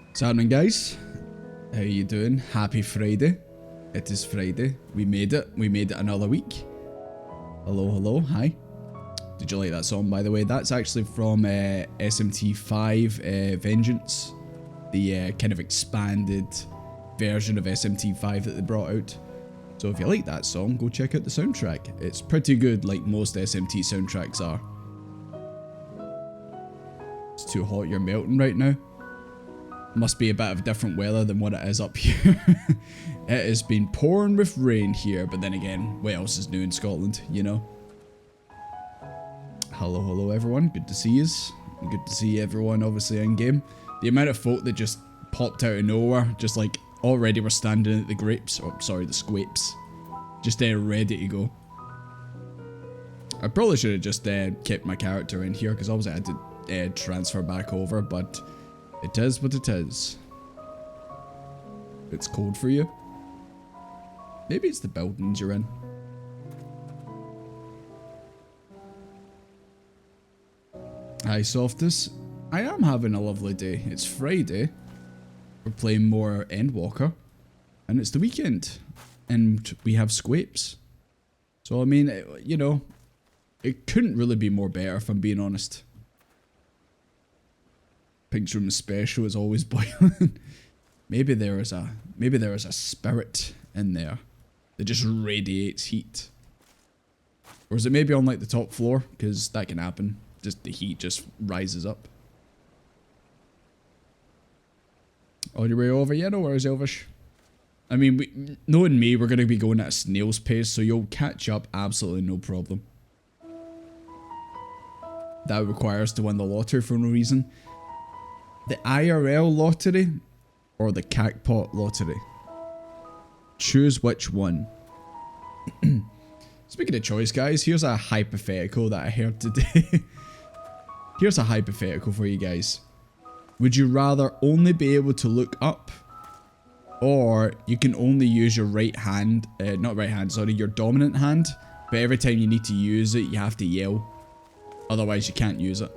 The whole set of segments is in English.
What's happening, guys? How you doing? Happy Friday. It is Friday. We made it. We made it another week. Hello, hello. Hi. Did you like that song, by the way? That's actually from SMT5 Vengeance. The kind of expanded version of SMT5 that they brought out. So if you like that song, go check out the soundtrack. It's pretty good, like most SMT soundtracks are. It's too hot, you're melting right now. Must be a bit of different weather than what it is up here. It has been pouring with rain here, but then again, what else is new in Scotland, you know? Hello, hello everyone, good to see yous. Good to see everyone obviously in game. The amount of folk that just popped out of nowhere, just like already were standing at the grapes, or sorry, the squapes. Just ready to go. I probably should have just kept my character in here, because obviously I had to transfer back over, but it is what it is. It's cold for you. Maybe it's the buildings you're in. Hi, Softus. I am having a lovely day. It's Friday. We're playing more Endwalker. And it's the weekend. And we have squapes. So, I mean, you know, it couldn't really be more better if I'm being honest. Pig's Room Special is always boiling. Maybe there is a spirit in there that just radiates heat. Or is it maybe on like the top floor? Because that can happen. Just the heat just rises up. On your way over? Yeah, no worries, Elvish. I mean, knowing me, we're going to be going at a snail's pace, so you'll catch up absolutely no problem. That requires to win the lottery for no reason. The IRL lottery or the Cacpot lottery? Choose which one. Speaking of choice, guys, here's a hypothetical that I heard today. Here's a hypothetical for you guys. Would you rather only be able to look up, or you can only use your right hand, not right hand, sorry, your dominant hand, but every time you need to use it, you have to yell. Otherwise, you can't use it.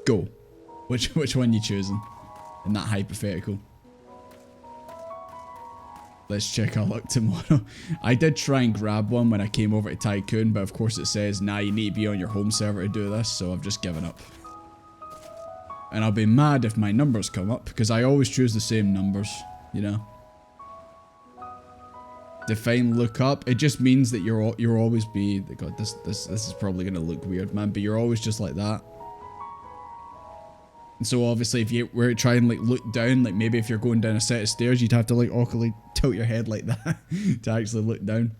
Go. Which one you choosing in that hypothetical? Let's check our luck tomorrow. I did try and grab one when I came over to Tycoon, but of course it says, nah, you need to be on your home server to do this, so I've just given up. And I'll be mad if my numbers come up, because I always choose the same numbers, you know? Define look up. It just means that you're always be... God, this is probably going to look weird, man, but you're always just like that. And so obviously if you were to try and like look down, like maybe if you're going down a set of stairs, you'd have to like awkwardly tilt your head like that to actually look down.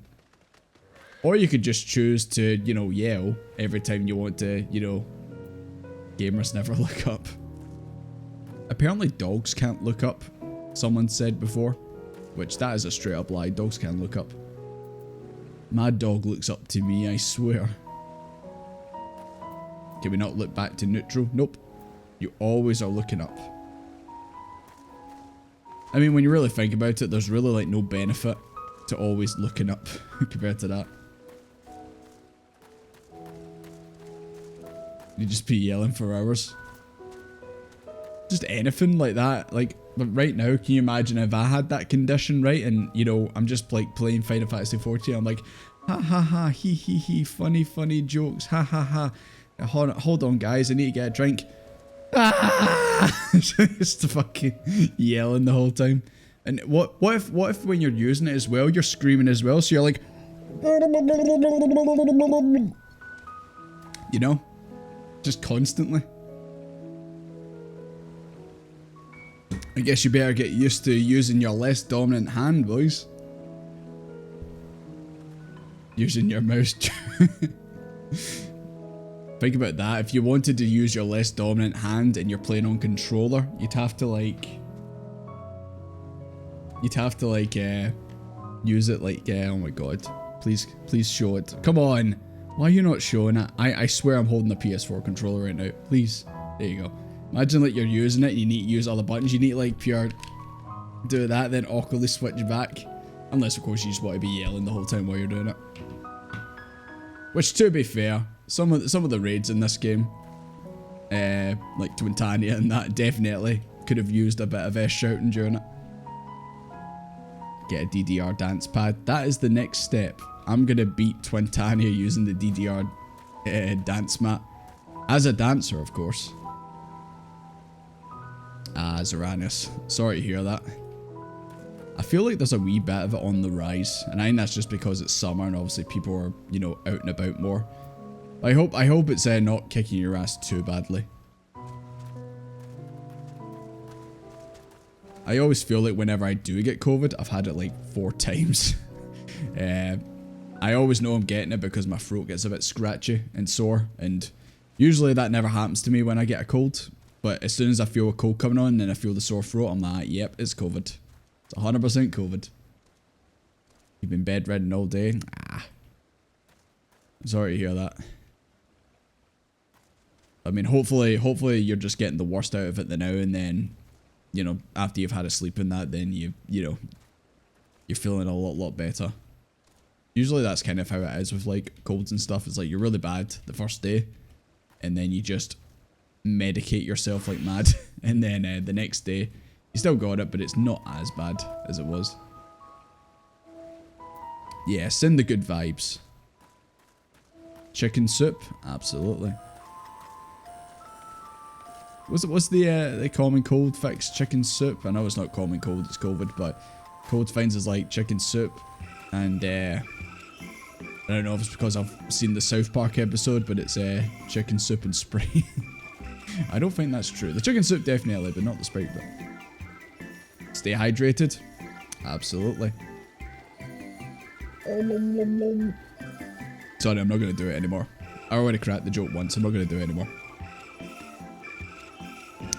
Or you could just choose to, you know, yell every time you want to, you know, gamers never look up. Apparently dogs can't look up, someone said before, which that is a straight up lie. Dogs can't look up. My dog looks up to me, I swear. Can we not look back to neutral? Nope. You always are looking up. I mean, when you really think about it, there's really like no benefit to always looking up compared to that. You just be yelling for hours. Just anything like that. Like, but right now, can you imagine if I had that condition, right? And, you know, I'm just like playing Final Fantasy 14. I'm like, ha ha ha, he he he, funny funny jokes, ha ha ha. Hold on, guys, I need to get a drink. Ah! Just fucking yelling the whole time. And what if when you're using it as well, you're screaming as well, so you're like, you know, just constantly. I guess you better get used to using your less dominant hand, boys. Using your mouse. Think about that. If you wanted to use your less dominant hand and you're playing on controller, you'd have to like use it like, oh my god. Please show it. Come on. Why are you not showing it? I swear I'm holding the PS4 controller right now. Please. There you go. Imagine like you're using it and you need to use all the buttons. You need to like pure do that, then awkwardly switch back. Unless of course you just want to be yelling the whole time while you're doing it. Which, to be fair, some of the raids in this game, like Twintania and that, definitely could have used a bit of shouting during it. Get a DDR dance pad. That is the next step. I'm going to beat Twintania using the DDR dance mat. As a dancer, of course. Ah, Zeranius. Sorry to hear that. I feel like there's a wee bit of it on the rise. And I think that's just because it's summer and obviously people are, you know, out and about more. I hope it's not kicking your ass too badly. I always feel like whenever I do get COVID, I've had it like 4 times. I always know I'm getting it because my throat gets a bit scratchy and sore, and usually that never happens to me when I get a cold. But as soon as I feel a cold coming on and I feel the sore throat, I'm like, yep, it's COVID. It's 100% COVID. You've been bedridden all day? Ah. Sorry to hear that. I mean, hopefully you're just getting the worst out of it now, and then, you know, after you've had a sleep in that, then you know, you're feeling a lot better. Usually that's kind of how it is with like colds and stuff. It's like you're really bad the first day, and then you just medicate yourself like mad, and then the next day you still got it, but it's not as bad as it was. Yeah, send the good vibes. Chicken soup, absolutely. What's the common cold fix? Chicken soup. I know it's not common cold, it's COVID, but cold finds is like chicken soup, and I don't know if it's because I've seen the South Park episode, but it's chicken soup and spray. I don't think that's true. The chicken soup definitely, but not the Sprite bit. Stay hydrated. Absolutely. Sorry, I'm not going to do it anymore. I already cracked the joke once. I'm not going to do it anymore.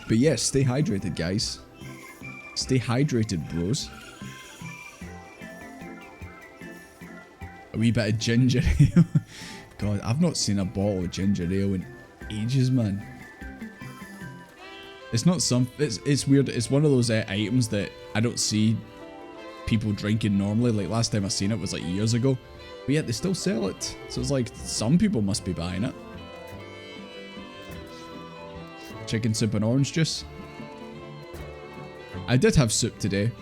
But yes, stay hydrated, guys. Stay hydrated, bros. A wee bit of ginger ale. God, I've not seen a bottle of ginger ale in ages, man. It's not it's weird. It's one of those items that I don't see people drinking normally. Like last time I seen it was like years ago. But yet they still sell it. So it's like some people must be buying it. Chicken soup and orange juice. I did have soup today,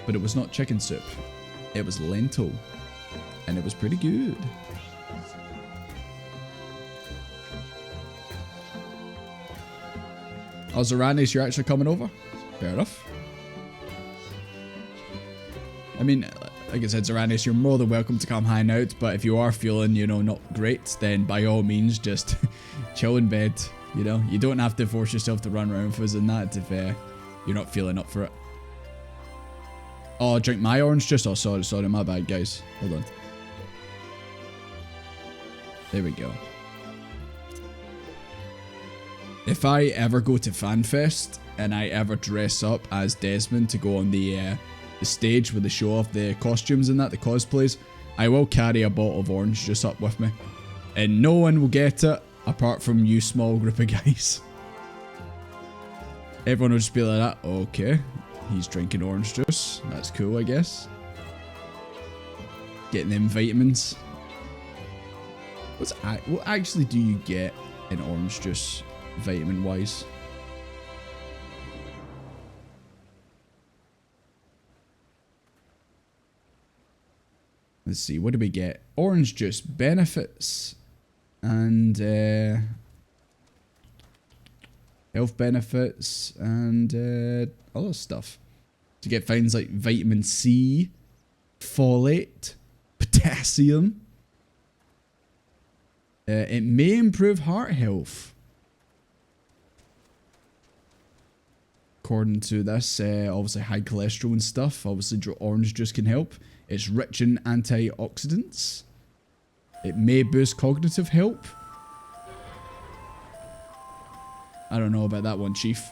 but it was not chicken soup. It was lentil. And it was pretty good. Oh, Zeranis, you're actually coming over? Fair enough. I mean, like I said, Zeranis, you're more than welcome to come hang out, but if you are feeling, you know, not great, then by all means, just chill in bed, you know? You don't have to force yourself to run around for us and that if you're not feeling up for it. Oh, drink my orange juice? Oh, sorry, my bad, guys. Hold on. There we go. If I ever go to FanFest and I ever dress up as Desmond to go on the stage with the show off the costumes and that, the cosplays, I will carry a bottle of orange juice up with me. And no one will get it apart from you small group of guys. Everyone will just be like that. Okay, he's drinking orange juice. That's cool, I guess. Getting them vitamins. What actually do you get in orange juice, vitamin wise? Let's see, what do we get? Orange juice benefits and health benefits and other stuff. To get things like vitamin C, folate, potassium. It may improve heart health. According to this, obviously high cholesterol and stuff. Obviously orange juice can help. It's rich in antioxidants. It may boost cognitive help. I don't know about that one, Chief.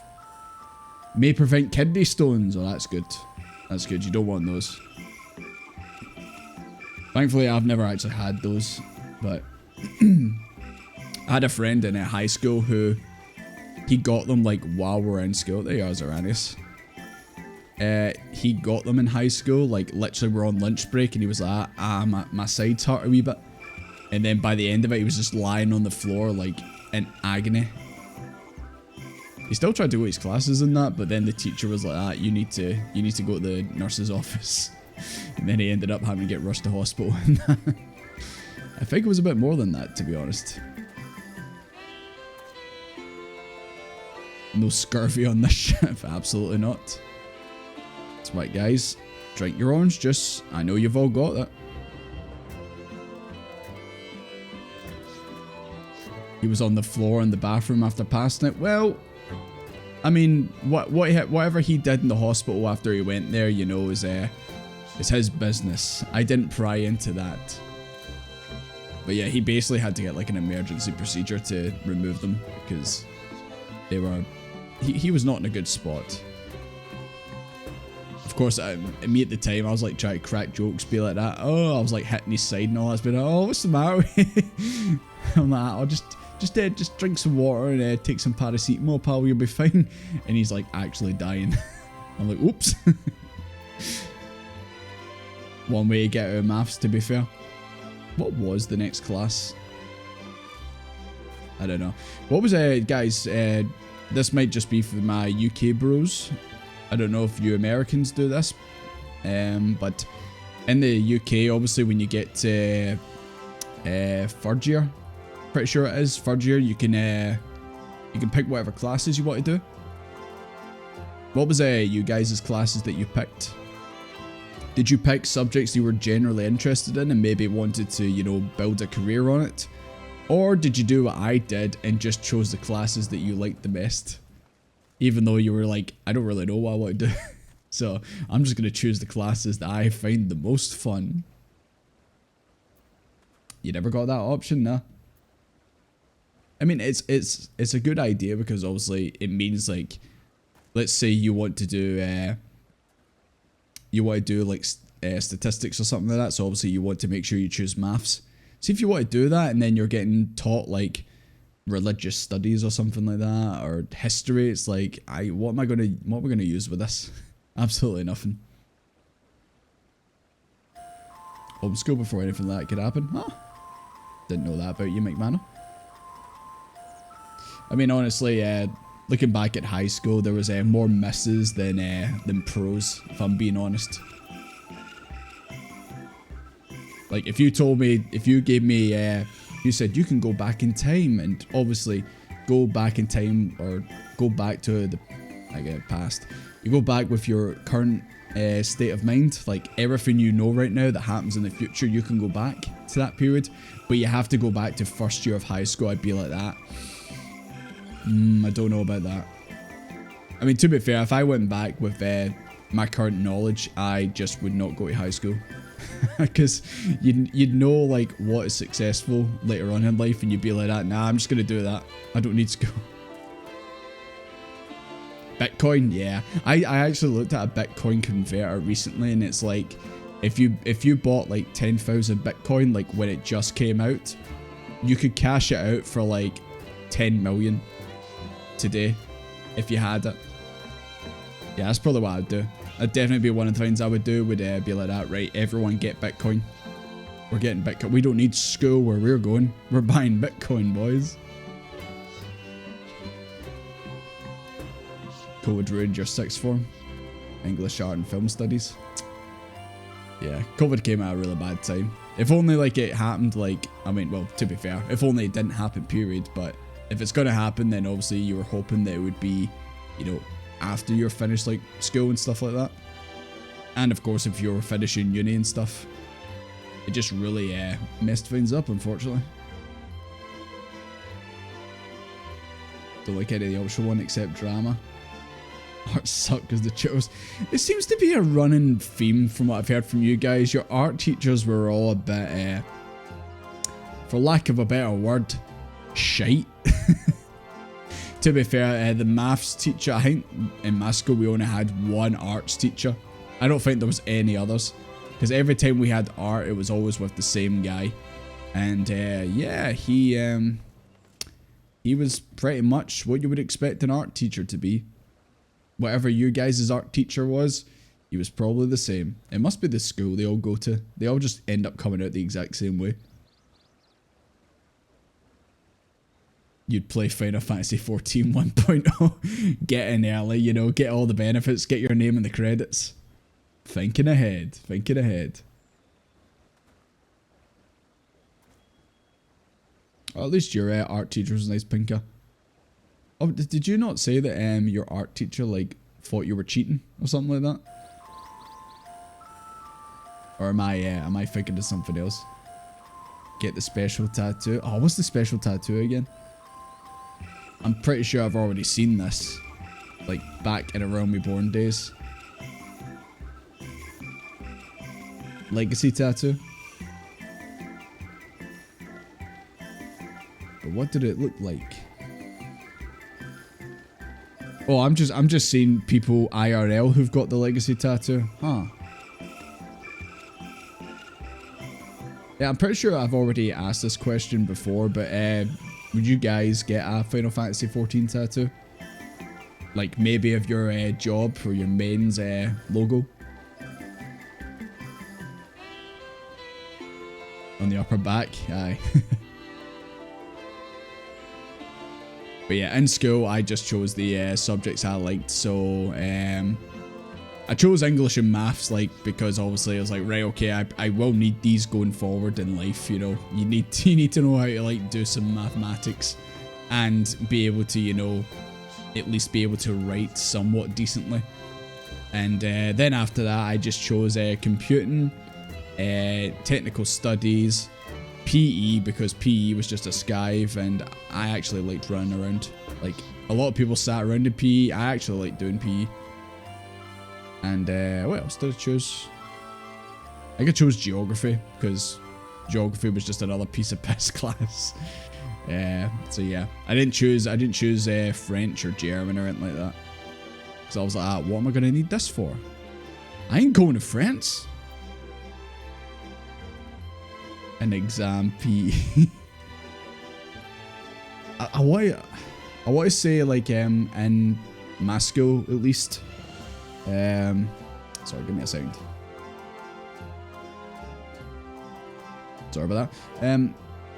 May prevent kidney stones. Oh, that's good. That's good. You don't want those. Thankfully, I've never actually had those. But I had a friend in high school who he got them like while we were in school. There you are, Zeranius. He got them in high school, like literally we're on lunch break and he was like, my sides hurt a wee bit. And then by the end of it, he was just lying on the floor like in agony. He still tried to go to his classes and that, but then the teacher was like, "Ah, you need to go to the nurse's office." And then he ended up having to get rushed to hospital. I think it was a bit more than that, to be honest. No scurvy on this ship, absolutely not. That's right, guys. Drink your orange juice. I know you've all got that. He was on the floor in the bathroom after passing it. Well, I mean, whatever he did in the hospital after he went there, you know, is his business. I didn't pry into that. But yeah, he basically had to get like an emergency procedure to remove them because they were... He was not in a good spot. Of course, me at the time, I was like trying to crack jokes, be like that. Oh, I was like hitting his side and all that. But oh, what's the matter with you? I'm like, I'll just drink some water and take some paracetamol, pal, you'll be fine. And he's like actually dying. I'm like, oops. One way to get out of maths, to be fair. What was the next class? I don't know. What was guys? This might just be for my UK bros. I don't know if you Americans do this, but in the UK, obviously, when you get to third year, pretty sure it is third year, you can pick whatever classes you want to do. What was you guys' classes that you picked? Did you pick subjects you were generally interested in and maybe wanted to, you know, build a career on it? Or did you do what I did and just chose the classes that you liked the best? Even though you were like, I don't really know what I want to do. So I'm just going to choose the classes that I find the most fun. You never got that option, nah? I mean, it's a good idea because obviously it means like, let's say you want to do like statistics or something like that. So obviously you want to make sure you choose maths. See if you want to do that and then you're getting taught like religious studies or something like that or history. It's like, what am I gonna use with this? Absolutely nothing. Homeschool before anything like that could happen. Huh? Didn't know that about you, McMahon. I mean, honestly, looking back at high school, there was more misses than pros, if I'm being honest. Like, if you gave me, you said you can go back in time and obviously go back in time or go back to the, past. You go back with your current state of mind, like everything you know right now that happens in the future, you can go back to that period, but you have to go back to first year of high school. I'd be like that. I don't know about that. I mean, to be fair, if I went back with my current knowledge, I just would not go to high school. Because you'd know like what is successful later on in life and you'd be like that, nah, I'm just going to do that. I don't need school. Bitcoin, yeah. I actually looked at a Bitcoin converter recently and it's like, if you bought like 10,000 Bitcoin, like when it just came out, you could cash it out for like 10 million today if you had it. Yeah, that's probably what I'd do. That'd definitely be one of the things I would do, would be like that, right, everyone get Bitcoin. We're getting Bitcoin. We don't need school where we're going. We're buying Bitcoin, boys. COVID ruined your sixth form. English, art and film studies. Yeah, COVID came at a really bad time. If only like it happened like, I mean, well, to be fair, if only it didn't happen, period. But if it's gonna happen, then obviously you were hoping that it would be, you know, after you're finished like school and stuff like that. And of course if you're finishing uni and stuff. It just really messed things up, unfortunately. Don't like any of the optional one except drama. Art suck because the tutors. It seems to be a running theme from what I've heard from you guys. Your art teachers were all a bit, for lack of a better word, shite. To be fair, the maths teacher, I think in my school we only had one arts teacher. I don't think there was any others. Because every time we had art, it was always with the same guy. And yeah, he was pretty much what you would expect an art teacher to be. Whatever you guys' art teacher was, he was probably the same. It must be the school they all go to. They all just end up coming out the exact same way. you'd play Final Fantasy 14 1.0. Get in early, you know, get all the benefits, get your name in the credits. Thinking ahead, thinking ahead. Oh, at least your art teacher was nice, Pinker. Oh, did you not say that your art teacher like thought you were cheating or something like that? Or am I thinking of something else? Get the special tattoo. Oh, what's the special tattoo again? I'm pretty sure I've already seen this, like back in around my born days. Legacy tattoo. But what did it look like? Oh, I'm just seeing people IRL who've got the legacy tattoo. Huh. Yeah, I'm pretty sure I've already asked this question before, but would you guys get a Final Fantasy 14 tattoo? Like maybe of your job or your mains logo? On the upper back? Aye. But yeah, in school I just chose the subjects I liked, so I chose English and maths, like, because obviously I was like, right, okay, I will need these going forward in life, you know. You need to know how to like do some mathematics and be able to, you know, at least be able to write somewhat decently. And then after that I just chose computing, technical studies, PE, because PE was just a skive and I actually liked running around. Like, a lot of people sat around in PE, I actually liked doing PE. And what else did I choose? I think I chose geography, because geography was just another piece of piss class. So yeah, I didn't choose French or German or anything like that, because I was like, ah, what am I gonna need this for? I ain't going to France. An exam PE. I want to say like in my school at least. Sorry, give me a second. Sorry about that.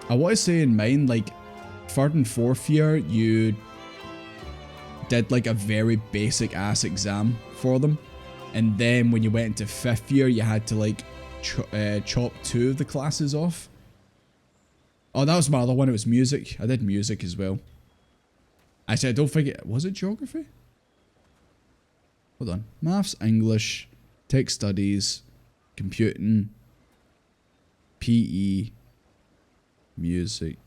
I want to say in mine, like, 3rd and 4th year, you did like a very basic ass exam for them. And then when you went into 5th year, you had to like chop 2 of the classes off. Oh, that was my other one. It was music. I did music as well. Actually, I don't think it... Was it geography? Hold on. Maths, English, tech studies, computing, PE, music.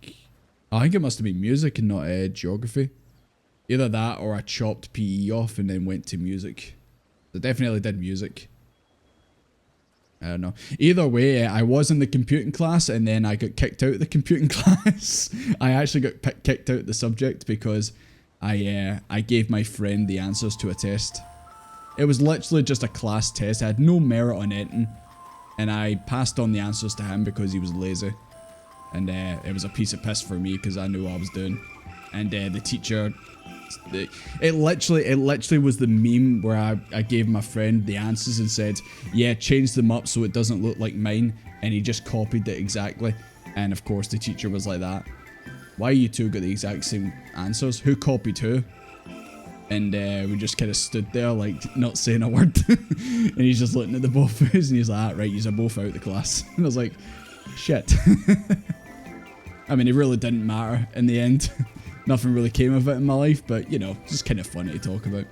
Oh, I think it must have been music and not geography. Either that or I chopped PE off and then went to music. I definitely did music. I don't know. Either way, I was in the computing class and then I got kicked out of the computing class. I actually got kicked out of the subject because I gave my friend the answers to a test. It was literally just a class test. I had no merit on anything. And I passed on the answers to him because he was lazy. And it was a piece of piss for me because I knew what I was doing. And the teacher... It literally was the meme where I gave my friend the answers and said, yeah, change them up so it doesn't look like mine. And he just copied it exactly. And of course the teacher was like that. Why you two got the exact same answers? Who copied who? And we just kind of stood there, like, not saying a word. And he's just looking at the both of us, and he's like, ah, right, you're both out of the class. And I was like, shit. I mean, it really didn't matter in the end. Nothing really came of it in my life, but, you know, just kind of funny to talk about.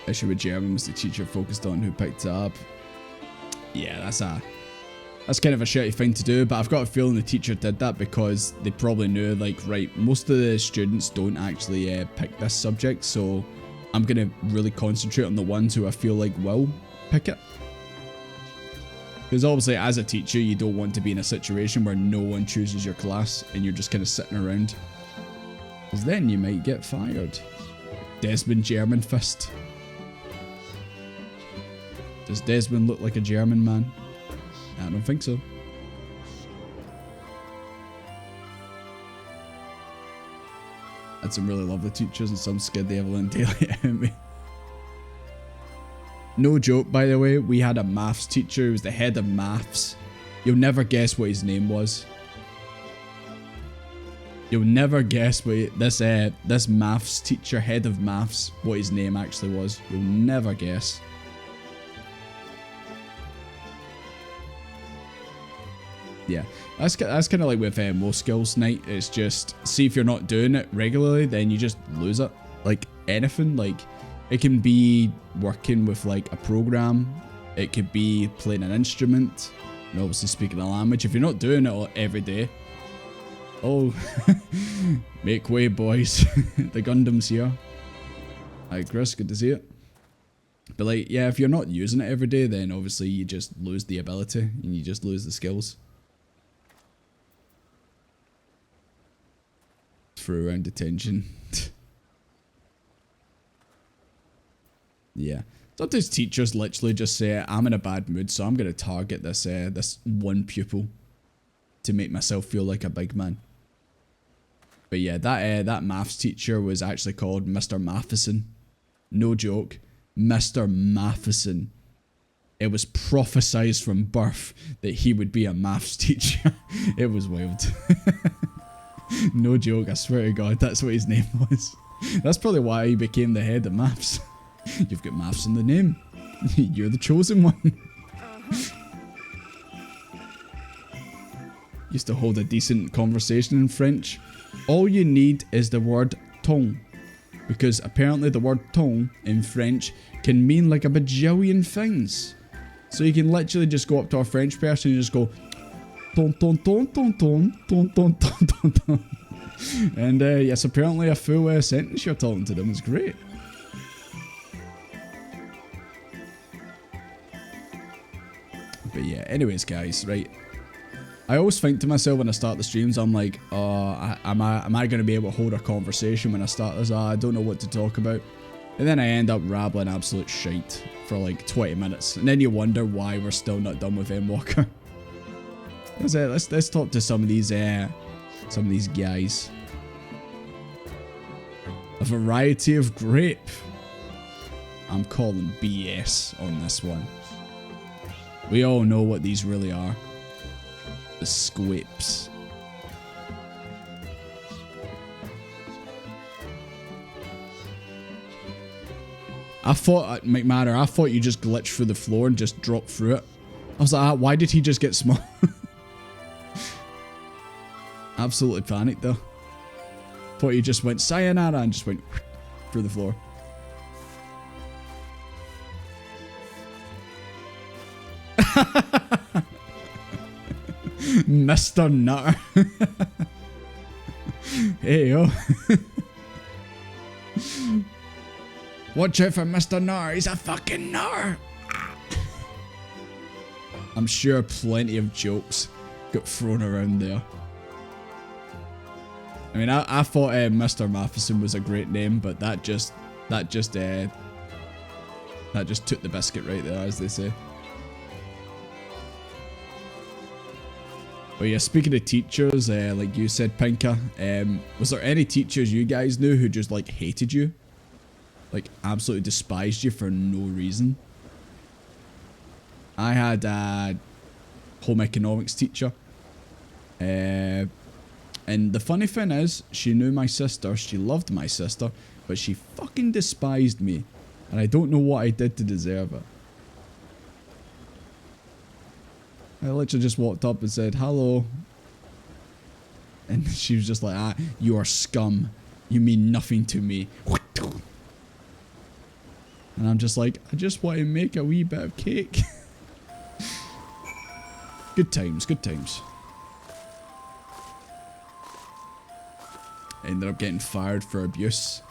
Issue with German was the teacher focused on who picked it up. Yeah, that's kind of a shitty thing to do, but I've got a feeling the teacher did that because they probably knew, like, right, most of the students don't actually pick this subject, so I'm going to really concentrate on the ones who I feel like will pick it. Because obviously, as a teacher, you don't want to be in a situation where no one chooses your class and you're just kind of sitting around. Because then you might get fired. Desmond German fist. Does Desmond look like a German man? I don't think so. Had some really lovely teachers and some scared the ever-living daylight out of me. No joke, by the way, we had a maths teacher who was the head of maths, You'll never guess what his name was. You'll never guess what this maths teacher, head of maths, what his name actually was. You'll never guess. Yeah, that's kind of like with most skills night. It's just, see, if you're not doing it regularly, then you just lose it. Like anything, like it can be working with like a program. It could be playing an instrument. And obviously speaking a language. If you're not doing it every day. Oh, make way, boys. The Gundam's here. Hi, Chris, good to see it. But like, yeah, if you're not using it every day, then obviously you just lose the ability and you just lose the skills. Through around detention. Yeah. Sometimes teachers literally just say, I'm in a bad mood, so I'm going to target this this one pupil to make myself feel like a big man. But yeah, that maths teacher was actually called Mr. Matheson. No joke. Mr. Matheson. It was prophesied from birth that he would be a maths teacher. It was wild. No joke, I swear to God, that's what his name was. That's probably why he became the head of maths. You've got maths in the name. You're the chosen one. Used to hold a decent conversation in French. All you need is the word ton. Because apparently the word ton in French can mean like a bajillion things. So you can literally just go up to a French person and just go ton ton ton ton ton ton ton ton ton ton. And yes, apparently a full sentence you're talking to them is great. But yeah, anyways guys, right. I always think to myself when I start the streams, I'm like, oh, am I going to be able to hold a conversation when I start this? I don't know what to talk about. And then I end up rambling absolute shite for like 20 minutes. And then you wonder why we're still not done with Endwalker. Let's talk to some of these guys. A variety of grape. I'm calling BS on this one. We all know what these really are. The squips. I thought, McManor, I thought you just glitched through the floor and just dropped through it. I was like, why did he just get small? Absolutely panicked though. Thought you just went sayonara and just went through the floor. Mr. Nutter. Hey yo. Watch out for Mr. Nutter, he's a fucking nutter. I'm sure plenty of jokes got thrown around there. I mean, I thought Mr. Matheson was a great name, but that just took the biscuit right there, as they say. But yeah, speaking of teachers, like you said, Pinka, was there any teachers you guys knew who just like hated you? Like absolutely despised you for no reason? I had a home economics teacher. And the funny thing is, she knew my sister, she loved my sister, but she fucking despised me. And I don't know what I did to deserve it. I literally just walked up and said, hello. And she was just like, you are scum. You mean nothing to me. And I'm just like, I just want to make a wee bit of cake. Good times, good times. Ended up getting fired for abuse.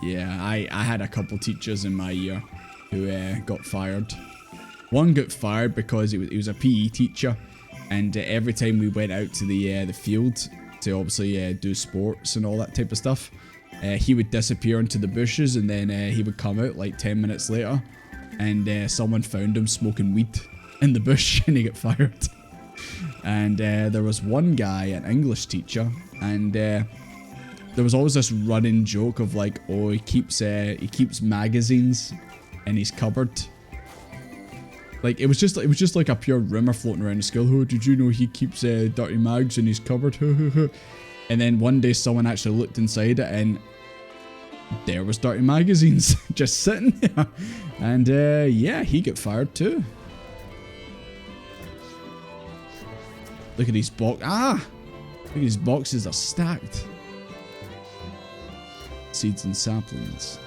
Yeah, I had a couple teachers in my year who got fired. One got fired because he was a PE teacher, and every time we went out to the field to obviously do sports and all that type of stuff, he would disappear into the bushes, and then he would come out like 10 minutes later, and someone found him smoking weed in the bush, and he got fired. And there was one guy, an English teacher, and there was always this running joke of like, oh, he keeps magazines in his cupboard. Like, it was just like a pure rumor floating around the school. Oh, did you know he keeps dirty mags in his cupboard? And then one day someone actually looked inside it and there was dirty magazines just sitting there. And yeah, he got fired too. Look at these look at these boxes are stacked. Seeds and saplings.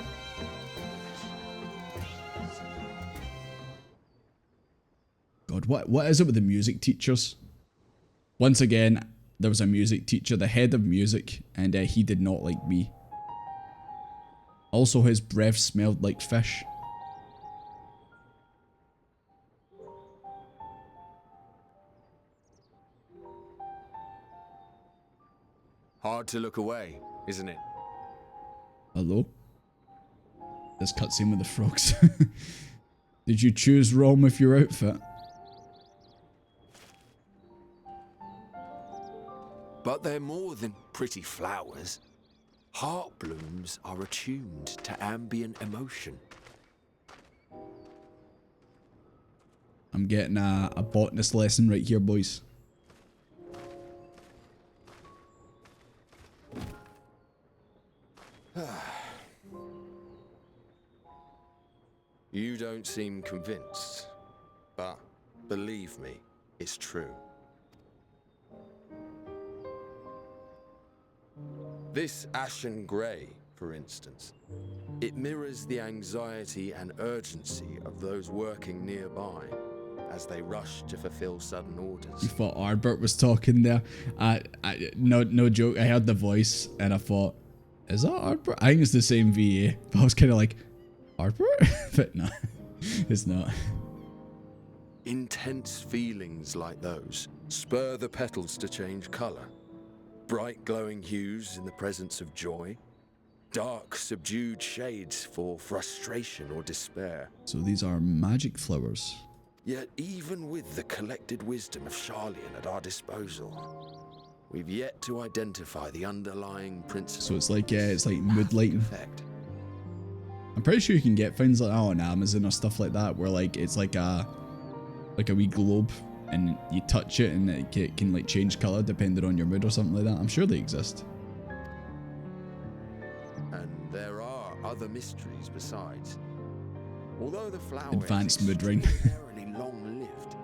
God, what is it with the music teachers? Once again, there was a music teacher, the head of music, and he did not like me. Also, his breath smelled like fish. Hard to look away, isn't it? Hello? This cutscene with the frogs. Did you choose wrong with your outfit? But they're more than pretty flowers. Heart blooms are attuned to ambient emotion. I'm getting a botanist lesson right here, boys. You don't seem convinced, but believe me, it's true. This ashen grey, for instance, it mirrors the anxiety and urgency of those working nearby as they rush to fulfill sudden orders. You thought Arbert was talking there? No joke, I heard the voice and I thought, is that Arbert? I think it's the same VA, but I was kind of like, Arbert? But no, it's not. Intense feelings like those spur the petals to change colour. Bright glowing hues in the presence of joy. Dark subdued shades for frustration or despair. So these are magic flowers. Yet even with the collected wisdom of Charlian at our disposal, we've yet to identify the underlying principle. So it's like mood lighting. Effect. I'm pretty sure you can get things like that on Amazon or stuff like that, where like it's like a wee globe, and you touch it and it can like change color depending on your mood or something like that. I'm sure they exist. And there are other mysteries besides. Although the flower Advanced is mood ring. extraordinarily long-lived,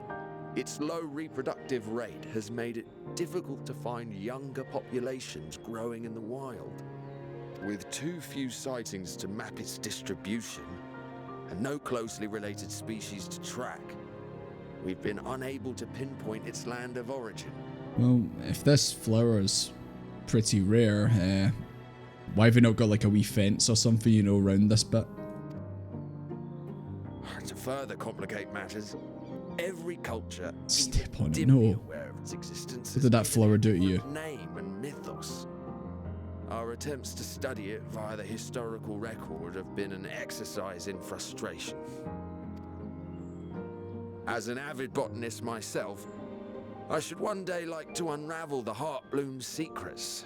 its low reproductive rate has made it difficult to find younger populations growing in the wild. With too few sightings to map its distribution, and no closely related species to track, we've been unable to pinpoint its land of origin. Well, if this flower is pretty rare, why have you not got like a wee fence or something, you know, around this bit? To further complicate matters, every culture Step on it, dimly no. aware of its existence. What did that flower do to you? Name and mythos. Our attempts to study it via the historical record have been an exercise in frustration. As an avid botanist myself, I should one day like to unravel the Heartbloom's secrets.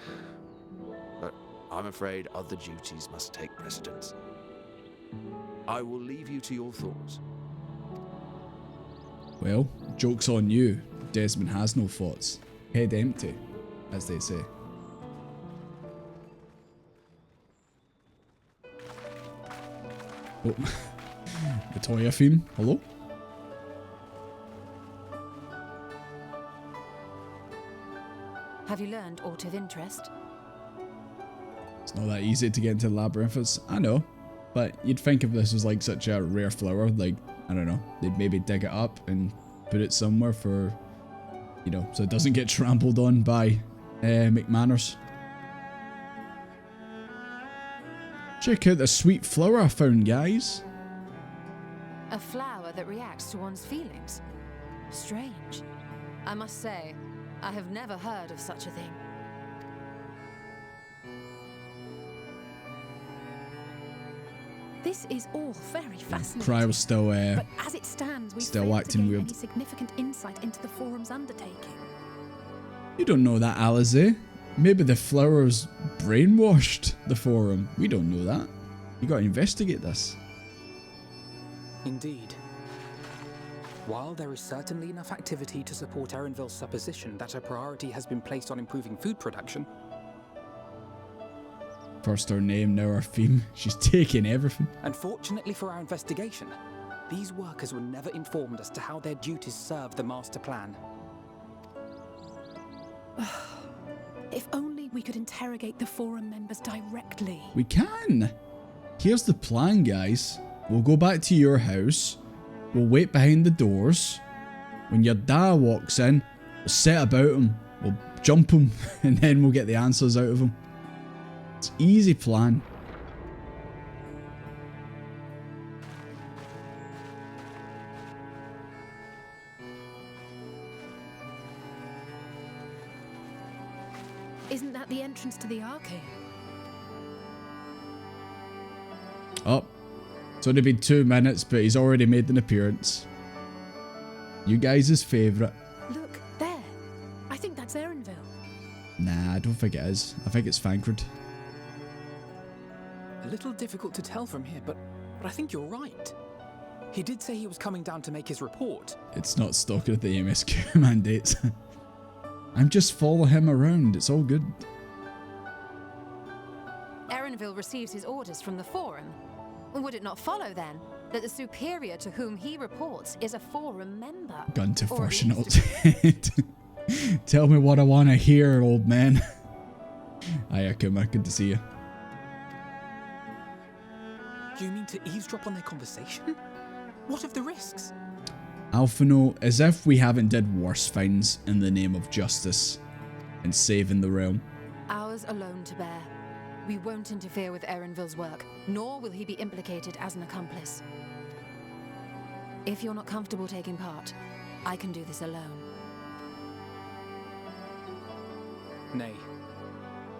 But I'm afraid other duties must take precedence. I will leave you to your thoughts. Well, joke's on you. Desmond has no thoughts. Head empty, as they say. Oh, the Toya theme. Hello? Have you learned aught of interest? It's not that easy to get into labyrinths. I know. But you'd think if this was like such a rare flower, like, I don't know, they'd maybe dig it up and put it somewhere for, you know, so it doesn't get trampled on by McManners. Check out the sweet flower I found, guys. A flower that reacts to one's feelings? Strange. I must say, I have never heard of such a thing. This is all very fascinating. Cryo's still but as it stands, we still failed to acting gain weird. any significant insight into the forum's undertaking. You don't know that, Alize. Maybe the flower's brainwashed the forum. We don't know that. You gotta investigate this. Indeed. While there is certainly enough activity to support Erenville's supposition that a priority has been placed on improving food production. First her name, now her theme. She's taking everything. Unfortunately for our investigation, these workers were never informed as to how their duties serve the master plan. If only we could interrogate the forum members directly. We can. Here's the plan, guys. We'll go back to your house. We'll wait behind the doors. When your dad walks in, we'll set about him. We'll jump him, and then we'll get the answers out of him. It's an easy plan. Isn't that the entrance to the arcade? Oh, it's only been 2 minutes, but he's already made an appearance. You guys' favourite. Look, there. I think that's Erenville. Nah, I don't think it is. I think it's Thancred. A little difficult to tell from here, but I think you're right. He did say he was coming down to make his report. It's not stalking the MSQ mandates. I'm just following him around. It's all good. Erenville receives his orders from the Forum. Would it not follow, then, that the superior to whom he reports is a Forum member? Gun to Or at Fortunat's least- head. Tell me what I want to hear, old man. Hiya, Kuma. Good to see you. You mean to eavesdrop on their conversation? What of the risks? Alphino, as if we haven't did worse things in the name of justice and saving the realm. Ours alone to bear. We won't interfere with Erenville's work, nor will he be implicated as an accomplice. If you're not comfortable taking part, I can do this alone. Nay.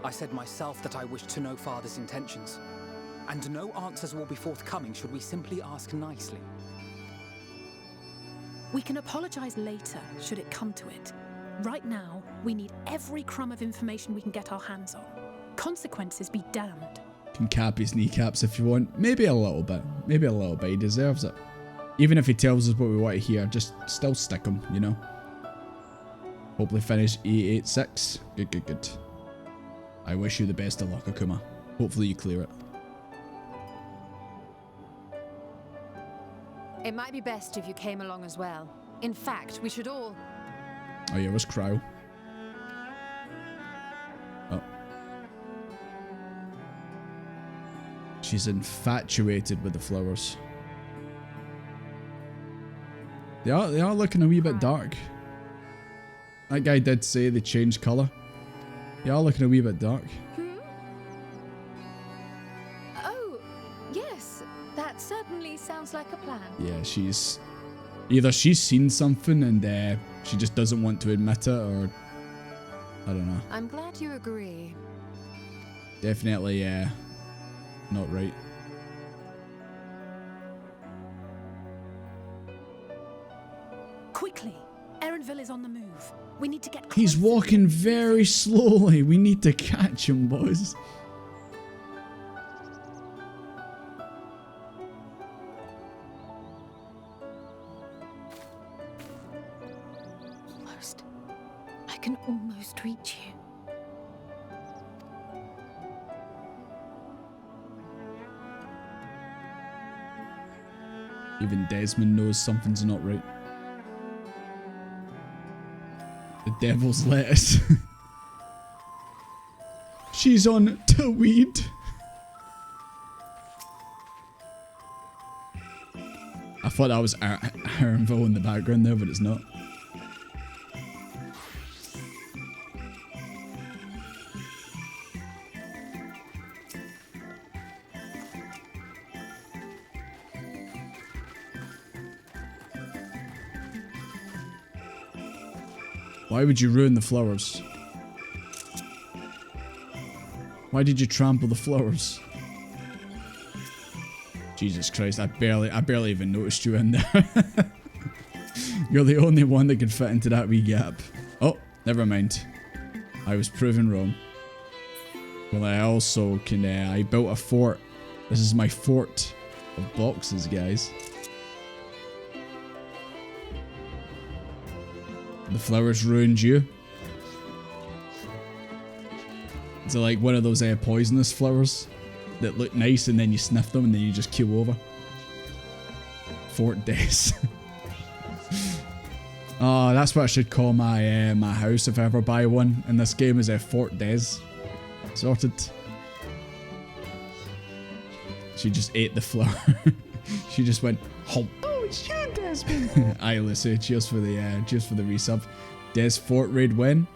I said myself that I wished to know Father's intentions. And no answers will be forthcoming should we simply ask nicely. We can apologize later, should it come to it. Right now, we need every crumb of information we can get our hands on. Consequences be damned. Can cap his kneecaps if you want. Maybe a little bit. Maybe a little bit. He deserves it. Even if he tells us what we want to hear, just still stick him, you know? Hopefully finish E86. Good, good, good. I wish you the best of luck, Akuma. Hopefully you clear it. It might be best if you came along as well. In fact, we should all... Oh yeah, where's Crow? Oh. She's infatuated with the flowers. They are looking a wee bit dark. That guy did say they changed colour. They are looking a wee bit dark. Oh, yes. That certainly sounds like a plan. Yeah, she's... Either she's seen something and she just doesn't want to admit it, or... I don't know. I'm glad you agree. Definitely, not right. Quickly! Erenville is on the move. We need to get He's closer. walking very slowly. We need to catch him, boys. Almost. I can almost reach you. Even Desmond knows something's not right. The devil's lettuce. She's on to weed. I thought that was Erenville in the background there, but it's not. Why would you ruin the flowers? Why did you trample the flowers? Jesus Christ, I barely even noticed you in there. You're the only one that could fit into that wee gap. Oh, never mind. I was proven wrong. Well, I also can, I built a fort. This is my fort of boxes, guys. The flowers ruined you. Is it like one of those poisonous flowers that look nice and then you sniff them and then you just keel over? Fort Des. Oh, that's what I should call my my house if I ever buy one in this game, is a Fort Des. Sorted. She just ate the flower. She just went hump. Oh, it's you, Desmond. Aye, Lucy. Cheers for the resub. Des Fort raid when?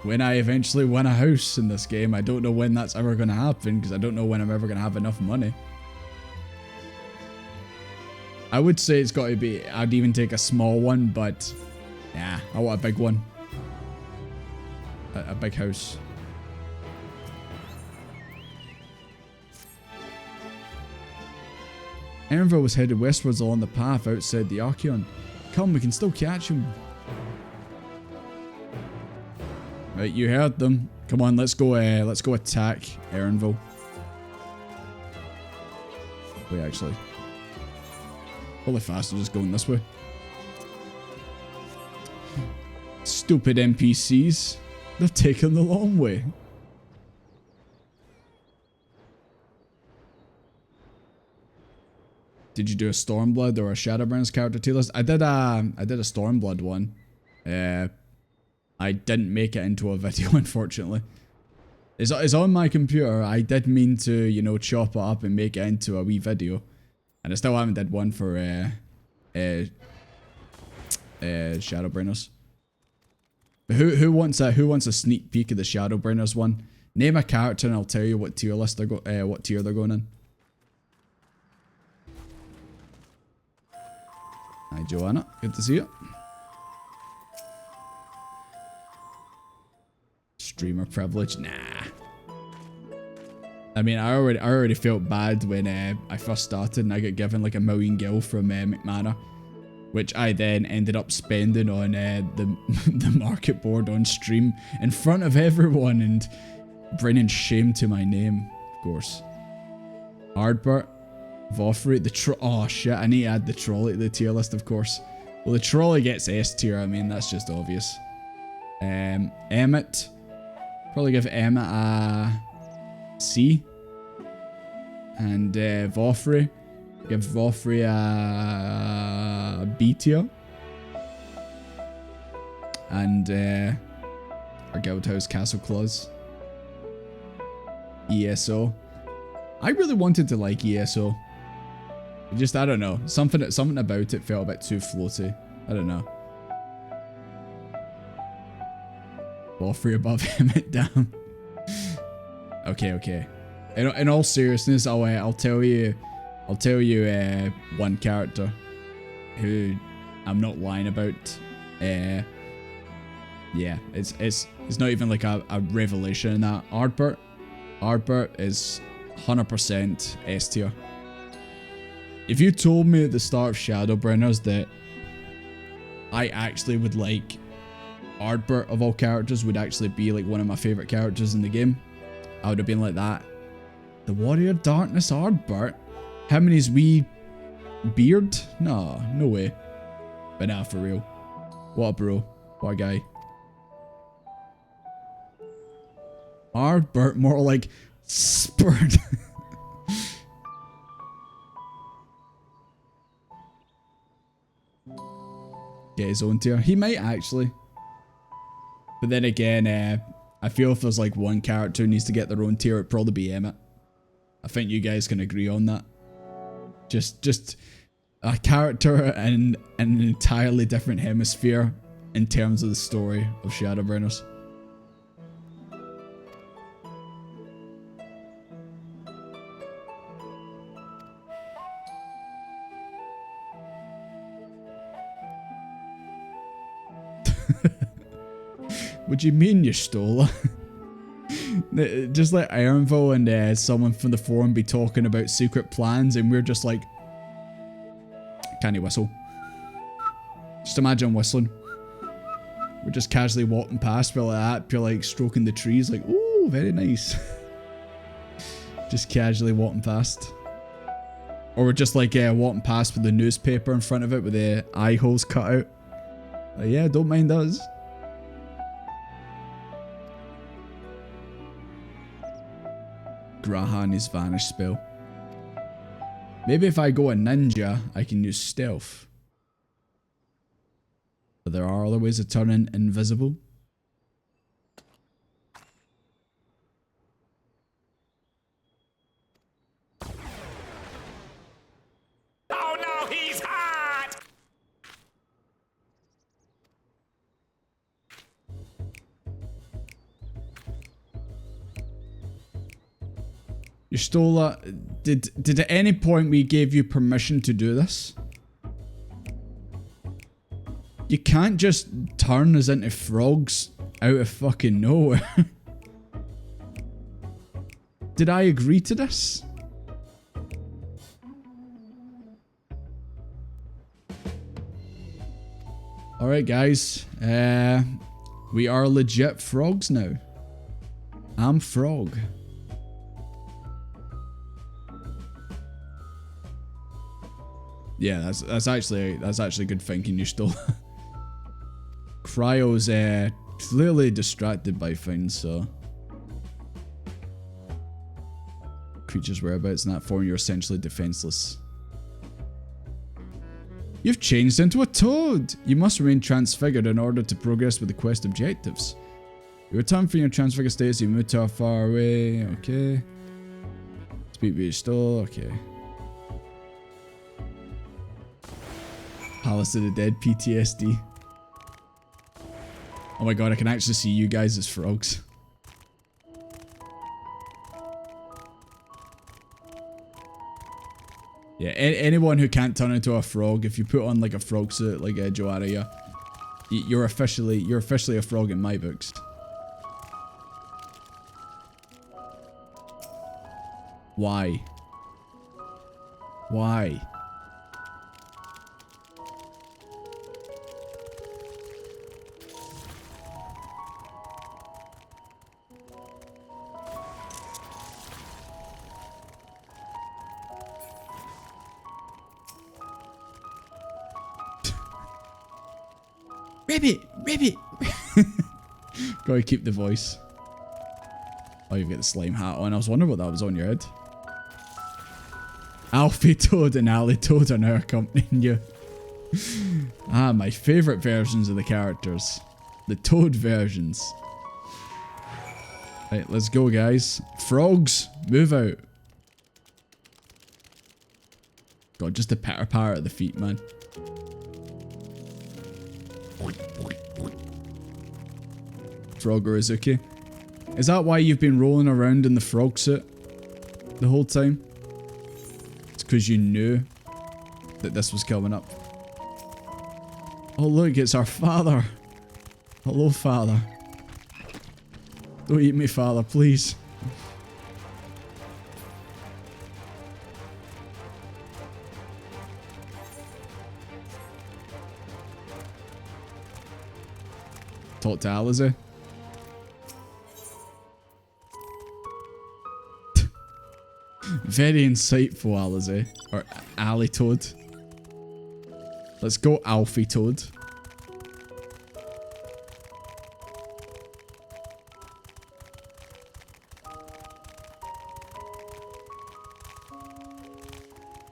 When I eventually win a house in this game. I don't know when that's ever gonna happen because I don't know when I'm ever gonna have enough money. I would say it's got to be. I'd even take a small one, but yeah, I want a big one. A big house. Erinville was headed westwards along the path outside the Archeon. Come, we can still catch him. Right, you heard them. Come on, let's go attack Erinville. Wait, actually. Probably faster just going this way. Stupid NPCs. They're taking the long way. Did you do a Stormblood or a Shadowburn's character tier list? I did a Stormblood one. I didn't make it into a video, unfortunately. It's on my computer. I did mean to, you know, chop it up and make it into a wee video. And I still haven't did one for Shadowburners. But who wants a sneak peek of the Shadowburners one? Name a character and I'll tell you what tier list what tier they're going in. Hi Joanna, good to see you. Streamer privilege? Nah. I mean, I already felt bad when I first started and I got given like 1 million gil from McManor, which I then ended up spending on the market board on stream in front of everyone and bringing shame to my name, of course. Ardbert, Vofri, oh shit, I need to add the trolley to the tier list, of course. Well, the trolley gets S tier, I mean, that's just obvious. Emmett, probably give Emmett a C. And Vofri, give Vofri a B tier. And our Guildhouse Castle Claus, ESO. I really wanted to like ESO. Just, I don't know, something about it felt a bit too floaty. I don't know. Vofri above Emmett down. Okay. In all seriousness, I'll tell you one character who I'm not lying about. Yeah, it's not even like a revelation in that. Ardbert is 100% S tier. If you told me at the start of Shadowburners that I actually would like Ardbert of all characters would actually be like one of my favourite characters in the game, I would have been like that. The Warrior Darkness Ardbert? Him and his wee beard? No way. But nah, for real. What a bro. What a guy. Ardbert, more like Spurt. Get his own tier. He might actually. But then again, I feel if there's like one character who needs to get their own tier, it'd probably be Emmett. I think you guys can agree on that. Just a character in an entirely different hemisphere in terms of the story of Shadowburners. What do you mean you stole her? Just let Erinville and someone from the forum be talking about secret plans and we're just like, can he whistle? Just imagine whistling. We're just casually walking past, we're like that, you're like stroking the trees like, ooh, very nice. Just casually walking past. Or we're just like walking past with the newspaper in front of it with the eye holes cut out. Yeah, don't mind us. Grahane's vanish spell. Maybe if I go a ninja, I can use stealth. But there are other ways of turning invisible. Oh no, he's hot! You stole that. Did at any point we gave you permission to do this? You can't just turn us into frogs out of fucking nowhere. Did I agree to this? Alright guys, we are legit frogs now. I'm frog. Yeah, that's actually good thinking. You stole. Cryo's clearly distracted by things, so creatures' whereabouts in that form, you're essentially defenseless. You've changed into a toad! You must remain transfigured in order to progress with the quest objectives. You return from your transfigured state, so you move to far away. Okay. Speak with your stole. Okay. Palace of the Dead PTSD. Oh my god, I can actually see you guys as frogs. Yeah, anyone who can't turn into a frog, if you put on like a frog suit like Joaria, you're officially a frog in my books. Why? Why? Ribbit! Ribbit! Gotta keep the voice. Oh, you've got the slime hat on. I was wondering what that was on your head. Alfie Toad and Ali Toad are now accompanying you. Ah, my favourite versions of the characters. The Toad versions. Right, let's go guys. Frogs, move out. God, just a pitter patter at the feet, man. Frog Urizuki. Is that why you've been rolling around in the frog suit the whole time? It's because you knew that this was coming up. Oh look, it's our father. Hello, father. Don't eat me, father, please. Talk to Alize. Very insightful, Alize. Or Ali Toad. Let's go Alfie Toad.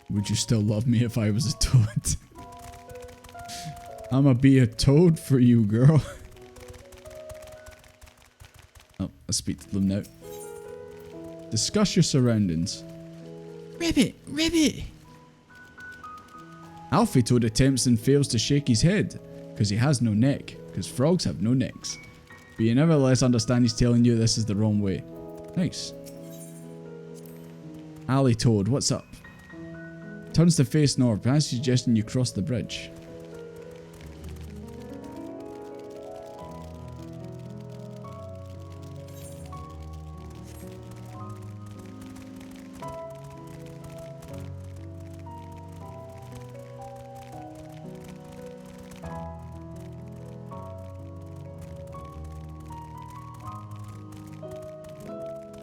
Would you still love me if I was a toad? I'ma be a toad for you, girl. Oh, I'll speak to them now. Discuss your surroundings. Ribbit! Ribbit! Alfie Toad attempts and fails to shake his head, because he has no neck, because frogs have no necks. But you nevertheless understand he's telling you this is the wrong way. Nice. Ali Toad, what's up? Turns to face north, perhaps suggesting you cross the bridge.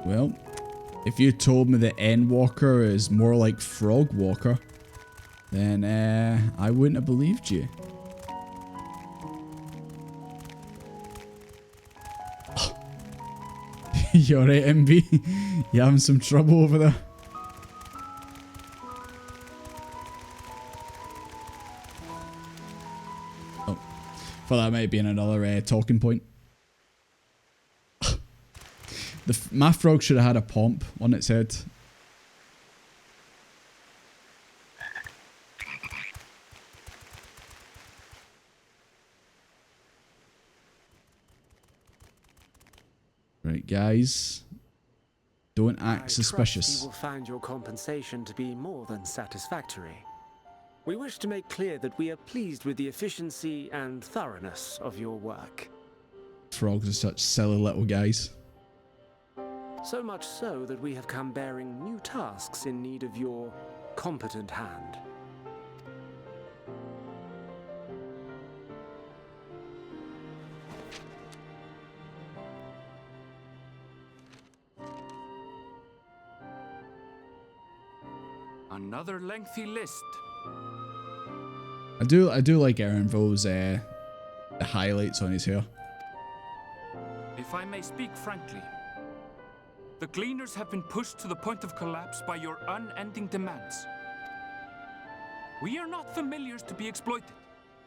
Well, if you told me that Endwalker is more like Frog Walker, then I wouldn't have believed you. You alright, MB? You having some trouble over there? Oh, thought that might be another talking point. My frog should have had a pomp on its head. Right, guys. Don't act suspicious. You will find your compensation to be more than satisfactory. We wish to make clear that we are pleased with the efficiency and thoroughness of your work. Frogs are such silly little guys. So much so that we have come bearing new tasks in need of your competent hand. Another lengthy list. I do like Erenvo's the highlights on his hair. If I may speak frankly, the Gleaners have been pushed to the point of collapse by your unending demands. We are not familiars to be exploited.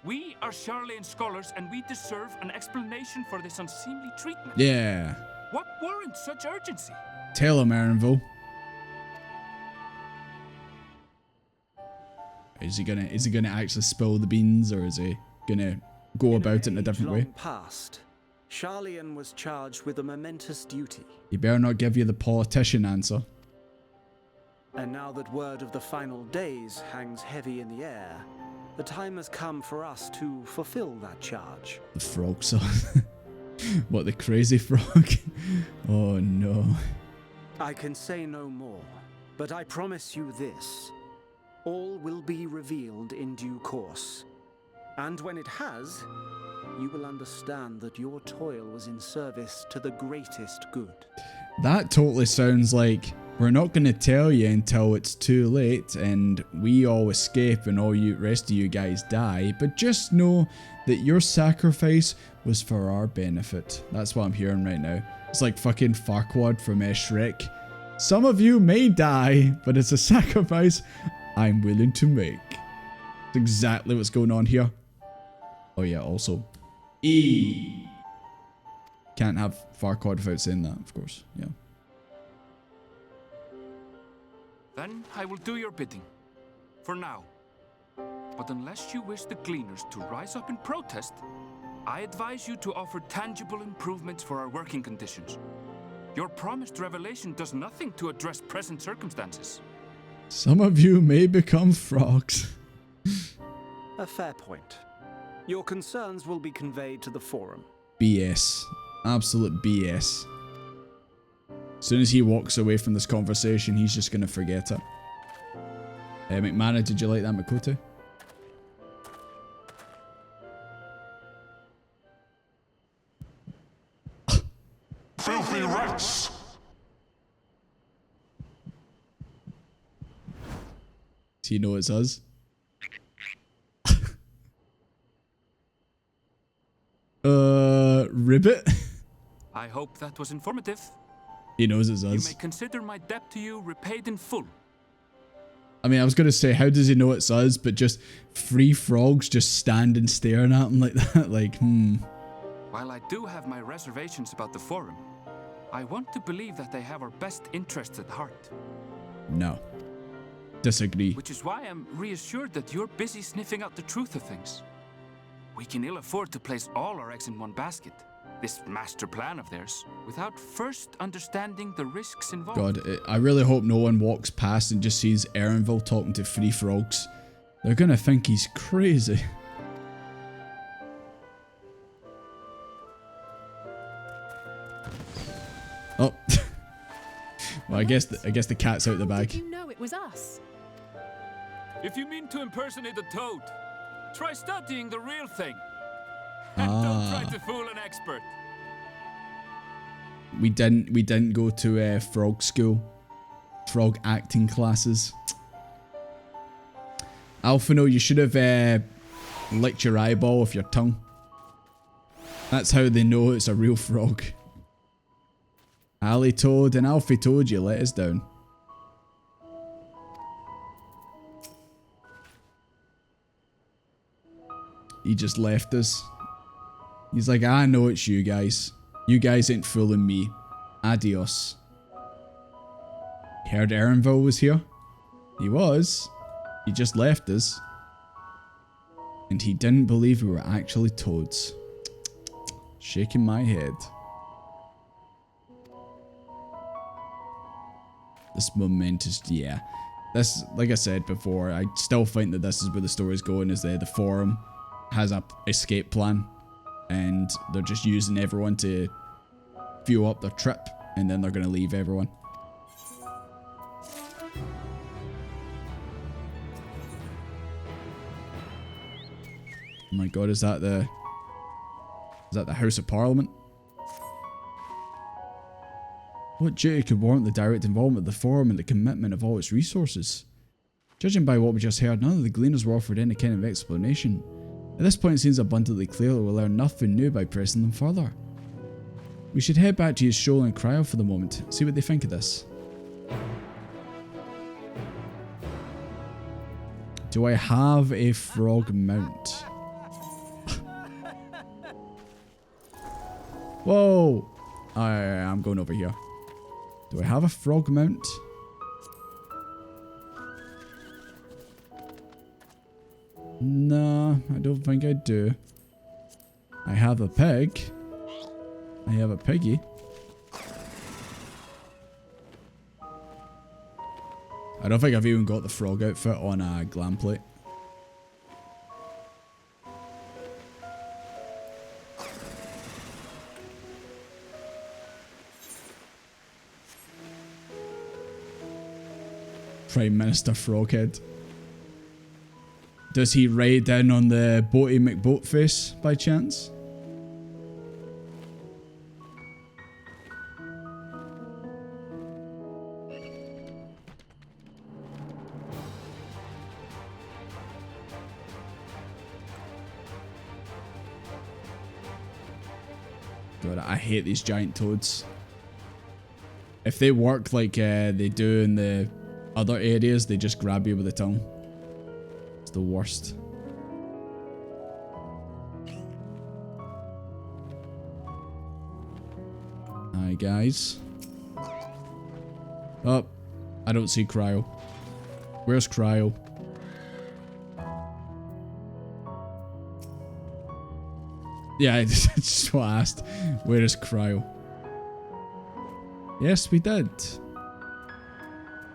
We are Charlayan scholars, and we deserve an explanation for this unseemly treatment. Yeah. What warrants such urgency? Tell him, Erenvo. Is he gonna actually spill the beans, or is he gonna go about it in a different way? Past, Charlayan was charged with a momentous duty. He better not give you the politician answer. And now that word of the final days hangs heavy in the air, the time has come for us to fulfill that charge. The frog son. What, the crazy frog? Oh no. I can say no more, but I promise you this. All will be revealed in due course. And when it has, you will understand that your toil was in service to the greatest good. That totally sounds like we're not going to tell you until it's too late and we all escape and all you rest of you guys die, but just know that your sacrifice was for our benefit. That's what I'm hearing right now. It's like fucking Farquaad from Shrek. Some of you may die, but it's a sacrifice I'm willing to make. That's exactly what's going on here. Oh yeah, also E. Can't have Farquaad without saying that, of course. Yeah. Then I will do your bidding. For now. But unless you wish the Gleaners to rise up in protest, I advise you to offer tangible improvements for our working conditions. Your promised revelation does nothing to address present circumstances. Some of you may become frogs. A fair point. Your concerns will be conveyed to the forum. BS. Absolute BS. As soon as he walks away from this conversation, he's just going to forget it. McMahon, did you like that Makoto? Filthy rats! Do you know it's us? Ribbit? I hope that was informative. He knows it's us. You may consider my debt to you repaid in full. I mean, I was going to say, how does he know it's us? But just 3 frogs just standing staring at him like that. Like, While I do have my reservations about the forum, I want to believe that they have our best interests at heart. No. Disagree. Which is why I'm reassured that you're busy sniffing out the truth of things. We can ill afford to place all our eggs in one basket, this master plan of theirs, without first understanding the risks involved. God, I really hope no one walks past and just sees Erenville talking to 3 frogs. They're gonna think he's crazy. Oh. Well, I guess the cat's out the bag. Did you know it was us? If you mean to impersonate a toad, try studying the real thing. And don't try to fool an expert. We didn't go to frog school. Frog acting classes. Alphino, you should have licked your eyeball with your tongue. That's how they know it's a real frog. Ali Toad and Alfie Toad, you let us down. He just left us. He's like, I know it's you guys. You guys ain't fooling me. Adios. Heard Erenville was here? He was. He just left us. And he didn't believe we were actually toads. Shaking my head. This momentous, yeah. This, like I said before, I still think that this is where the story's going, is the forum has a escape plan. And they're just using everyone to fuel up their trip. And then they're going to leave everyone. Oh my god, is that the House of Parliament? What duty could warrant the direct involvement of the forum and the commitment of all its resources? Judging by what we just heard, none of the gleaners were offered any kind of explanation. At this point it seems abundantly clear that we'll learn nothing new by pressing them further. We should head back to Yashola and Cryo for the moment, see what they think of this. Do I have a frog mount? Whoa! I'm going over here. Do I have a frog mount? No, I don't think I do. I have a pig. I have a piggy. I don't think I've even got the frog outfit on a glam plate. Prime Minister Froghead. Does he ride in on the Boaty McBoatface by chance? God, I hate these giant toads. If they work like they do in the other areas, they just grab you with the tongue. It's the worst. Hi guys. Oh, I don't see Cryo. Where's Cryo? Yeah, I just asked. Where is Cryo? Yes, we did.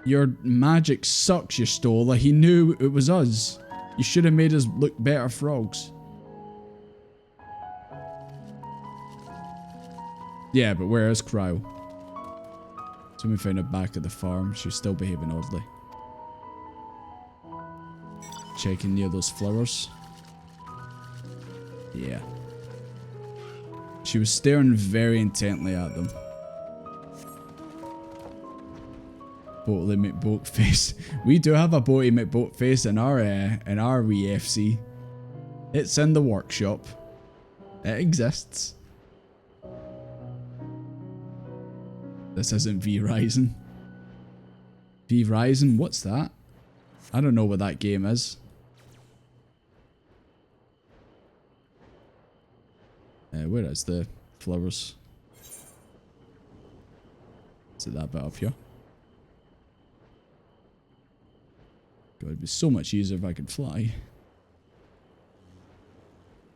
Your magic sucks, Y'shtola. He knew it was us. You should have made us look better frogs. Yeah, but where is Cryo? So we found her back at the farm. She's still behaving oddly. Checking near those flowers. Yeah. She was staring very intently at them. Boaty McBoatface. We do have a Boaty McBoatface in our wee FC. It's in the workshop. It exists. This isn't V-Rising. V-Rising? What's that? I don't know what that game is. Where is the flowers? Is it that bit up here? God, it'd be so much easier if I could fly.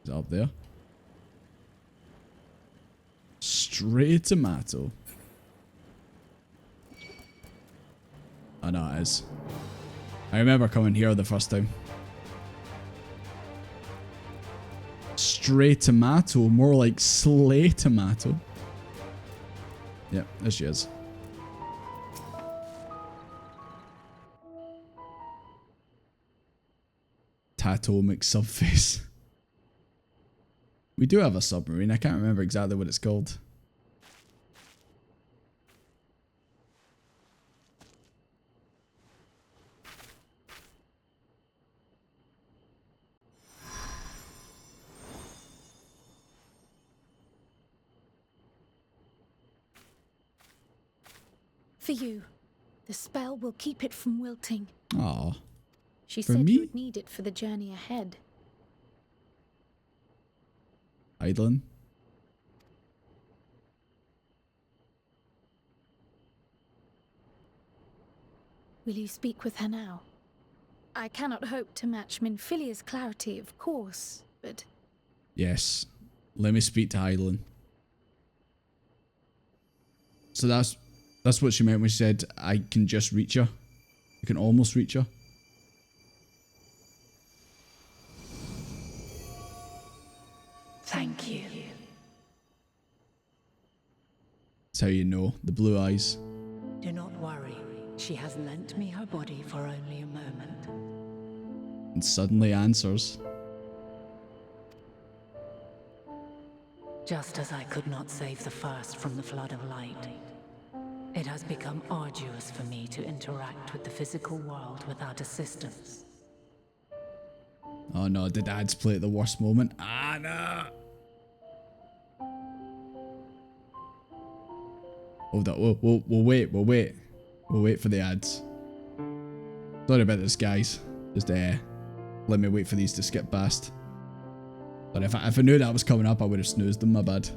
Is it up there? Stray tomato. I know it is. I remember coming here the first time. Stray tomato, more like slay tomato. Yep, there she is. Tato McSubface. We do have a submarine. I can't remember exactly what it's called. for you. The spell will keep it from wilting. Aw. She For said me? you would need it for the journey ahead. Hydaelyn. Will you speak with her now? I cannot hope to match Minfilia's clarity, of course, but... Yes. Let me speak to Hydaelyn. So that's what she meant when she said, I can just reach her. I can almost reach her. Thank you. That's how you know. The blue eyes. Do not worry. She has lent me her body for only a moment. And suddenly answers. Just as I could not save the first from the flood of light, it has become arduous for me to interact with the physical world without assistance. Oh no, did ads play at the worst moment? Ah, no! Hold up, we'll wait. We'll wait for the ads. Sorry about this, guys. Just let me wait for these to skip past. But if I knew that was coming up, I would have snoozed them, my bad.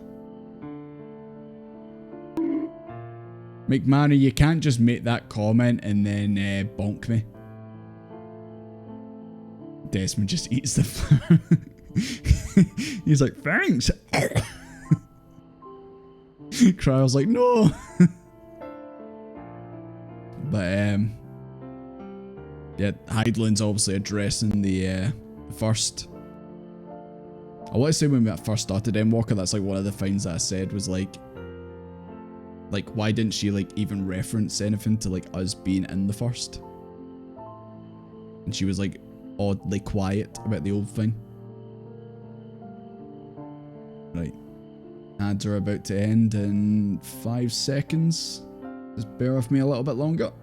McManus, you can't just make that comment and then bonk me. Desmond just eats the flower. He's like, thanks. Cryle's like, no. But yeah, Hydaelyn's obviously addressing the first. I want to say when we first started Endwalker, that's like one of the things that I said was like why didn't she like even reference anything to like us being in the first? And she was like oddly quiet about the old thing. Right. Ads are about to end in 5 seconds. Just bear with me a little bit longer.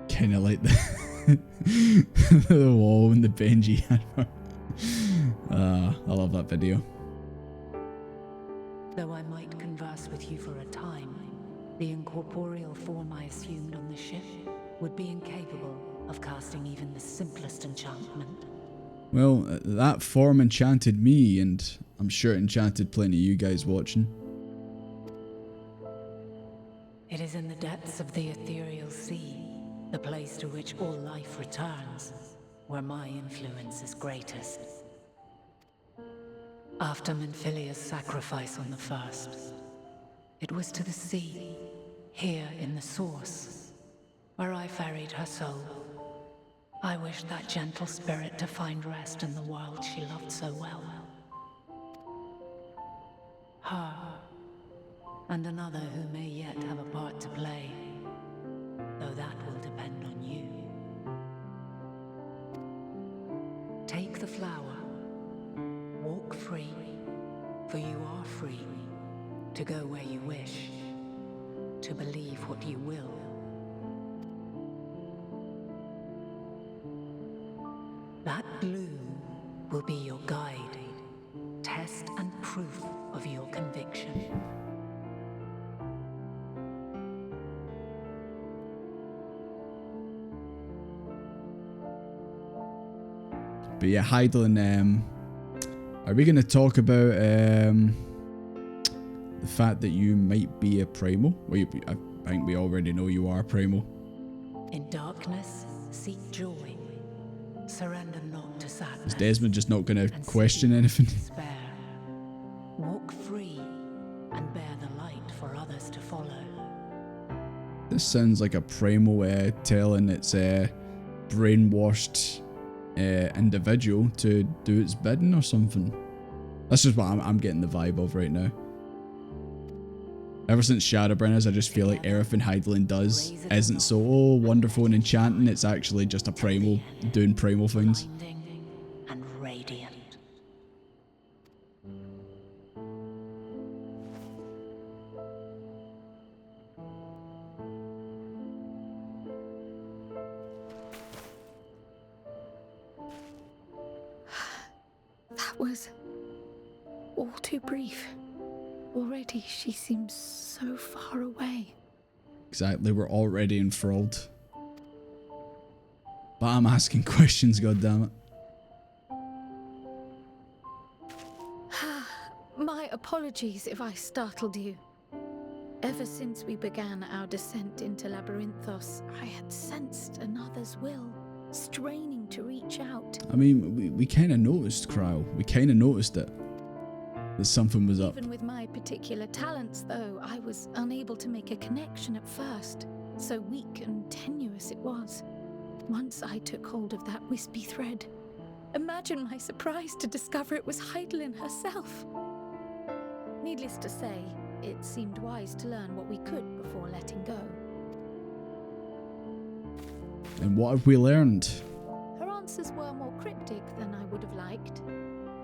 Kinda like the wall and the Benji hammer. I love that video. Though I might converse with you for a time, the incorporeal form I assumed on the ship would be incapable of casting even the simplest enchantment. Well, that form enchanted me, and I'm sure it enchanted plenty of you guys watching. It is in the depths of the ethereal sea, the place to which all life returns, where my influence is greatest. After Minfilia's sacrifice on the first, it was to the sea, here in the source, where I ferried her soul. I wished that gentle spirit to find rest in the world she loved so well. Her, and another who may yet have a part to play, though that will depend on you. Take the flower, walk free, for you are free, to go where you wish, to believe what you will. That bloom will be your guide, test and proof of your conviction. But yeah, Hydaelyn, are we going to talk about the fact that you might be a primal? Well, I think we already know you are a primal. In darkness, seek joy. Surrender not to sadness. Is Desmond just not going to question anything? Despair. Walk free and bear the light for others to follow. This sounds like a primal telling its brainwashed individual to do its bidding or something. That's just what I'm getting the vibe of right now. Ever since Shadowbringers, I just feel like everything Hydaelyn does isn't so wonderful and enchanting. It's actually just a primal doing primal things. Blinding and radiant. That was all too brief. Already she seems so far away. Exactly, we're already enthralled. But I'm asking questions, goddammit. My apologies if I startled you. Ever since we began our descent into Labyrinthos, I had sensed another's will, straining to reach out. I mean, we kind of noticed, Cryo. We kind of noticed it. That something was up. Even with my particular talents, though, I was unable to make a connection at first. So weak and tenuous it was. Once I took hold of that wispy thread. Imagine my surprise to discover it was Heidelin herself. Needless to say, it seemed wise to learn what we could before letting go. And what have we learned? Her answers were more cryptic than I would have liked,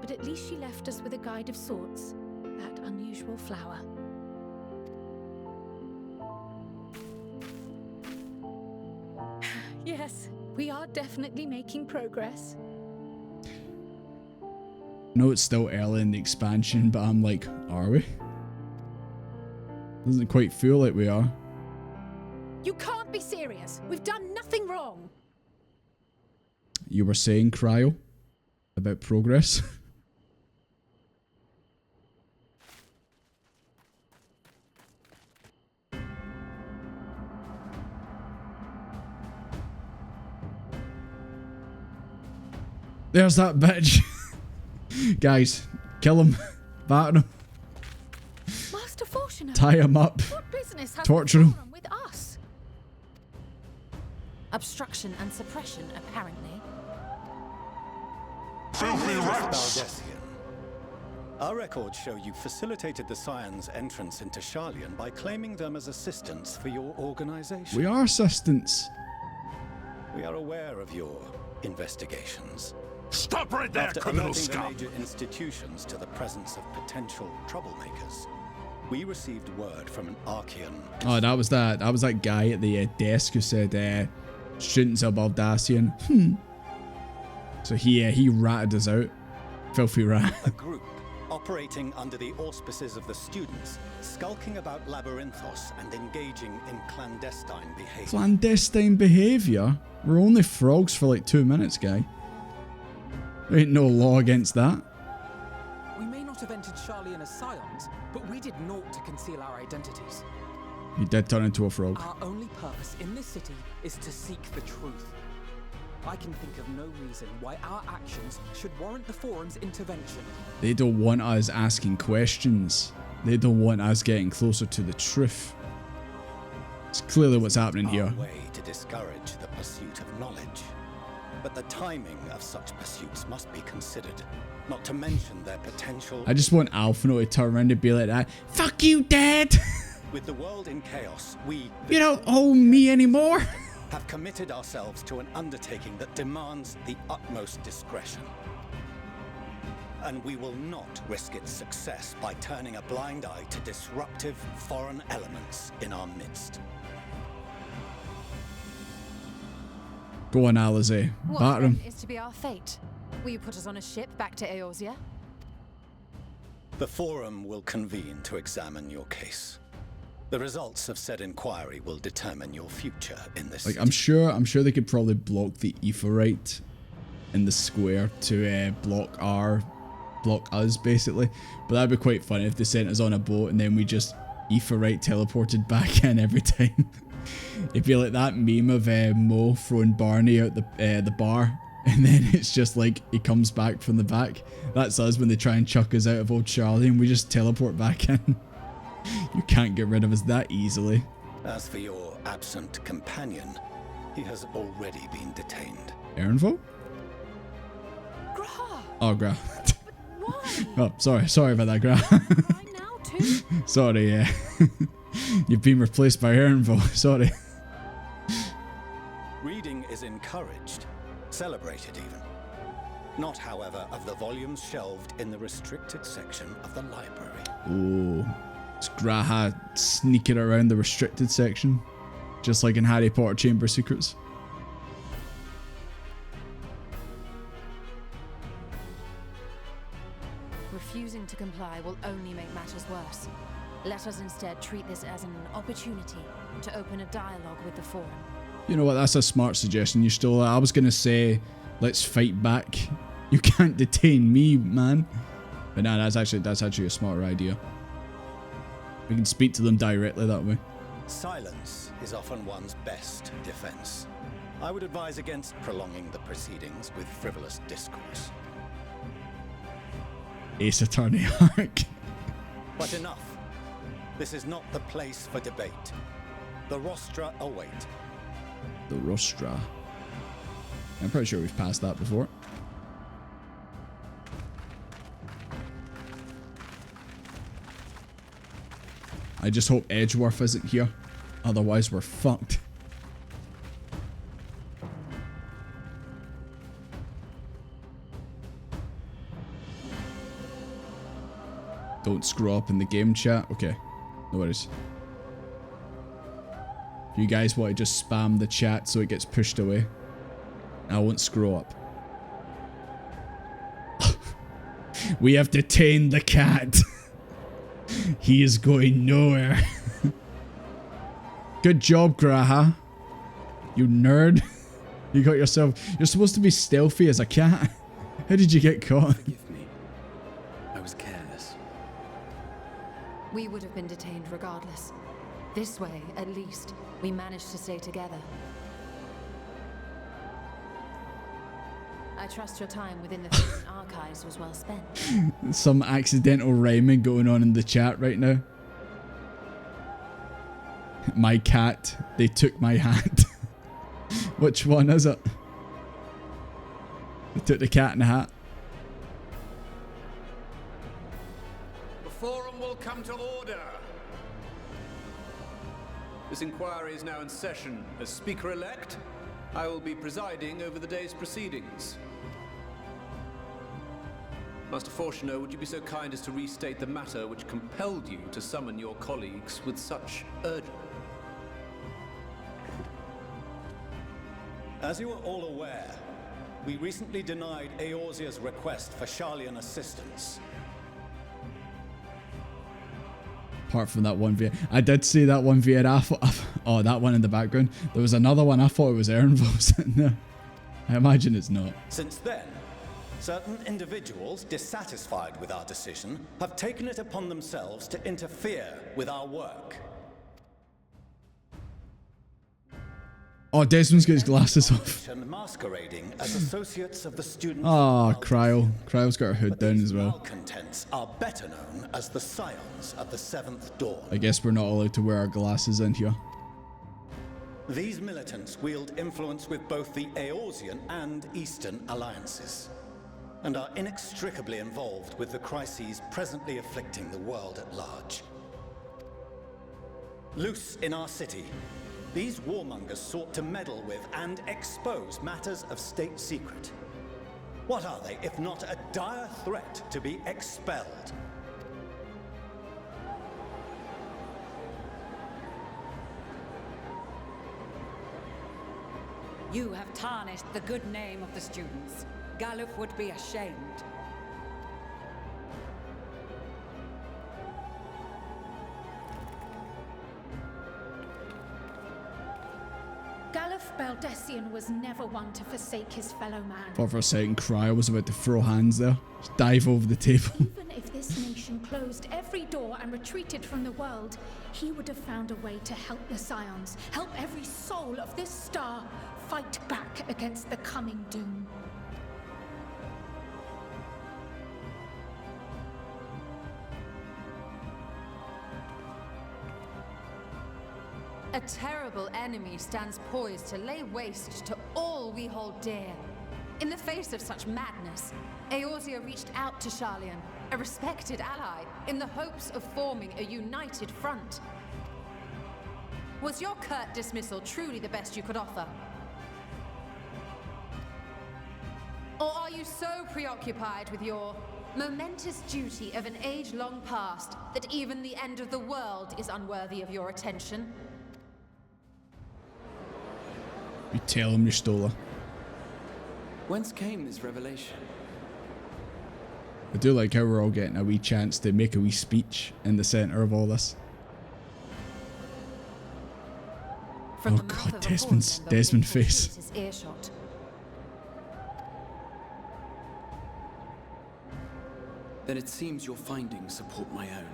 but at least she left us with a guide of sorts, that unusual flower. Yes, we are definitely making progress. I know it's still early in the expansion, but I'm like, are we? Doesn't quite feel like we are. You can't be serious. We've done nothing wrong. You were saying, Cryo, about progress? There's that bitch. Guys, kill him. Batter him. Master Fortuner, Tie him up. what business has Torture the him. forum with us? Obstruction and suppression, apparently. Filthy rats! Baldessian. Our records show you facilitated the Scions' entrance into Sharlayan by claiming them as assistants for your organization. We are assistants. We are aware of your investigations. Stop right there, After criminal alerting the scum! major institutions to the presence of potential troublemakers, we received word from an Archean. Oh, that was that guy at the desk who said, students of Baldessian. So he ratted us out. Filthy rat. A group operating under the auspices of the students, skulking about Labyrinthos and engaging in clandestine behavior. Clandestine behaviour? We're only frogs for like 2 minutes, guy. There ain't no law against that. We may not have entered Sharlayan as Scions, but we did naught to conceal our identities. He did turn into a frog. Our only purpose in this city is to seek the truth. I can think of no reason why our actions should warrant the Forum's intervention. They don't want us asking questions. They don't want us getting closer to the truth. It's clearly what's happening here. Our way to discourage the pursuit of knowledge. But the timing of such pursuits must be considered, not to mention their potential. I just want Alphino to turn around and be like that. Fuck you, Dad! With the world in chaos, we You don't own me anymore! have committed ourselves to an undertaking that demands the utmost discretion. And we will not risk its success by turning a blind eye to disruptive foreign elements in our midst. Go on, Alize. What Batter him. then is to be our fate? Will you put us on a ship back to Eorzea? The Forum will convene to examine your case. The results of said inquiry will determine your future in this Like, city. I'm sure they could probably block the Aetheryte in the square to block us basically. But that'd be quite funny if they sent us on a boat and then we just Aetheryte teleported back in every time. It'd be like that meme of Mo throwing Barney out the bar, and then it's just like he comes back from the back. That's us when they try and chuck us out of Old Charlie and we just teleport back in. You can't get rid of us that easily. As for your absent companion, he has already been detained. Erinvo? Gra! Oh, Gra. Why? Oh, sorry about that, Gra. Why now too? Sorry, yeah. You've been replaced by Erinvo. Sorry. Reading is encouraged, celebrated even. Not, however, of the volumes shelved in the restricted section of the library. Ooh. It's Graha sneaking around the restricted section. Just like in Harry Potter Chamber of Secrets. Refusing to comply ally will only make matters worse. Let us instead treat this as an opportunity to open a dialogue with the Forum. You know what? That's a smart suggestion. You stole it. I was going to say, let's fight back. You can't detain me, man. But nah, that's actually a smarter idea. We can speak to them directly that way. Silence is often one's best defense. I would advise against prolonging the proceedings with frivolous discourse. Ace Attorney arc. But enough. This is not the place for debate. The rostra await. The rostra. I'm pretty sure we've passed that before. I just hope Edgeworth isn't here. Otherwise, we're fucked. Don't screw up in the game chat. Okay, no worries. If you guys want to just spam the chat so it gets pushed away, I won't screw up. We have detained the cat. He is going nowhere. Good job, Graha. You nerd. You got yourself... You're supposed to be stealthy as a cat. How did you get caught? Forgive me. I was careless. We would have been detained regardless. This way, at least, we managed to stay together. I trust your time within the Forum archives was well spent. Some accidental rhyming going on in the chat right now. My cat, they took my hat. Which one is it? They took the cat and the hat. The Forum will come to order. This inquiry is now in session. As Speaker-elect, I will be presiding over the day's proceedings. Master Fortuner, would you be so kind as to restate the matter which compelled you to summon your colleagues with such urgency? As you are all aware, we recently denied Eorzea's request for Sharlayan assistance. Apart from that one via... I did see that one via... Oh, that one in the background. There was another one. I thought it was Erinville sitting there. I imagine it's not. Since then, certain individuals dissatisfied with our decision have taken it upon themselves to interfere with our work. Oh, Desmond's got his glasses off. Masquerading as associates of the students. Oh, Cryle. Cryle's got her hood down as well. Malcontents are better known as the Scions of the Seventh Dawn. I guess we're not allowed to wear our glasses in here. These militants wield influence with both the Eorzean and Eastern alliances, and are inextricably involved with the crises presently afflicting the world at large. Loose in our city, these warmongers sought to meddle with and expose matters of state secret. What are they, if not a dire threat to be expelled? You have tarnished the good name of the students. Galuf would be ashamed. Galuf Baldessian was never one to forsake his fellow man. Thought for a second Cryle was about to throw hands there. Just dive over the table. Even if this nation closed every door and retreated from the world, he would have found a way to help the Scions, help every soul of this star fight back against the coming doom. A terrible enemy stands poised to lay waste to all we hold dear. In the face of such madness, Eorzea reached out to Sharlayan, a respected ally, in the hopes of forming a united front. Was your curt dismissal truly the best you could offer? Or are you so preoccupied with your momentous duty of an age long past that even the end of the world is unworthy of your attention? You tell him you stole her. Whence came this revelation? I do like how we're all getting a wee chance to make a wee speech in the centre of all this. From Oh the mouth god, of a Desmond's board member Desmond within face. his earshot. Then it seems your findings support my own.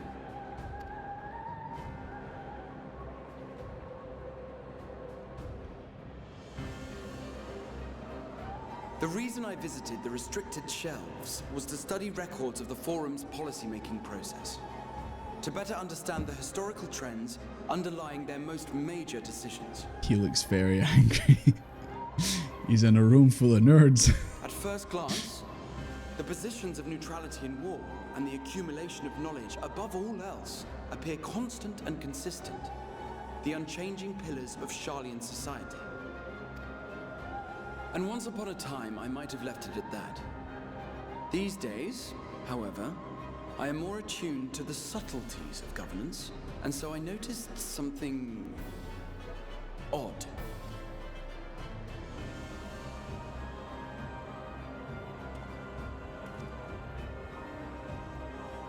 The reason I visited the restricted shelves was to study records of the Forum's policymaking process, to better understand the historical trends underlying their most major decisions. He looks very angry. He's in a room full of nerds. At first glance, the positions of neutrality in war and the accumulation of knowledge above all else appear constant and consistent, the unchanging pillars of Sharlayan society. And once upon a time, I might have left it at that. These days, however, I am more attuned to the subtleties of governance, and so I noticed something odd.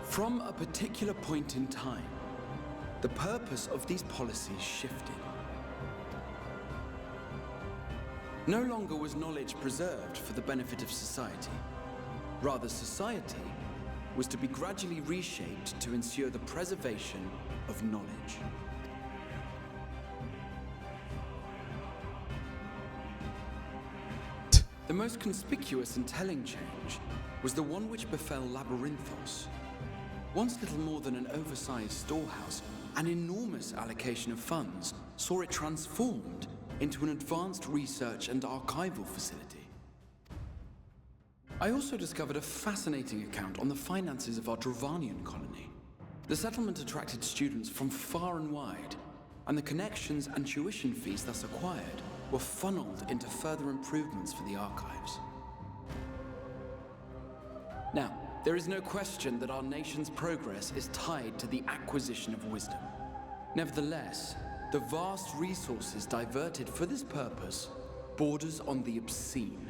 From a particular point in time, the purpose of these policies shifted. No longer was knowledge preserved for the benefit of society. Rather, society was to be gradually reshaped to ensure the preservation of knowledge. The most conspicuous and telling change was the one which befell Labyrinthos. Once little more than an oversized storehouse, an enormous allocation of funds saw it transformed into an advanced research and archival facility. I also discovered a fascinating account on the finances of our Dravanian colony. The settlement attracted students from far and wide, and the connections and tuition fees thus acquired were funneled into further improvements for the archives. Now, there is no question that our nation's progress is tied to the acquisition of wisdom. Nevertheless, the vast resources diverted for this purpose borders on the obscene.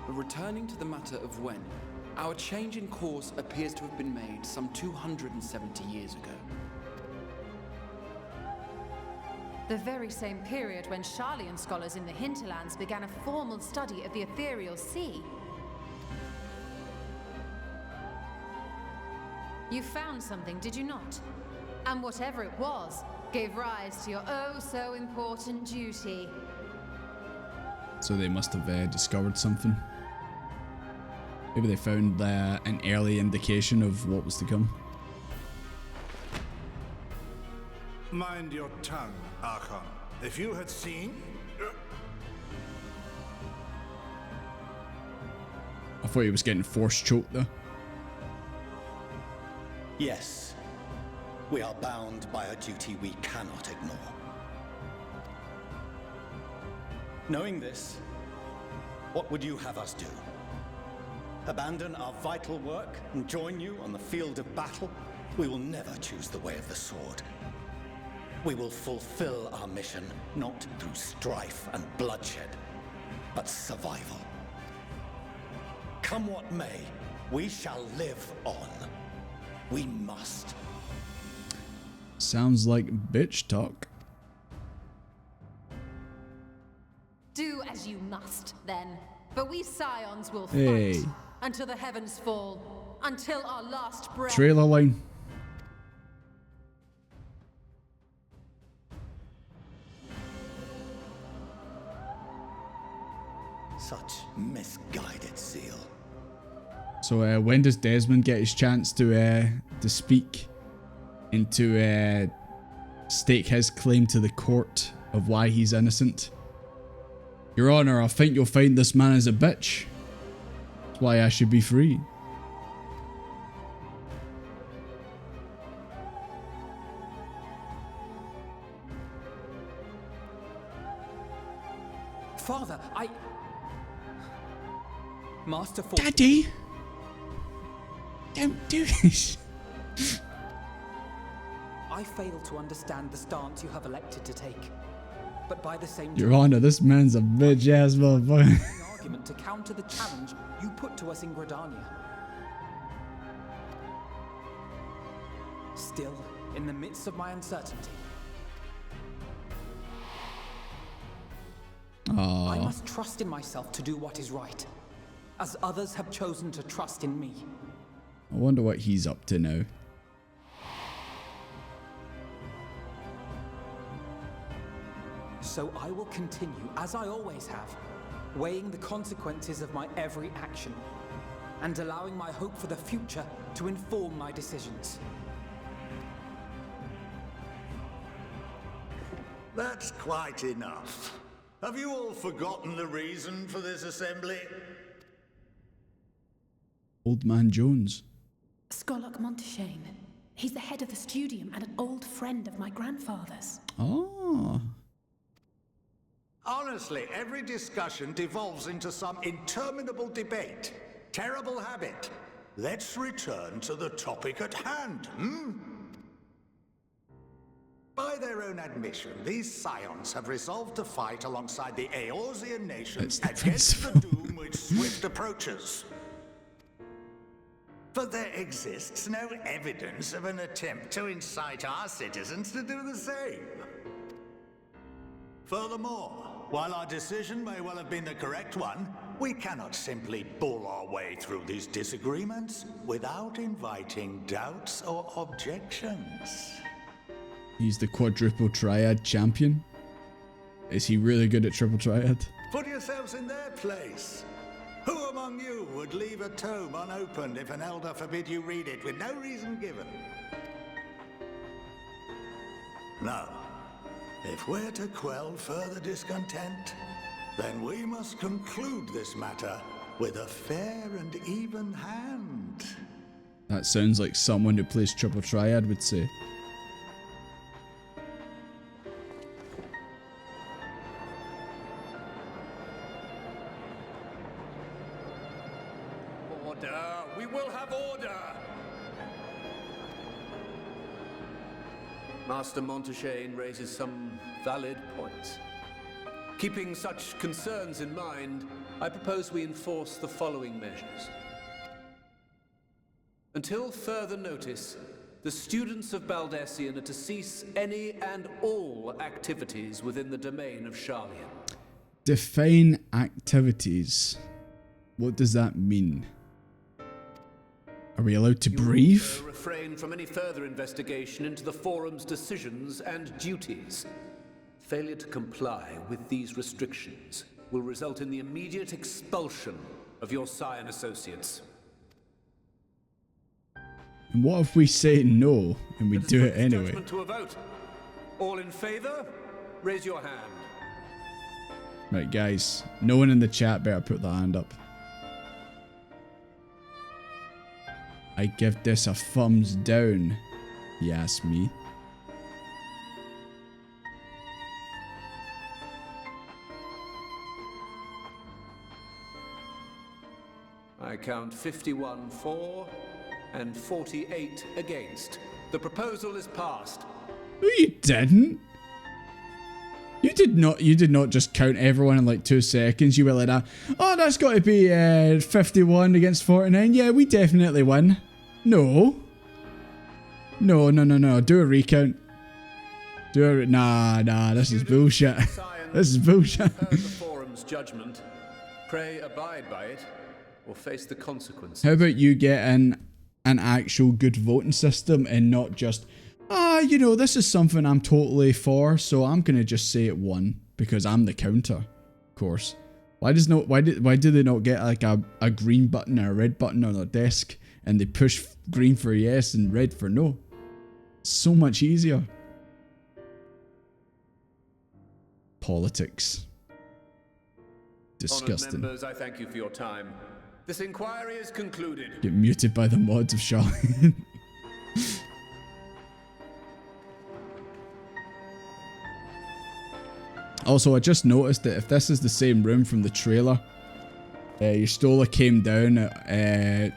But returning to the matter of when, our change in course appears to have been made some 270 years ago. The very same period when Sharlayan scholars in the hinterlands began a formal study of the ethereal sea. You found something, did you not? And whatever it was, gave rise to your oh-so-important duty. So they must have discovered something. Maybe they found an early indication of what was to come. Mind your tongue, Archon. If you had seen... I thought he was getting force choked though. Yes, we are bound by a duty we cannot ignore. Knowing this, what would you have us do? Abandon our vital work and join you on the field of battle? We will never choose the way of the sword. We will fulfill our mission, not through strife and bloodshed, but survival. Come what may, we shall live on. We must. Sounds like bitch talk. Do as you must, then. But we Scions will Hey. fight until the heavens fall, until our last breath. Trailer line. Such misguided zeal. So when does Desmond get his chance to speak and to stake his claim to the court of why he's innocent? Your Honor, I think you'll find this man is a bitch. That's why I should be free. Father, Master Forge. Daddy! Don't do this. I fail to understand the stance you have elected to take. But by the same Your Honor, this man's a bitch ass motherfucker. argument to counter the challenge you put to us in Gridania. Still, in the midst of my uncertainty, I must trust in myself to do what is right, as others have chosen to trust in me. I wonder what he's up to now. So I will continue, as I always have, weighing the consequences of my every action, and allowing my hope for the future to inform my decisions. That's quite enough. Have you all forgotten the reason for this assembly? Old Man Jones. Skolok Monteshane. He's the head of the studium and an old friend of my grandfather's. Oh. Honestly, every discussion devolves into some interminable debate. Terrible habit. Let's return to the topic at hand, By their own admission, these scions have resolved to fight alongside the Eorzean nations against the doom which swift approaches. But there exists no evidence of an attempt to incite our citizens to do the same. Furthermore, while our decision may well have been the correct one, we cannot simply bull our way through these disagreements without inviting doubts or objections. He's the quadruple triad champion. Is he really good at triple triad? Put yourselves in their place. Who among you would leave a tome unopened if an elder forbid you read it with no reason given? No. If we're to quell further discontent, then we must conclude this matter with a fair and even hand. That sounds like someone who plays triple triad would say. We will have order! Master Monteshane raises some valid points. Keeping such concerns in mind, I propose we enforce the following measures. Until further notice, the students of Baldessian are to cease any and all activities within the domain of Sharlayan. Define activities. What does that mean? Are we allowed to breathe? You refrain from any further investigation into the Forum's decisions and duties. Failure to comply with these restrictions will result in the immediate expulsion of your Scion associates. And what if we say no and we do it anyway? Judgment to a vote. All in favor? Raise your hand. Right, guys. No one in the chat better put their hand up. I give this a thumbs down, you ask me. I count 51 for and 48 against. The proposal is passed. No, you didn't. You did not just count everyone in like 2 seconds. You were like that. Oh, that's got to be 51 against 49. Yeah, we definitely win. No. No. Do a recount. Nah. This is bullshit. This is bullshit. Heard the Forum's judgment. Pray abide by it, or face the consequences. How about you get an actual good voting system and not just, you know, this is something I'm totally for, so I'm gonna just say it won because I'm the counter, of course. Why do they not get like a green button or a red button on their desk and they push green for yes and red for no? So much easier. Politics. Disgusting. Honored members, I thank you for your time. This inquiry is concluded. Get muted by the mods of Sharlayan. Also, I just noticed that if this is the same room from the trailer, Yustola came down a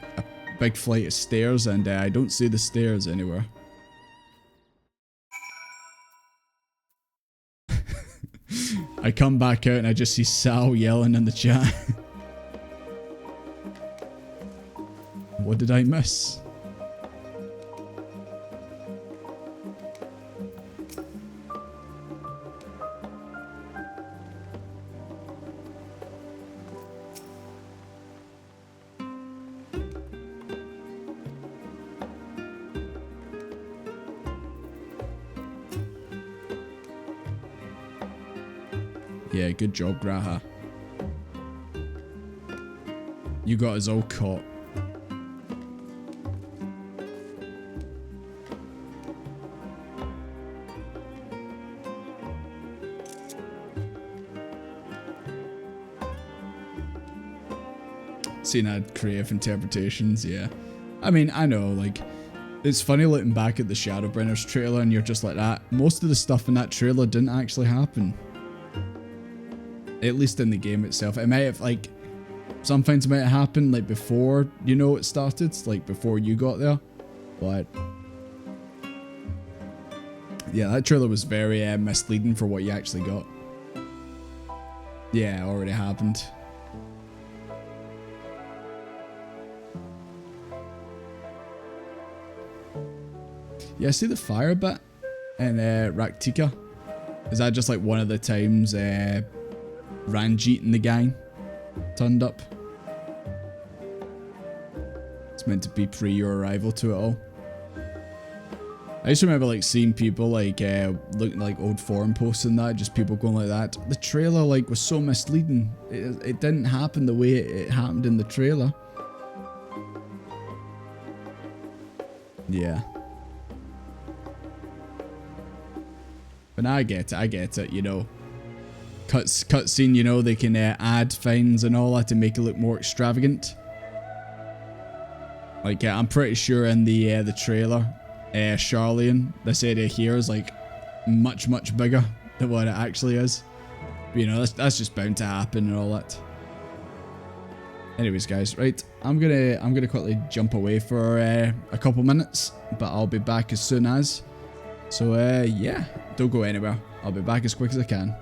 big flight of stairs and I don't see the stairs anywhere. I come back out and I just see Sal yelling in the chat. What did I miss? Yeah, good job, Graha. You got us all caught. Seen had creative interpretations, yeah. I mean, I know, like, it's funny looking back at the Shadowbringers trailer and you're just like that. Most of the stuff in that trailer didn't actually happen. At least in the game itself. It might have, like, some things might have happened, like, before, you know, it started. Like, before you got there. But yeah, that trailer was very misleading for what you actually got. Yeah, it already happened. Yeah, see the fire bit in Raktika? Is that just like one of the times Ranjit and the gang turned up? It's meant to be pre your arrival to it all. I just remember like seeing people like looking like old forum posts and that, just people going like that. The trailer like was so misleading. It didn't happen the way it happened in the trailer. Yeah. But now I get it, you know. Cutscene, you know, they can add things and all that to make it look more extravagant. Like, I'm pretty sure in the trailer, Charlian, this area here is like much bigger than what it actually is. But, you know, that's just bound to happen and all that. Anyways, guys, right, I'm gonna quickly jump away for a couple minutes, but I'll be back as soon as. So yeah, don't go anywhere. I'll be back as quick as I can.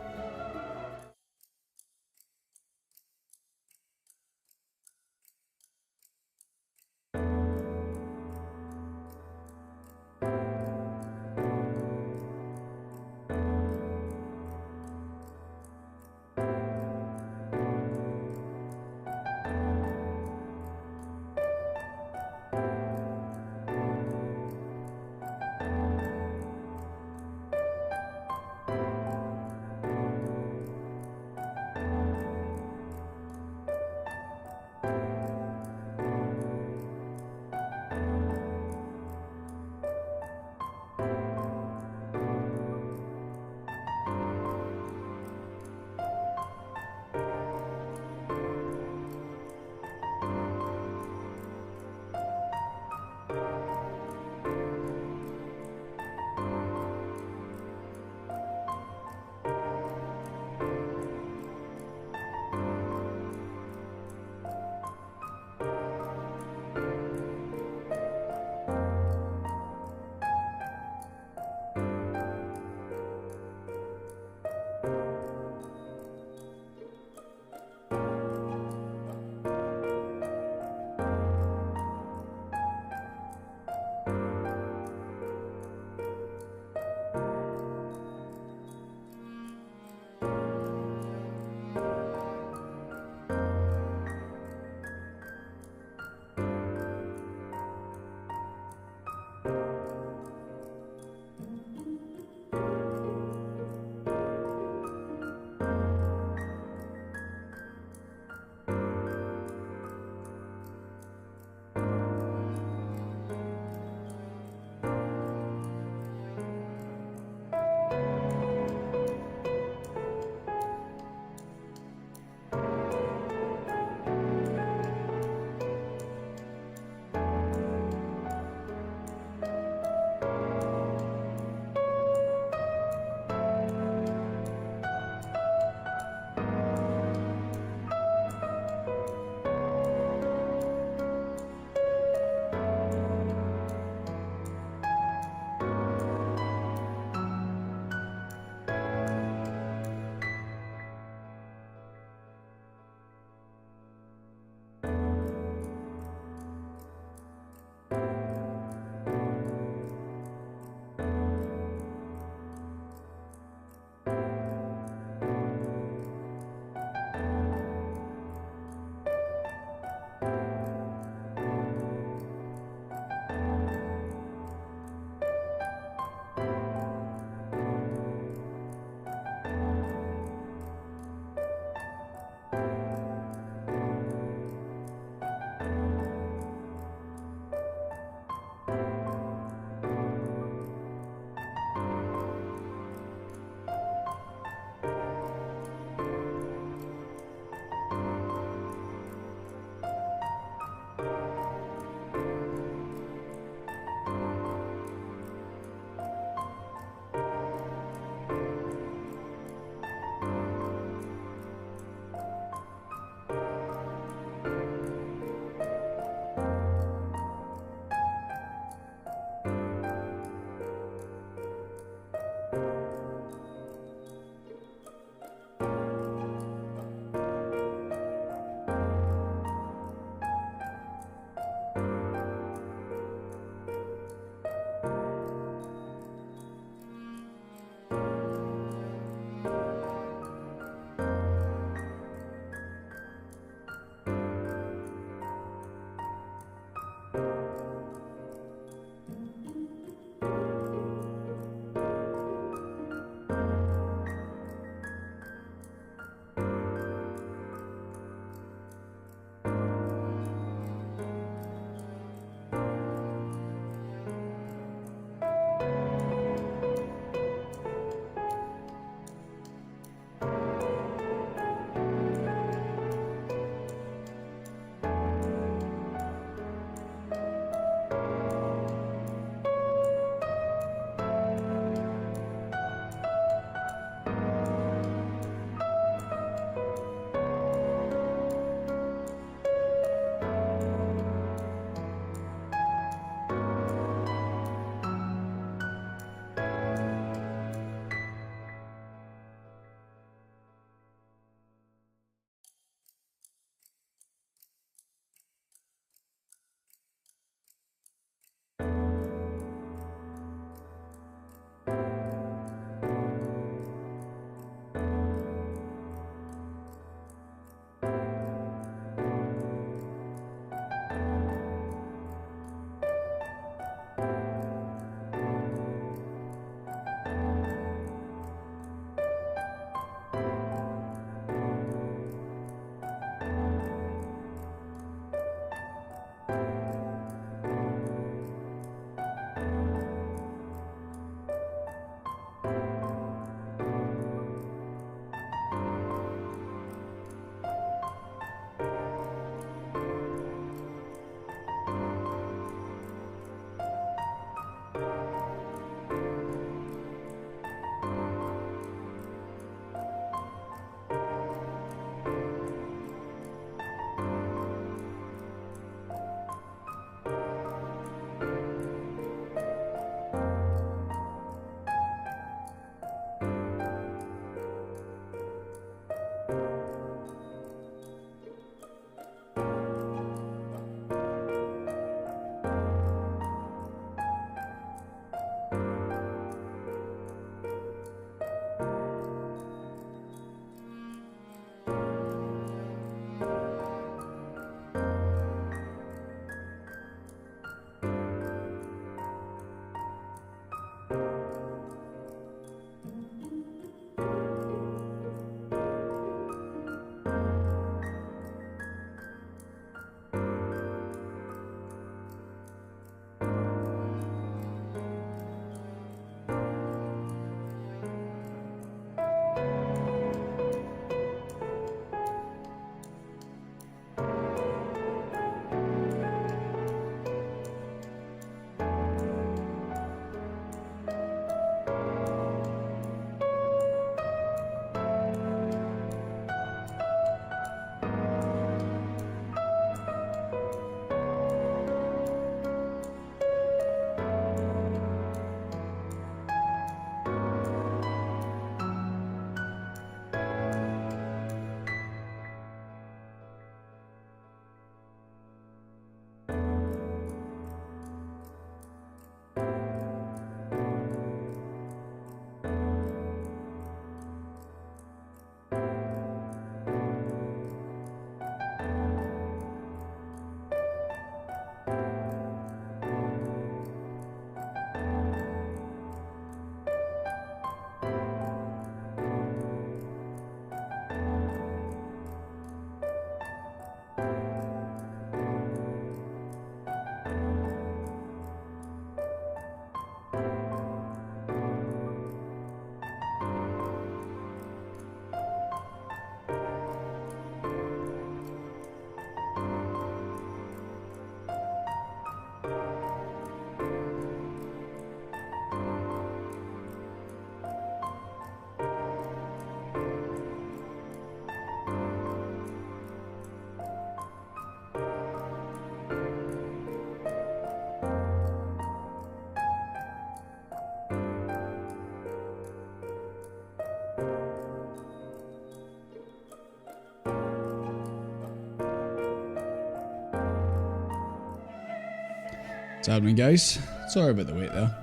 What's happening, guys? Sorry about the wait there.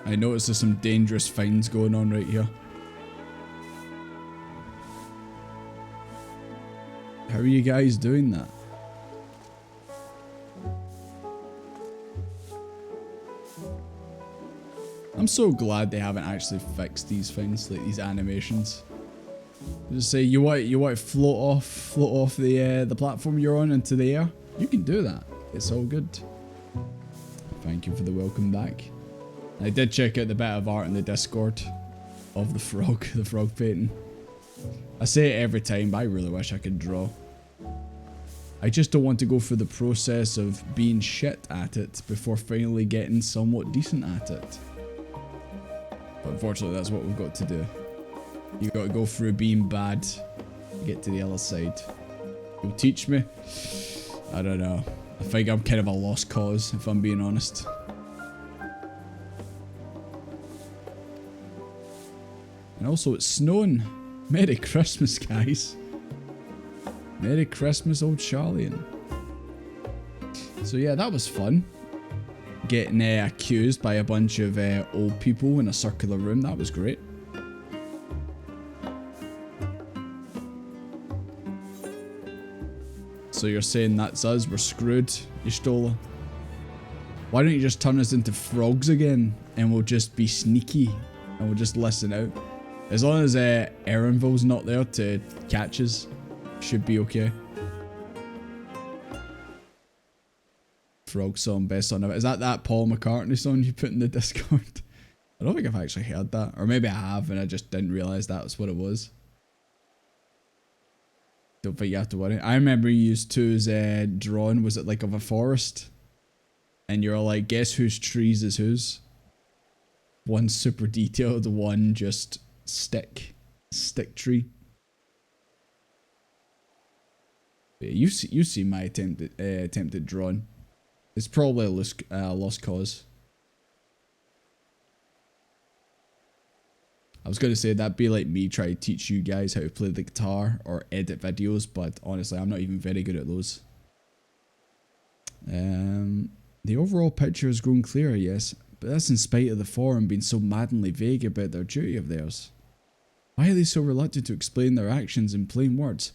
I noticed there's some dangerous finds going on right here. How are you guys doing that? I'm so glad they haven't actually fixed these things, like these animations. Just say you want to float off the platform you're on into the air. You can do that. It's all good. Thank you for the welcome back. I did check out the bit of art in the Discord of the frog painting. I say it every time, but I really wish I could draw. I just don't want to go through the process of being shit at it before finally getting somewhat decent at it. But unfortunately, that's what we've got to do. You got to go through being bad to get to the other side. You'll teach me? I don't know. I think I'm kind of a lost cause, if I'm being honest. And also, it's snowing. Merry Christmas, guys. Merry Christmas, old Charlian. So yeah, that was fun. Getting accused by a bunch of old people in a circular room. That was great. So you're saying that's us? We're screwed? You stole her? Why don't you just turn us into frogs again? And we'll just be sneaky. And we'll just listen out. As long as Erenville's not there to catch us, should be okay. Frog song, best song ever. Is that Paul McCartney song you put in the Discord? I don't think I've actually heard that. Or maybe I have and I just didn't realise that was what it was. Don't think you have to worry. I remember you used two's drawing, was it like of a forest? And you're like, guess whose trees is whose? One super detailed, one just stick tree. Yeah, you see my attempted drawing. It's probably a lost cause. I was going to say that'd be like me trying to teach you guys how to play the guitar or edit videos, but honestly, I'm not even very good at those. The overall picture has grown clearer, yes, but that's in spite of the forum being so maddeningly vague about their duty of theirs. Why are they so reluctant to explain their actions in plain words?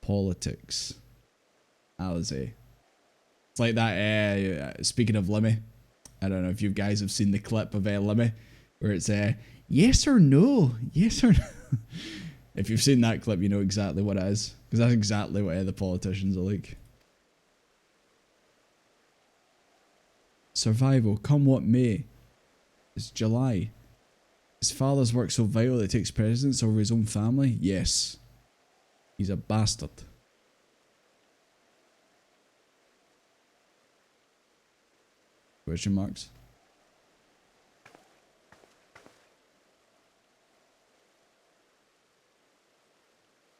Politics. Alize. It's like that, speaking of Limmy, I don't know if you guys have seen the clip of Limmy, where it's yes or no, yes or no. If you've seen that clip, you know exactly what it is, because that's exactly what the politicians are like. Survival, come what may. It's July. His father's work so vital that he takes precedence over his own family? Yes. He's a bastard. Question marks.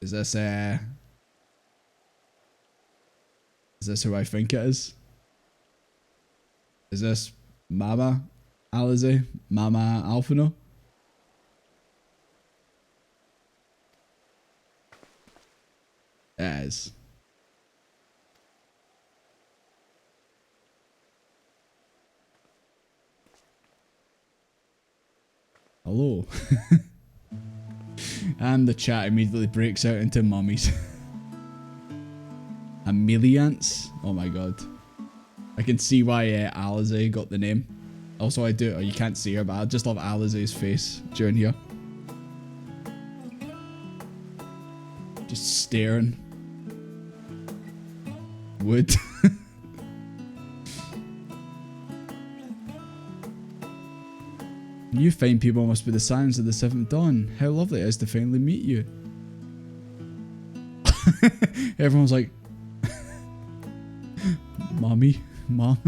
Is this who I think it is? Is this Mama Alize? Mama Alphino? It is. Hello. And the chat immediately breaks out into mummies. Ameliance? Oh my god. I can see why Alize got the name. Also, I do. Oh, you can't see her, but I just love Alize's face during here. Just staring. Wood. You fine people must be the signs of the 7th dawn. How lovely it is to finally meet you. Everyone's like, Mommy, Mom.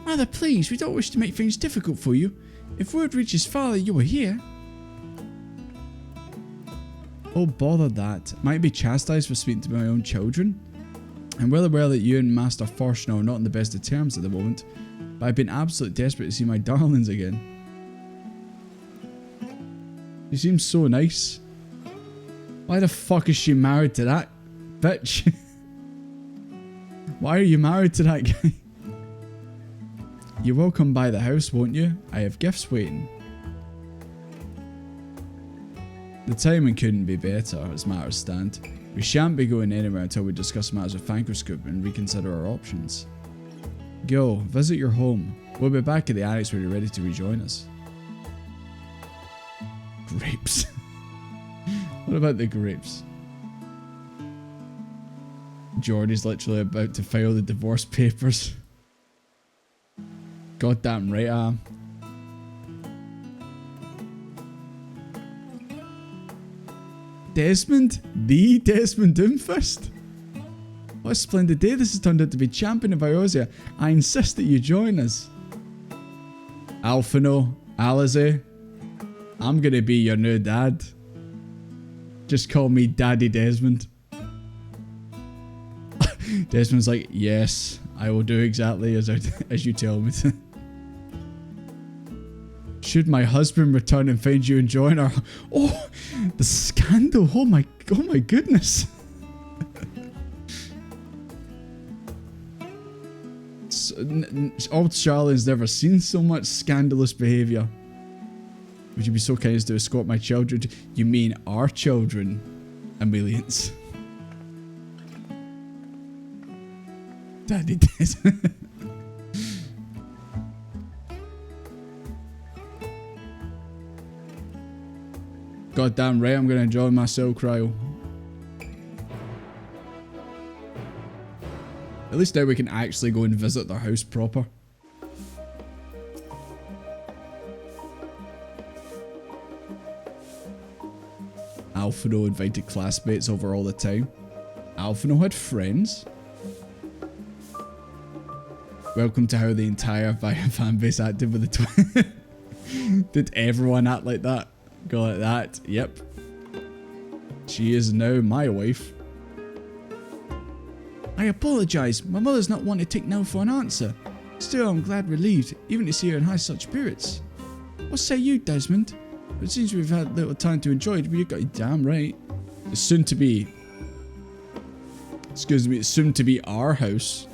Mother, please, we don't wish to make things difficult for you. If word reaches father you were here. Oh, bother that. Might be chastised for speaking to my own children. I'm well aware that you and Master Forshno are not on the best of terms at the moment, but I've been absolutely desperate to see my darlings again. She seems so nice. Why the fuck is she married to that bitch? Why are you married to that guy? You will come by the house, won't you? I have gifts waiting. The timing couldn't be better, as matters stand. We shan't be going anywhere until we discuss matters with Vanquish Group and reconsider our options. Go, visit your home. We'll be back at the annex when you're ready to rejoin us. Grapes. What about the grapes? Jordy's literally about to file the divorce papers. Goddamn right I am. Desmond? The Desmond Doomfist? What a splendid day this has turned out to be, champion of Iosia. I insist that you join us. Alphino, Alize, I'm gonna be your new dad. Just call me Daddy Desmond. Desmond's like, yes, I will do exactly as you tell me to. Should my husband return and find you enjoying our... Oh, the scandal. Oh my goodness. Old Charlie's never seen so much scandalous behaviour. Would you be so kind as to escort my children? You mean our children, Amelians? Daddy Desmond. Goddamn right, I'm gonna enjoy my soul cryo. At least now we can actually go and visit their house proper. Alphino invited classmates over all the time. Alphino had friends. Welcome to how the entire fanbase acted with the twin. Did everyone act like that? Go like that? Yep. She is now my wife. I apologise. My mother's not one to take no for an answer. Still, I'm glad relieved, even to see her in high such spirits. What say you, Desmond? It seems we've had little time to enjoy it, but you got it damn right. It's soon to be... Excuse me, it's soon to be our house.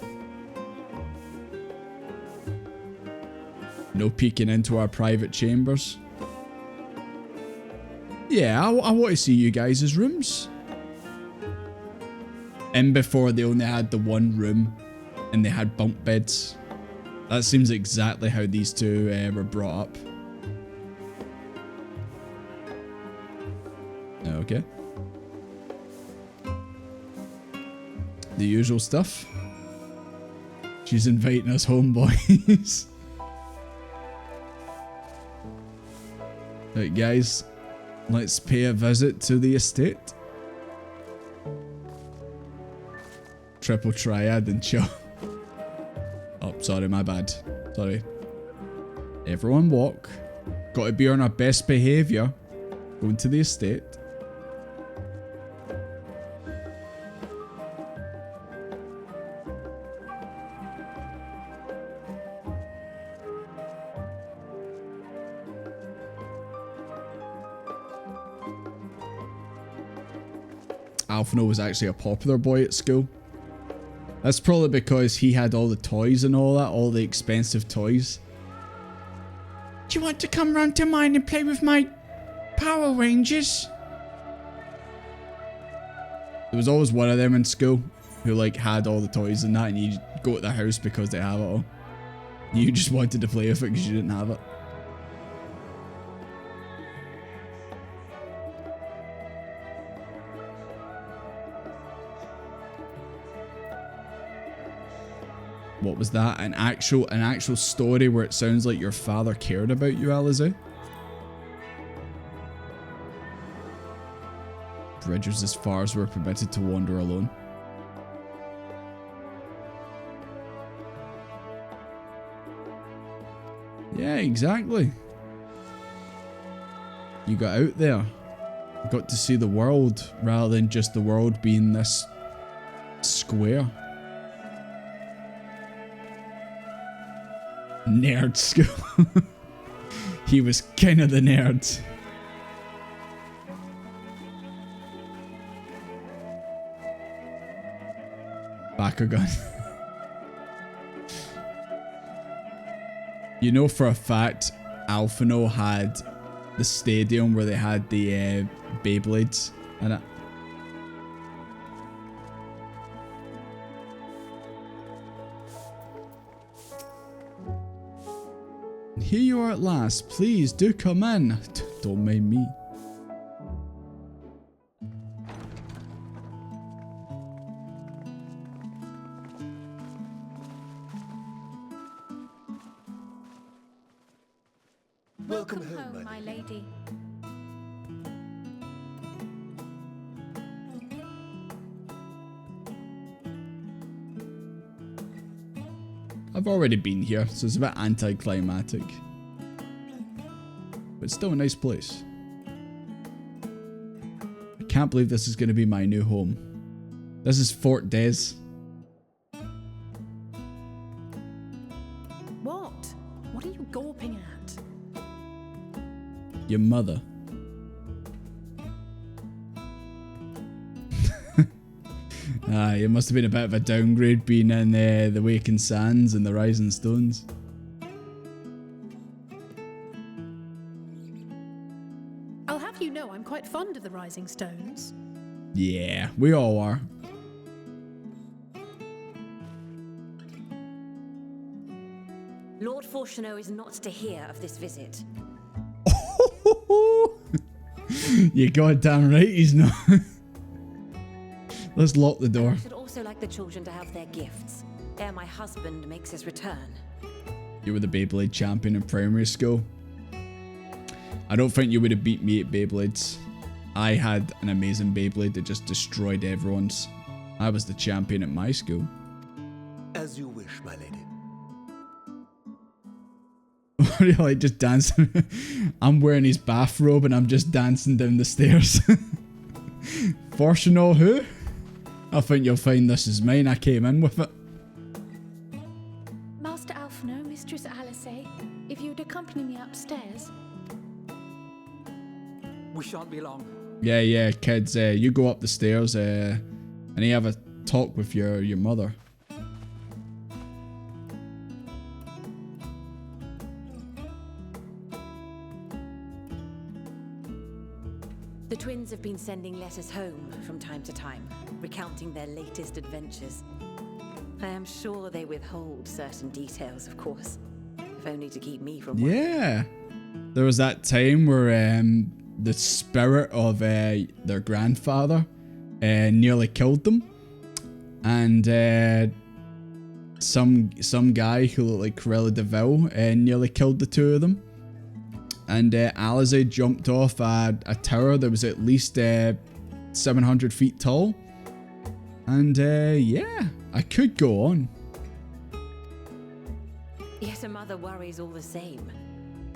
No peeking into our private chambers. Yeah, I want to see you guys' rooms. And before they only had the one room and they had bunk beds. That seems exactly how these two were brought up. Okay. The usual stuff. She's inviting us home, boys. Right, guys. Let's pay a visit to the estate. Triple triad and chill. Oh, sorry, my bad. Sorry. Everyone walk. Got to be on our best behaviour. Going to the estate. Alphino was actually a popular boy at school. That's probably because he had all the toys and all that, all the expensive toys. Do you want to come round to mine and play with my Power Rangers? There was always one of them in school who like had all the toys and that, and you go to their house because they have it all. You just wanted to play with it because you didn't have it. What was that? An actual story where it sounds like your father cared about you, Alize? Bridges as far as we're permitted to wander alone. Yeah, exactly. You got out there. You got to see the world rather than just the world being this square. Nerd school. He was kind of the nerd. Bakugan. You know for a fact, Alphino had the stadium where they had the Beyblades in it. Here you are at last. Please do come in. Don't mind me. Welcome home, my lady. I've already been here, so it's a bit anticlimactic. But still a nice place. I can't believe this is going to be my new home. This is Fort Des. What? What are you gawping at? Your mother. It must have been a bit of a downgrade being in the Waking Sands and the Rising Stones. I'll have you know I'm quite fond of the Rising Stones. Yeah, we all are. Lord Fortuneau is not to hear of this visit. You're goddamn right he's not. Let's lock the door. I should also like the children to have their gifts ere my husband makes his return. You were the Beyblade champion in primary school. I don't think you would have beat me at Beyblades. I had an amazing Beyblade that just destroyed everyone's. I was the champion at my school. As you wish, my lady. What are you like just dancing? I'm wearing his bathrobe and I'm just dancing down the stairs. Fortuneau who? I think you'll find this is mine. I came in with it. Master Alphino, Mistress Alice, if you'd accompany me upstairs. We shan't be long. Yeah, kids. You go up the stairs and you have a talk with your mother. The twins have been sending letters home from time to time, recounting their latest adventures. I am sure they withhold certain details, of course, if only to keep me from worrying. Yeah. There was that time where the spirit of their grandfather nearly killed them. And some guy who looked like Cruella de Vil nearly killed the two of them. And Alize jumped off a tower that was at least 700 feet tall. And yeah, I could go on. Yet a mother worries all the same.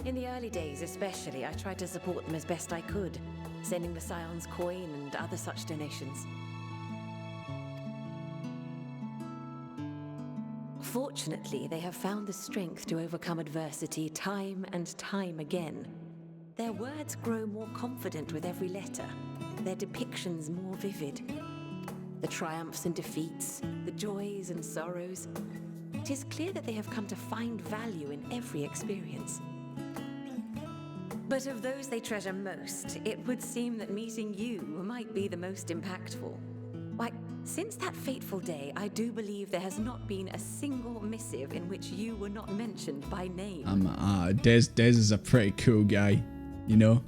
In the early days especially, I tried to support them as best I could, sending the Scion's coin and other such donations. Fortunately, they have found the strength to overcome adversity time and time again. Their words grow more confident with every letter, their depictions more vivid. The triumphs and defeats, the joys and sorrows. It is clear that they have come to find value in every experience. But of those they treasure most, it would seem that meeting you might be the most impactful. Why, since that fateful day, I do believe there has not been a single missive in which you were not mentioned by name. Des is a pretty cool guy, you know?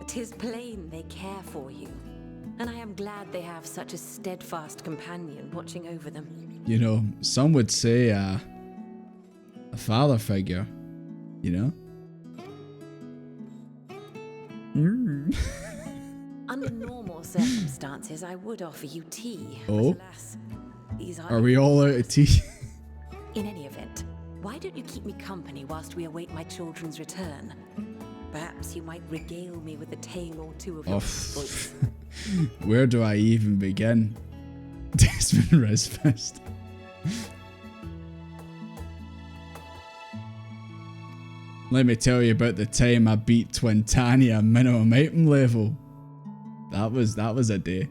It is plain they care for you, and I am glad they have such a steadfast companion watching over them. You know, some would say a father figure, you know? Under normal circumstances, I would offer you tea. Oh? But alas, these Are we all out of tea? In any event, why don't you keep me company whilst we await my children's return? Perhaps you might regale me with a tale or two of your exploits. Where do I even begin? Desmond Resfest. Let me tell you about the time I beat Twintania minimum item level. That was a day.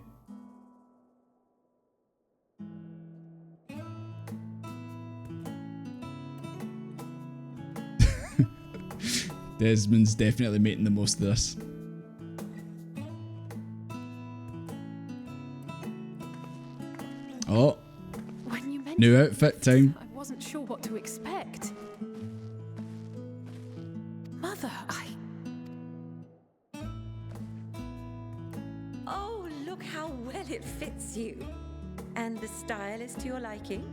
Desmond's definitely making the most of this. Oh, When you mentioned new outfit time. I wasn't sure what to expect. Mother, Oh, look how well it fits you. And the style is to your liking?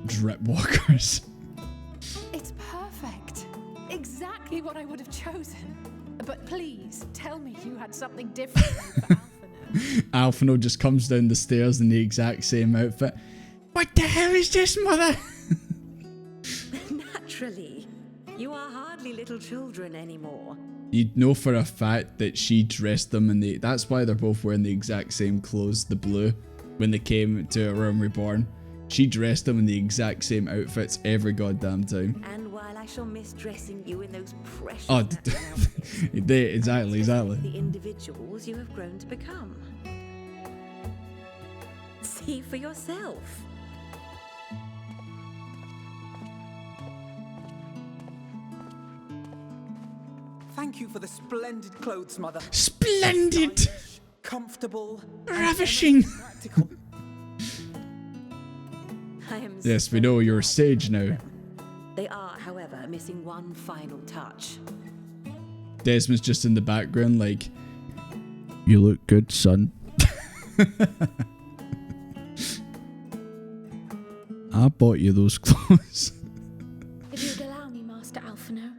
Drip walkers. It's perfect. Exactly what I would have chosen. But please, tell me you had something different for Alphino just comes down the stairs in the exact same outfit. What the hell is this, mother? Naturally. You are hardly little children anymore. You'd know for a fact that she dressed them in the... That's why they're both wearing the exact same clothes, the blue, when they came to A Realm Reborn. She dressed them in the exact same outfits every goddamn time. And while I shall miss dressing you in those precious Exactly. the individuals you have grown to become. See for yourself. Thank you for the splendid clothes, Mother. Splendid! Stylish, comfortable, ravishing. Practical. Yes, we know you're a sage now. They are, however, missing one final touch. Desmond's just in the background like, you look good, son. I bought you those clothes. If you'd allow me, Master Alphino.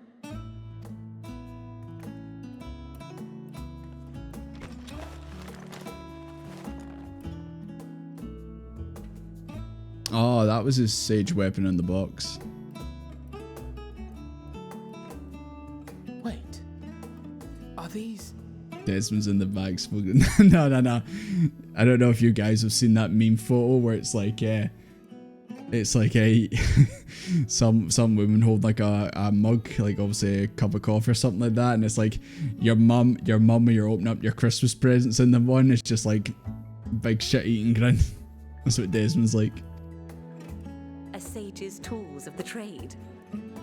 Oh, that was his sage weapon in the box. Wait. Are these... Desmond's in the bag smoking. No. I don't know if you guys have seen that meme photo where it's like a some women hold like a mug, like obviously a cup of coffee or something like that, and it's like your mum when you're opening up your Christmas presents in the one, it's just like big shit eating grin. That's what Desmond's like. A sage's tools of the trade.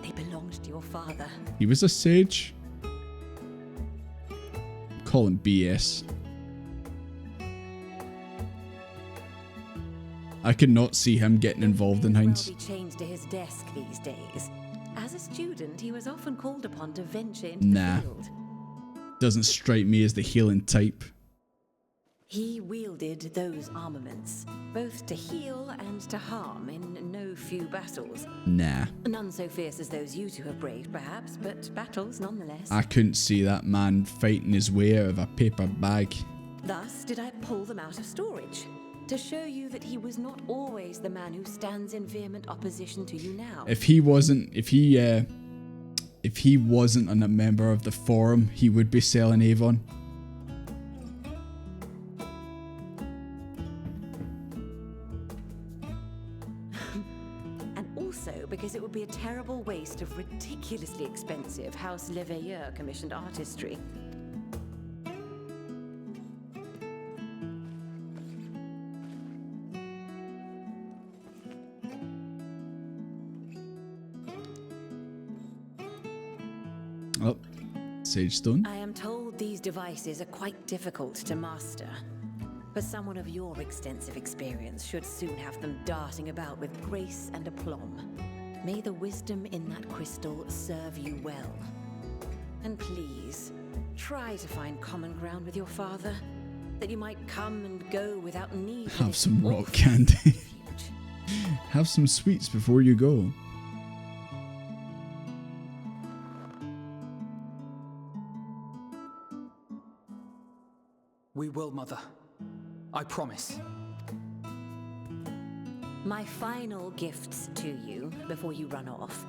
They belonged to your father. He was a sage? Call him BS. I could not see him getting involved in Heinz. He chained to his desk these days. As a student, he was often called upon to venture into the field. Doesn't strike me as the healing type. He wielded those armaments, both to heal and to harm in no few battles. Nah. None so fierce as those you two have braved, perhaps, but battles nonetheless. I couldn't see that man fighting his way out of a paper bag. Thus did I pull them out of storage, to show you that he was not always the man who stands in vehement opposition to you now. If he wasn't a member of the Forum, he would be selling Avon. And also because it would be a terrible waste of ridiculously expensive House Leveilleur commissioned artistry. Oh, Sage Stone. I am told these devices are quite difficult to master. But someone of your extensive experience should soon have them darting about with grace and aplomb. May the wisdom in that crystal serve you well. And please, try to find common ground with your father, that you might come and go without need. Have some rock candy. Have some sweets before you go. We will, Mother. I promise. My final gifts to you, before you run off,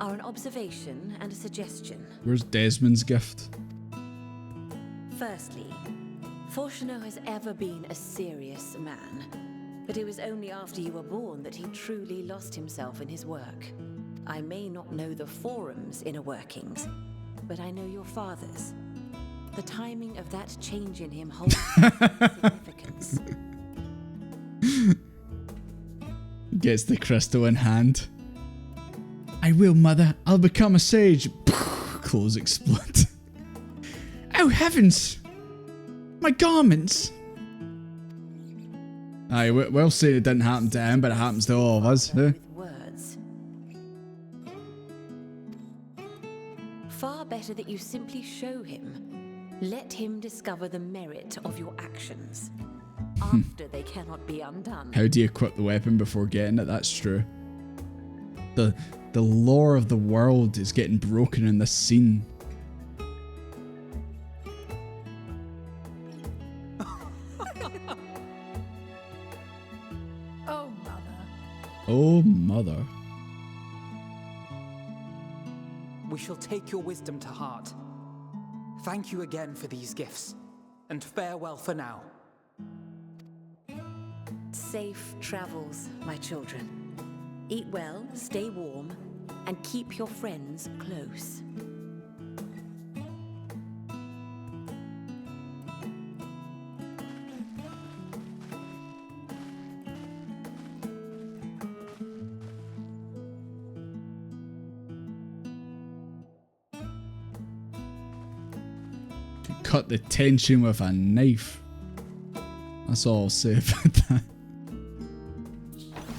are an observation and a suggestion. Where's Desmond's gift? Firstly, Fortuno has ever been a serious man, but it was only after you were born that he truly lost himself in his work. I may not know the Forum's inner workings, but I know your father's. The timing of that change in him holds significance. Gets the crystal in hand. I will, mother. I'll become a sage. Clothes explode. Oh, heavens. My garments. Aye, we'll say it didn't happen to him, but it happens to all of us. Eh? Words. Far better that you simply show him. Let him discover the merit of your actions. After they cannot be undone. How do you equip the weapon before getting it? That's true. The lore of the world is getting broken in this scene. Oh, mother. Oh, mother. We shall take your wisdom to heart. Thank you again for these gifts, and farewell for now. Safe travels, my children. Eat well, stay warm, and keep your friends close. Cut the tension with a knife. That's all I'll say about that.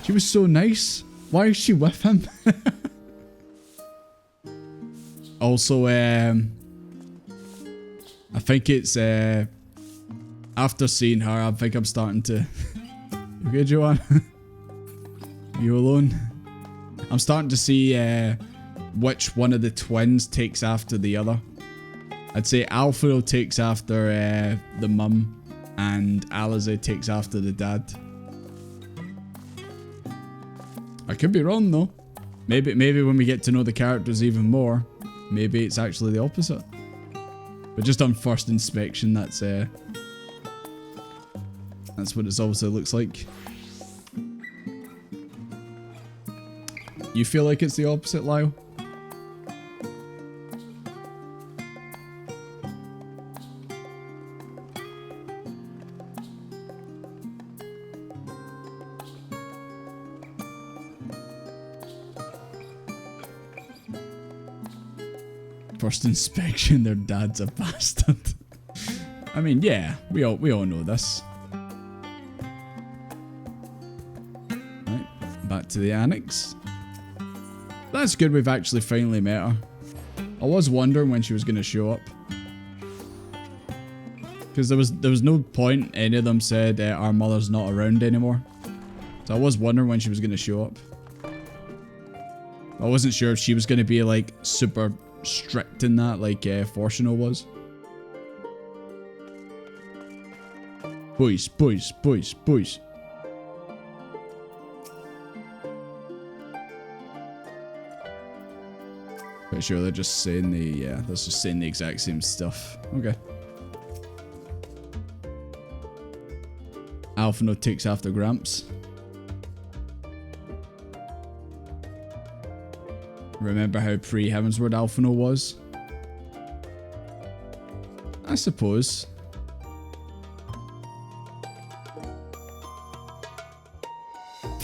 She was so nice. Why is she with him? Also, I think it's after seeing her, I think I'm starting to. You good, Joanne? You alone? I'm starting to see which one of the twins takes after the other. I'd say Alfredo takes after the mum, and Alize takes after the dad. I could be wrong though. Maybe when we get to know the characters even more, maybe it's actually the opposite. But just on first inspection, that's what it obviously looks like. You feel like it's the opposite, Lyle? First inspection, their dad's a bastard. I mean, yeah, we all know this. Right, back to the annex. That's good, we've actually finally met her. I was wondering when she was going to show up. Because there was no point any of them said our mother's not around anymore. So I was wondering when she was going to show up. I wasn't sure if she was going to be like super strict in that like Fortuno was. Boys. Pretty sure they're just saying they're just saying the exact same stuff. Okay. Alphino takes after Gramps. Remember how pre-Heavensward Alphino was? I suppose.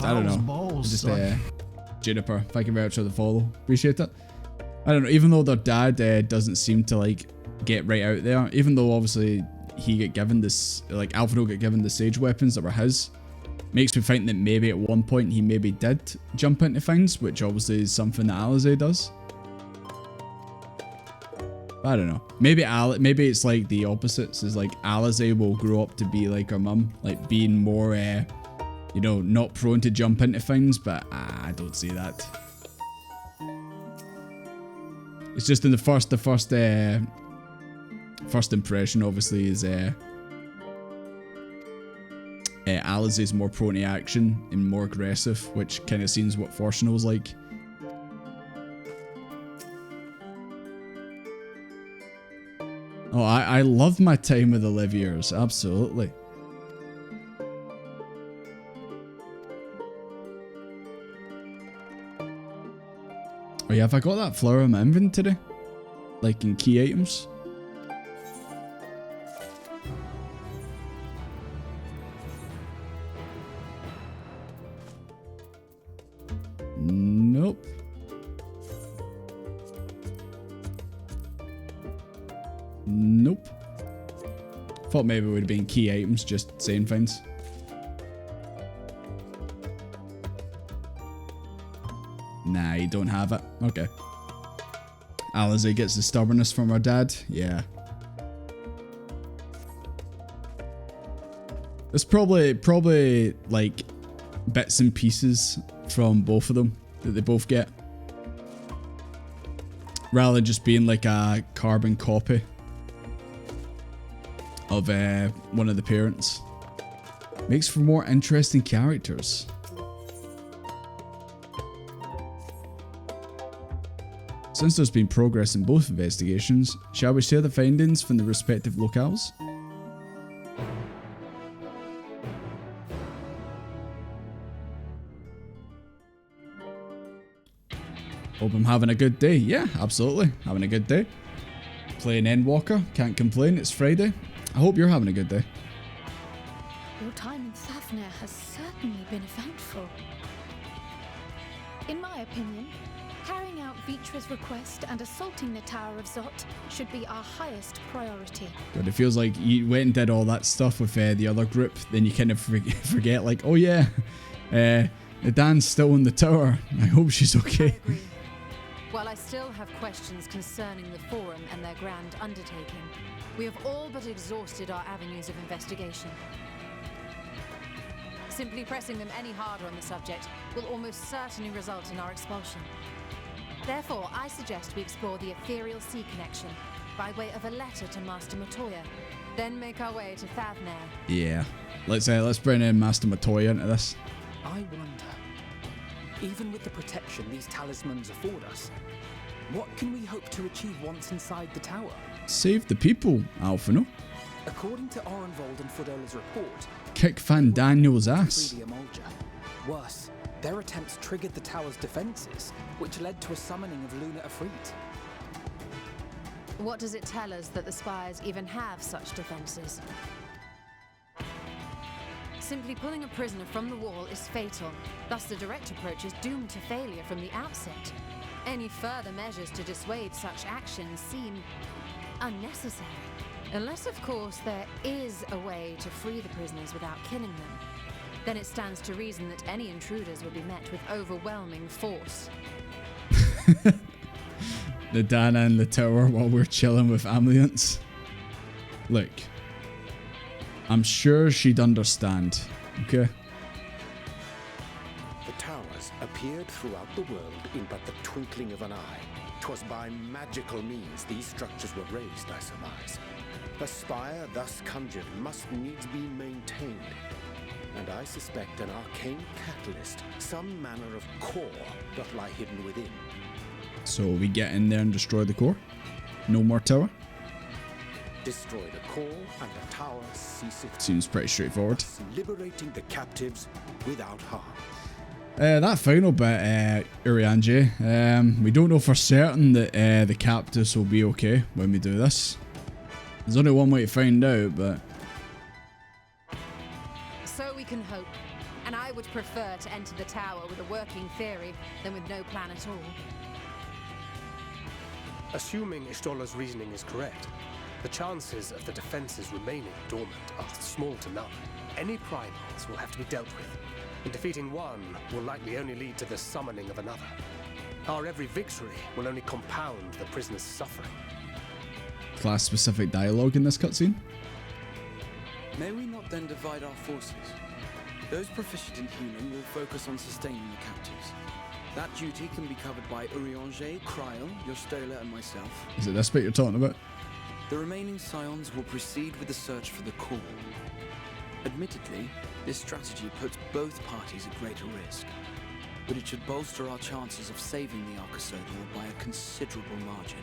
I don't know. Balls, Just son. Juniper, thank you very much for the follow. Appreciate it. I don't know, even though their dad doesn't seem to like get right out there, even though obviously he get given this, like Alphino get given the sage weapons that were his, makes me think that maybe at one point he maybe did jump into things, which obviously is something that Alize does. I don't know. Maybe it's like the opposites. Is like Alize will grow up to be like her mum, like being more, you know, not prone to jump into things. But I don't see that. It's just in the first impression. Obviously, is Alize is more prone to action and more aggressive, which kind of seems what Fortuno was like. Oh, I love my time with Oliviers, absolutely. Oh yeah, have I got that flower in my inventory? Like in key items? Nope. Nope. Thought maybe it would have been key items, just saying things. Nah, you don't have it. Okay. Alizé gets the stubbornness from her dad. Yeah. There's probably like bits and pieces from both of them that they both get. Rather than just being like a carbon copy of one of the parents. Makes for more interesting characters. Since there's been progress in both investigations, shall we share the findings from the respective locales? Hope I'm having a good day. Yeah, absolutely. Having a good day. Playing Endwalker. Can't complain. It's Friday. I hope you're having a good day. Your time in Thafnir has certainly been eventful. In my opinion, carrying out Vitra's request and assaulting the Tower of Zot should be our highest priority. God, it feels like you went and did all that stuff with the other group, then you kind of forget like, oh yeah, Dan's still in the tower. I hope she's okay. I agree. While I still have questions concerning the Forum and their grand undertaking, we have all but exhausted our avenues of investigation. Simply pressing them any harder on the subject will almost certainly result in our expulsion. Therefore, I suggest we explore the ethereal sea connection by way of a letter to Master Matoya, then make our way to Thafnir. Yeah, let's bring in Master Matoya into this. I wonder, even with the protection these talismans afford us, what can we hope to achieve once inside the tower? Save the people, Alphino. According to Orenvold and Frodola's report, Kick Van Daniel's ass. free the Emulger. Worse, their attempts triggered the tower's defenses, which led to a summoning of Luna Afrit. What does it tell us that the Spires even have such defenses? Simply pulling a prisoner from the wall is fatal, thus the direct approach is doomed to failure from the outset. Any further measures to dissuade such actions seem unnecessary. Unless, of course, there is a way to free the prisoners without killing them. Then it stands to reason that any intruders will be met with overwhelming force. The Dana in the tower while we're chilling with Ambience. Look, I'm sure she'd understand, okay? The towers appeared throughout the world in but the twinkling of an eye. 'Twas by magical means these structures were raised, I surmise. A spire thus conjured must needs be maintained, and I suspect an arcane catalyst, some manner of core, doth lie hidden within. So we get in there and destroy the core? No more tower? Destroy the core, and the tower ceaseth. Seems pretty straightforward. Liberating the captives without harm. That final bit, Urianger, we don't know for certain that the captives will be okay when we do this. There's only one way to find out, but... So we can hope, and I would prefer to enter the tower with a working theory than with no plan at all. Assuming Ishtola's reasoning is correct, the chances of the defenses remaining dormant are small to none. Any primals will have to be dealt with, and defeating one will likely only lead to the summoning of another. Our every victory will only compound the prisoner's suffering. Class-specific dialogue in this cutscene? May we not then divide our forces? Those proficient in healing will focus on sustaining the captives. That duty can be covered by Urianger, Kryl, Yostola, and myself. Is it this bit you're talking about? The remaining scions will proceed with the search for the core. Admittedly, this strategy puts both parties at greater risk, but it should bolster our chances of saving the Arcosodor by a considerable margin.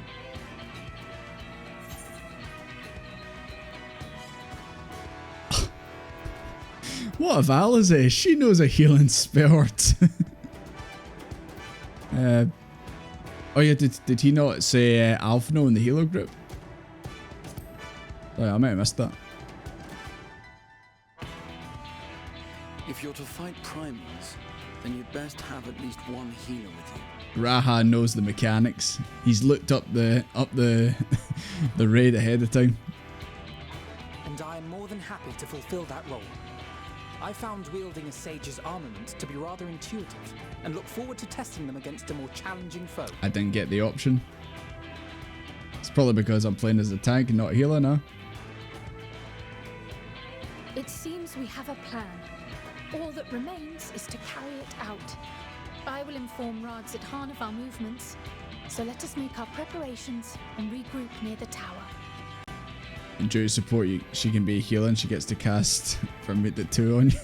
What of Alizé? She knows a healing spell. Oh yeah, did he not say Alphino in the healer group? Oh, yeah, I might have missed that. If you're to fight primals, then you'd best have at least one healer with you. Graha knows the mechanics. He's looked up the the raid ahead of time. And I am more than happy to fulfill that role. I found wielding a sage's armament to be rather intuitive, and look forward to testing them against a more challenging foe. I didn't get the option. It's probably because I'm playing as a tank and not a healer now. It seems we have a plan. All that remains is to carry it out. I will inform Radzidhan of our movements, so let us make our preparations and regroup near the tower. And due to support, she can be a healer and she gets to cast from mid to 2 on you.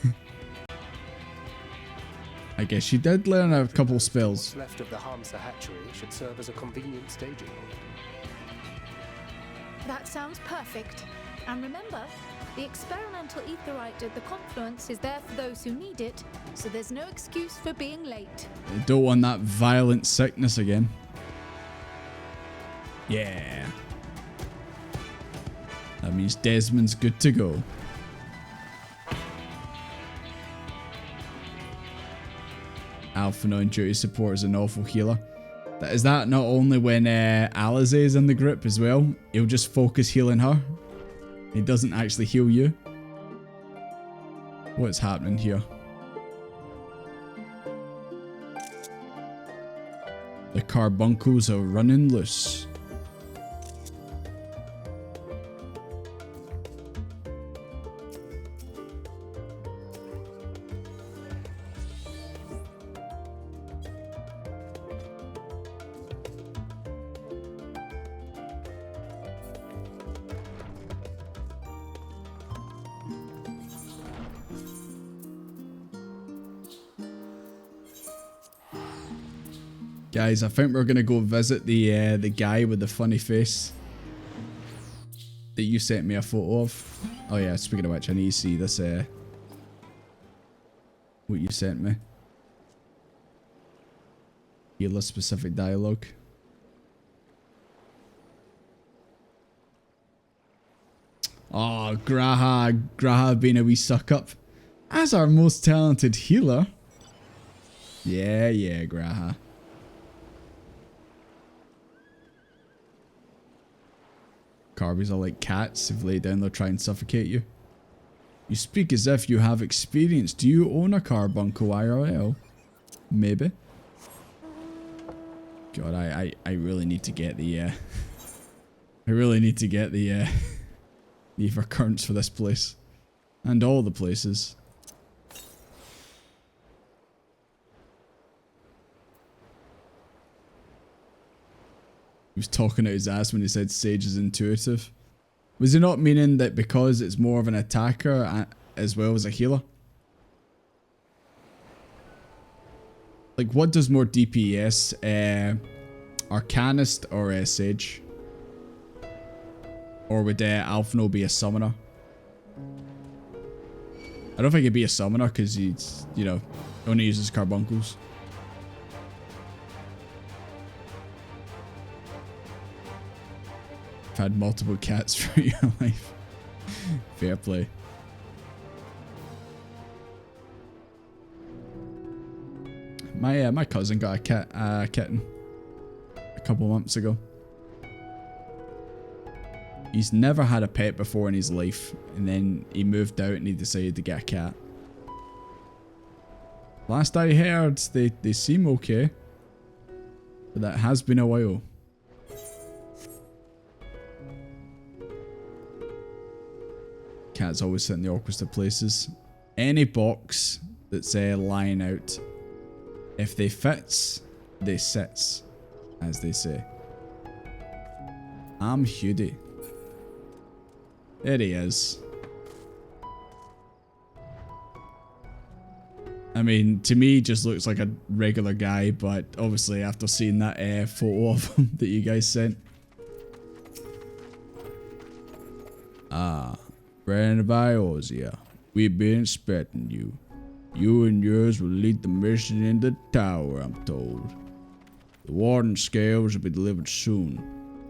I guess she did learn a couple spells. What's left of the Hamsa hatchery should serve as a convenient staging. That sounds perfect. And remember, the experimental aetherite at the confluence is there for those who need it, so there's no excuse for being late. I don't want that violent sickness again. Yeah. That means Desmond's good to go. Alphino and duty support is an awful healer. Is that not only when Alize is in the group as well? He'll just focus healing her. He doesn't actually heal you. What's happening here? The carbuncles are running loose. Guys, I think we're gonna go visit the guy with the funny face that you sent me a photo of. Oh yeah, speaking of which, I need to see this what you sent me. Healer specific dialogue. Oh, Graha being a wee suck up. As our most talented healer. Yeah, Graha. Carbies are like cats. If laid down, they'll try and suffocate you. You speak as if you have experience. Do you own a carbuncle IRL? Maybe. God, I really need to get the I really need to get the currents for this place. And all the places. He was talking out his ass when he said Sage is intuitive. Was he not meaning that because it's more of an attacker as well as a healer? Like, what does more DPS? Arcanist or Sage? Or would Alphino be a summoner? I don't think he'd be a summoner because he's, you know, only uses carbuncles. Had multiple cats throughout your life. Fair play. My cousin got a kitten a couple months ago. He's never had a pet before in his life, and then he moved out and he decided to get a cat. Last I heard, they seem okay, but that has been a while. Cats always sit in the awkwardest of places. Any box that's lying out, if they fits, they sits, as they say. I'm Jordy. There he is. I mean, to me, he just looks like a regular guy, but obviously after seeing that photo of him that you guys sent. Ah. Friend of Iosia, we've been expecting you. You and yours will lead the mission in the tower, I'm told. The warden scales will be delivered soon.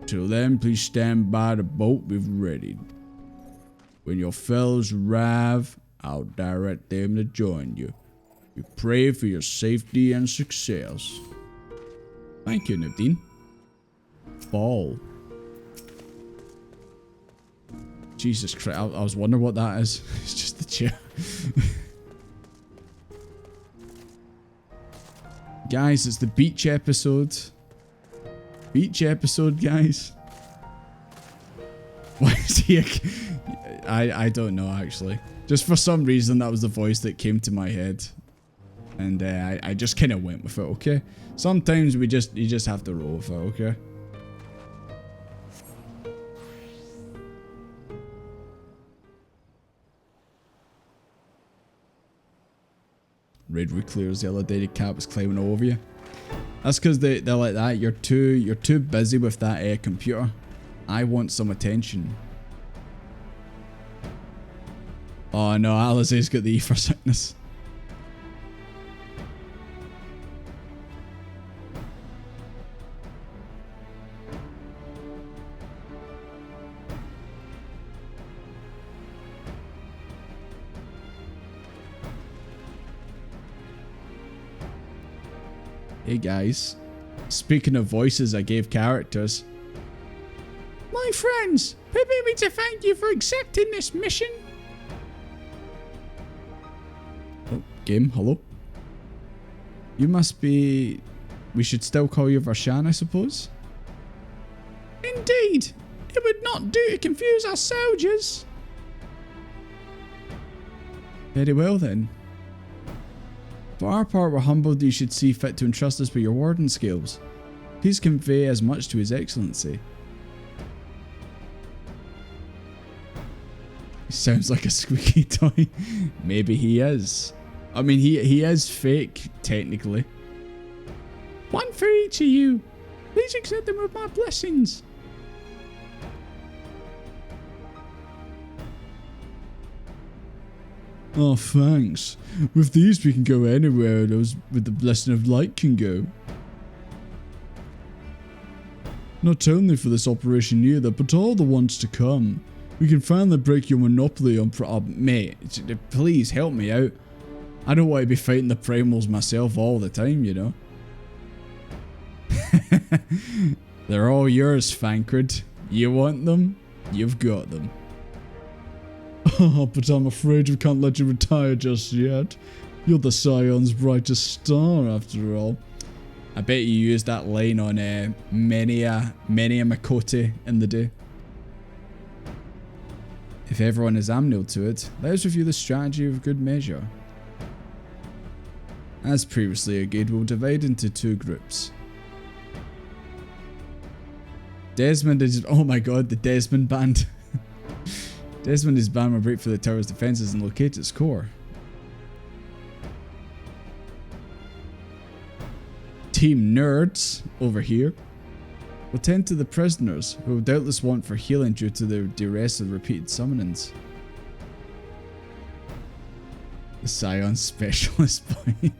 Till then, please stand by the boat we've readied. When your fellows arrive, I'll direct them to join you. We pray for your safety and success. Thank you, Nubdeen. Ball. Jesus Christ, I was wondering what that is. It's just the chair. Guys, it's the beach episode. Beach episode, guys. Why is he I don't know, actually. Just for some reason, that was the voice that came to my head. And I just kind of went with it, okay? Sometimes you just have to roll with it, okay? Raid clears the other day, the cat was climbing all over you. That's because they're like that. You're too busy with that computer. I want some attention. Oh no, Alice's got the ether sickness. Hey guys, speaking of voices I gave characters. My friends, permit me to thank you for accepting this mission. Oh, game, hello? You must be... We should still call you Varshan, I suppose? Indeed! It would not do to confuse our soldiers. Very well then. For our part, we're humbled that you should see fit to entrust us with your warden skills. Please convey as much to His Excellency. He sounds like a squeaky toy. Maybe he is. I mean, he is fake, technically. One for each of you. Please accept them with my blessings. Oh, thanks. With these we can go anywhere those with the blessing of light can go. Not only for this operation either, but all the ones to come. We can finally break your monopoly on mate, please help me out. I don't want to be fighting the primals myself all the time, you know. They're all yours, Fankred. You want them? You've got them. Oh, but I'm afraid we can't let you retire just yet. You're the Scion's brightest star, after all. I bet you used that line on many a Makote in the day. If everyone is amnil to it, let us review the strategy of good measure. As previously agreed, we'll divide into two groups. Desmond is... Oh my god, the Desmond band. Desmond is banned will break for the tower's defenses and locate its core. Team Nerds, over here, will tend to the prisoners, who will doubtless want for healing due to their duress of repeated summonings. The Scion Specialist boy.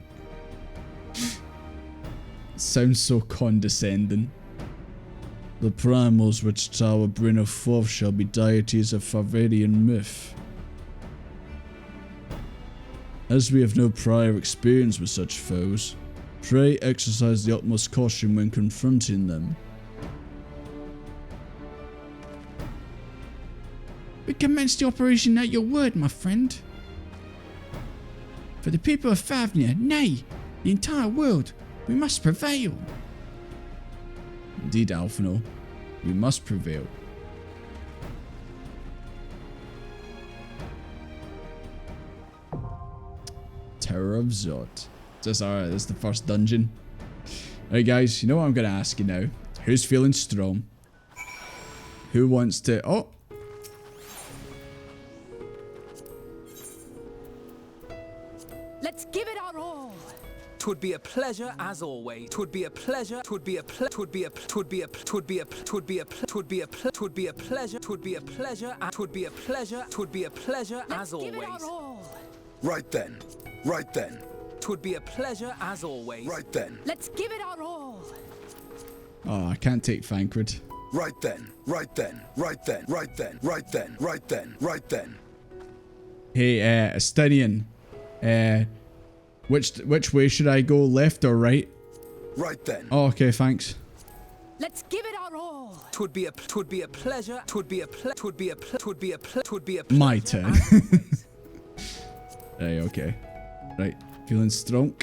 Sounds so condescending. The primals which tower bring forth shall be deities of Favarian myth. As we have no prior experience with such foes, pray exercise the utmost caution when confronting them. We commence the operation at your word, my friend. For the people of Favnia, nay, the entire world, we must prevail. Indeed, Alphino, we must prevail. Tower of Zod. Alright, that's the first dungeon. Alright guys, you know what I'm gonna ask you now? Who's feeling strong? Who wants to... Oh! Let's give it our all! 'Twould be a pleasure as always. 'Twould be a pleasure. 'Twould be a pleasure. 'Twould be a pleasure. 'Twould be a pleasure. 'Twould be a pleasure. 'Twould be a pleasure. 'Twould be a pleasure. 'Twould be a pleasure as always. Right then. Right then. 'Twould be a pleasure as always. Right then. Let's give it our all. Oh, I can't take Fankred. Right then. Right then. Right then. Right then. Right then. Right then. Right then. Hey, Astinian. Which way should I go, left or right? Right then. Oh, okay, thanks. Let's give it our all. Twould be a pleasure. My turn. Hey, okay. Right, feeling strong.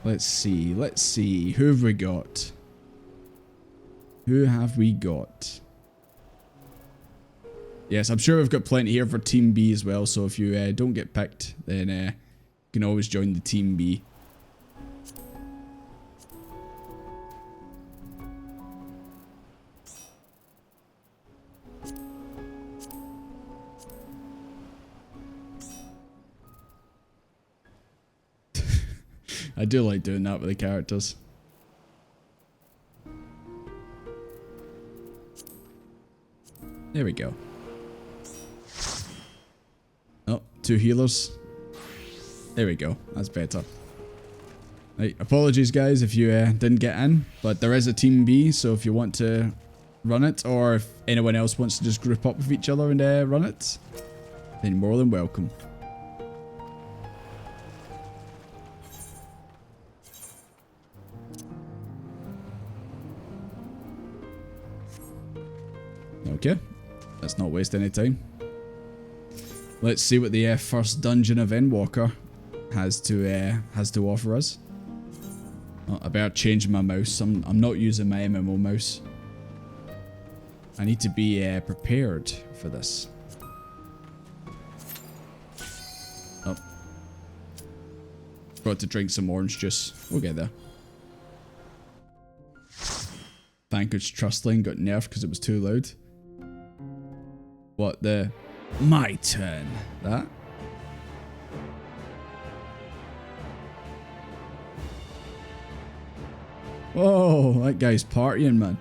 Let's see. Who have we got? Who have we got? Yes, I'm sure we've got plenty here for Team B as well, so if you don't get picked, then you can always join the Team B. I do like doing that with the characters. There we go. Oh, 2 healers. There we go. That's better. Right, apologies guys if you didn't get in, but there is a Team B, so if you want to run it, or if anyone else wants to just group up with each other and run it, then more than welcome. Okay, let's not waste any time. Let's see what the first dungeon of Endwalker has to offer us. Oh, I better change my mouse. I'm not using my MMO mouse. I need to be prepared for this. Oh, forgot to drink some orange juice. We'll get there. Vanquish Trust Lane got nerfed because it was too loud. What the? My turn. That? Whoa, that guy's partying, man.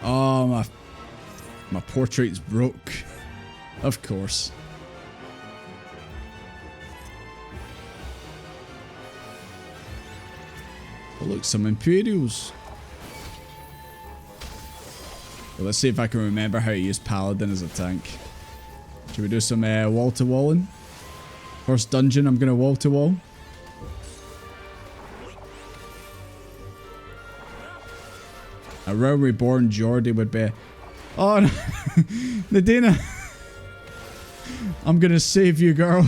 Oh, my portrait's broke. Of course. Oh, look, some Imperials. Well, let's see if I can remember how to use Paladin as a tank. Should we do some wall-to-walling? First dungeon, I'm going to wall-to-wall. A Realm Reborn Jordy would be... Oh, no. Nadina. I'm going to save you, girl.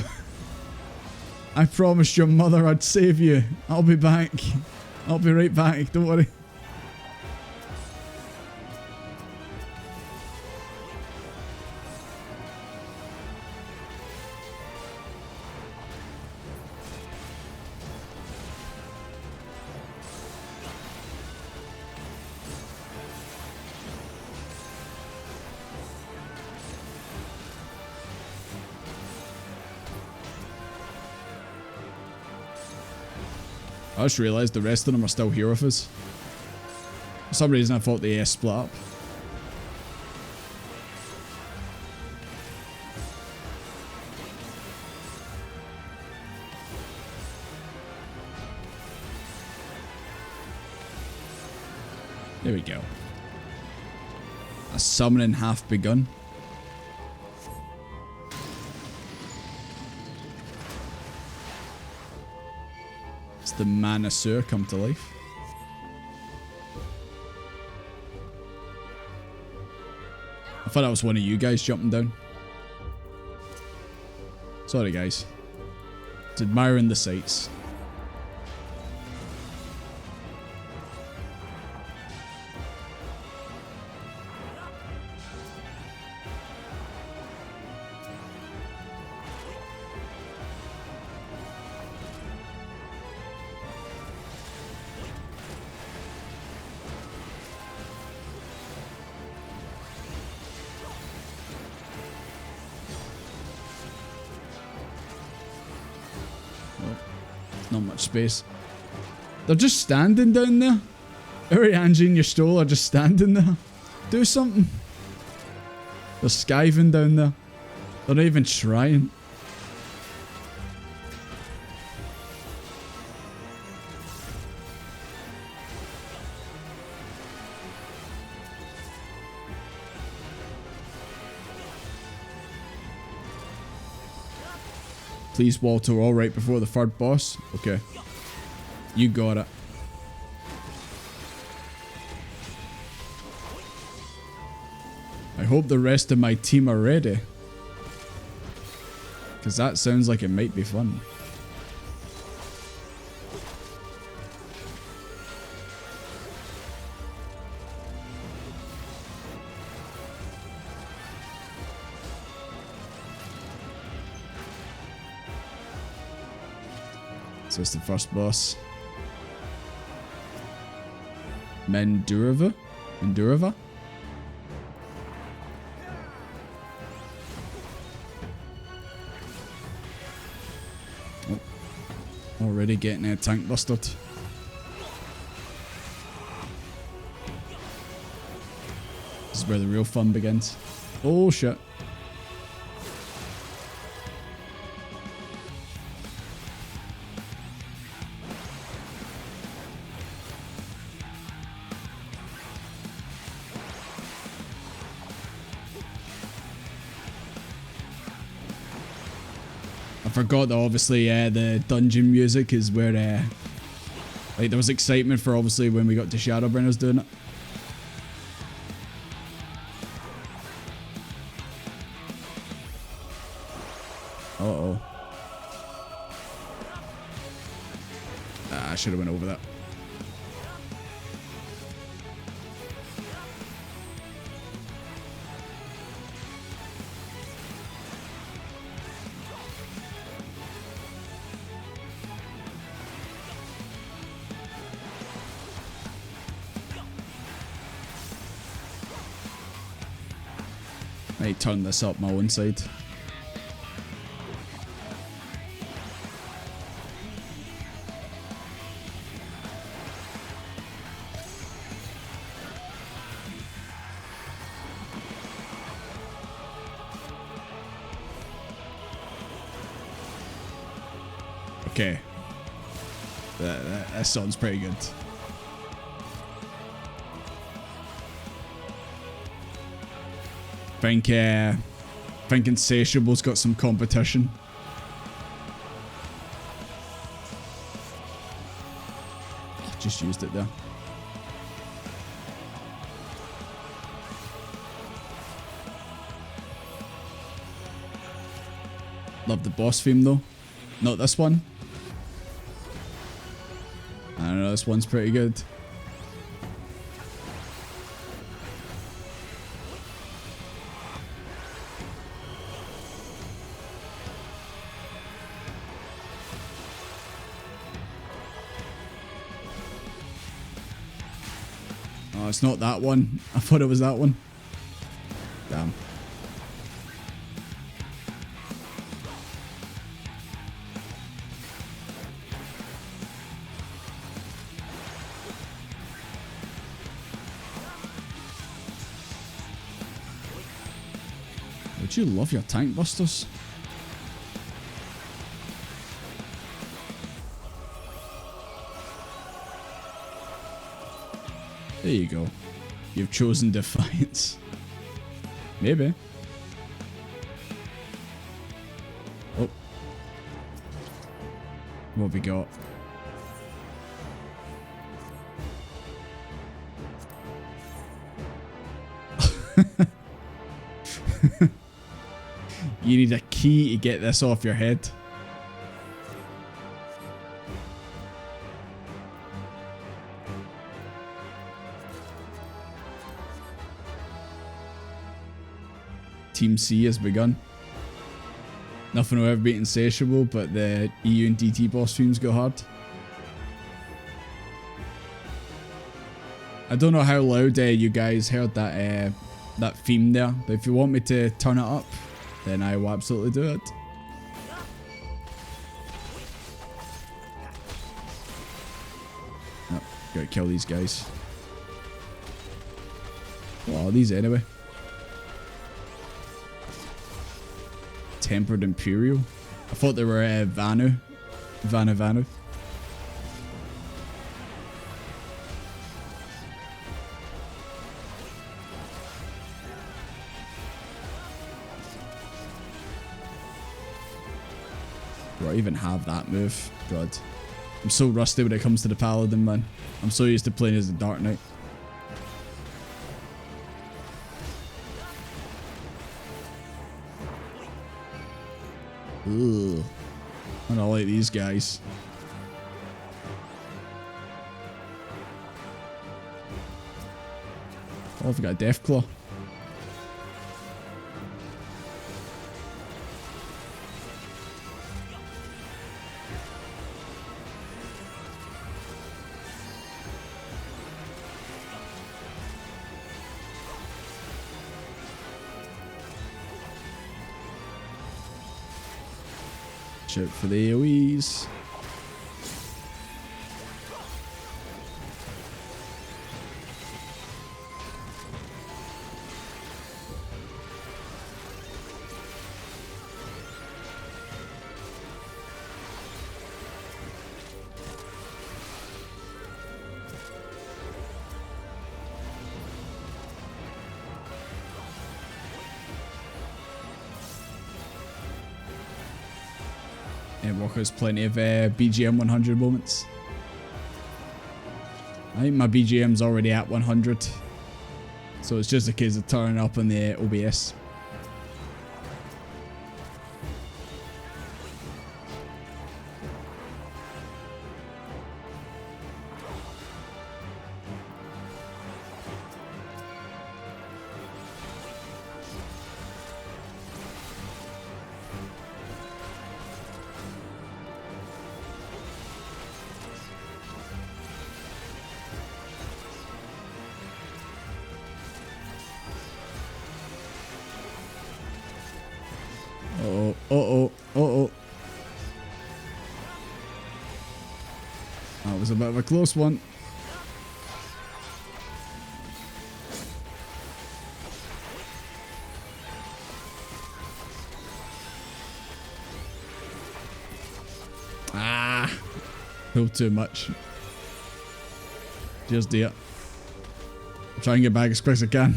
I promised your mother I'd save you. I'll be back. I'll be right back. Don't worry. I just realised the rest of them are still here with us. For some reason I thought they split up. There we go. A summoning half begun. The Manasur come to life. I thought that was one of you guys jumping down. Sorry guys. Just admiring the sights. Not much space. They're just standing down there. Uri, Angie and your stole are just standing there. Do something. They're skiving down there. They're not even trying. Please, Walter, all right before the third boss? Okay. You got it. I hope the rest of my team are ready. Because that sounds like it might be fun. So it's the first boss. Mendurava? Mendurava? Oh. Already getting a tank busted. This is where the real fun begins. Oh shit. I forgot that obviously the dungeon music is where like there was excitement for obviously when we got to Shadowbringers doing it. Uh-oh. Ah, I should have went over that. I turn this up my own side. Okay. That sounds pretty good. Think Insatiable's got some competition. Just used it there. Love the boss theme though. Not this one. I don't know, this one's pretty good. Oh, it's not that one. I thought it was that one. Damn. Would you love your tank busters? There you go. You've chosen defiance. Maybe. Oh. What have we got? You need a key to get this off your head. Team C has begun. Nothing will ever beat Insatiable, but the EU and DT boss themes go hard. I don't know how loud you guys heard that that theme there, but if you want me to turn it up, then I will absolutely do it. Oh, gotta kill these guys. What are these anyway? Tempered Imperial. I thought they were Vanu. Vanu. Do I even have that move? God. I'm so rusty when it comes to the Paladin, man. I'm so used to playing as the Dark Knight. Ugh. I don't like these guys. Oh, I've got a Deathclaw. Shout for the AoEs. Endwalker's plenty of BGM 100 moments. I think my BGM's already at 100. So it's just a case of turning up on the OBS. That was a bit of a close one. Ah, pulled too much. Just do it. Try and get back as quick as I can.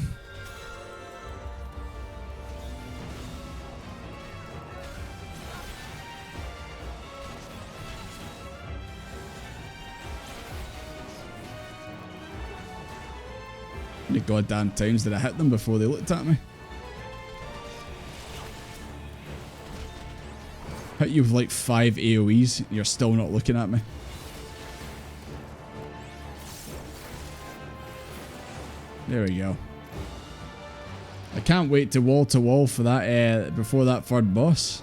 How many goddamn times did I hit them before they looked at me? Hit you with like 5 AoEs, you're still not looking at me. There we go. I can't wait to wall for that before that third boss.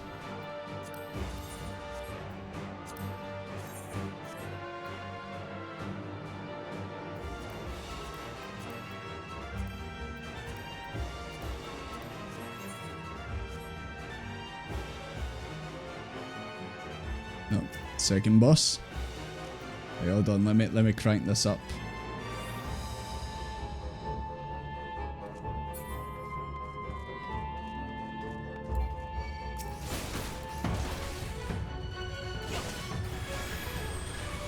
No, second boss. Okay, hold on, let me crank this up.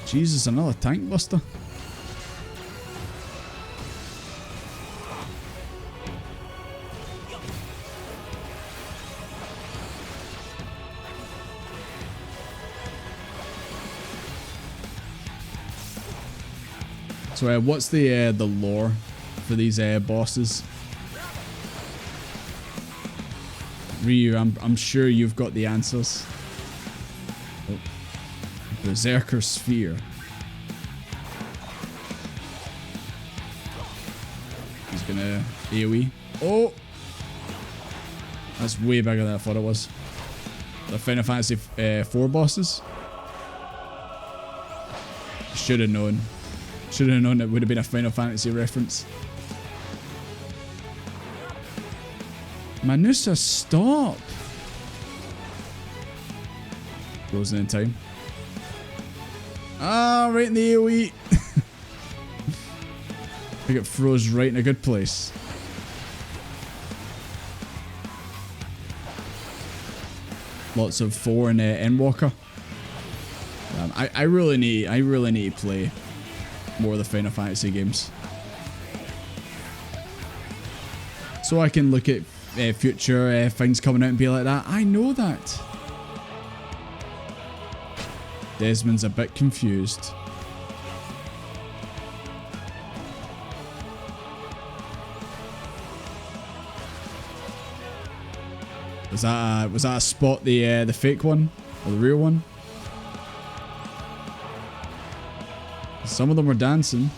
Jesus, another tank buster. So what's the lore for these bosses? Ryu, I'm sure you've got the answers. Oh. Berserker Sphere. He's gonna AoE. Oh! That's way bigger than I thought it was. The Final Fantasy 4 bosses. Should have known. Should have known it would have been a Final Fantasy reference. Manusa, stop! Frozen in time. Ah, right in the AoE. I think it froze right in a good place. Lots of 4 and Endwalker. I really need to play more of the Final Fantasy games, so I can look at future things coming out and be like that. I know that. Desmond's a bit confused. Was that a spot, the fake one or the real one? Some of them were dancing.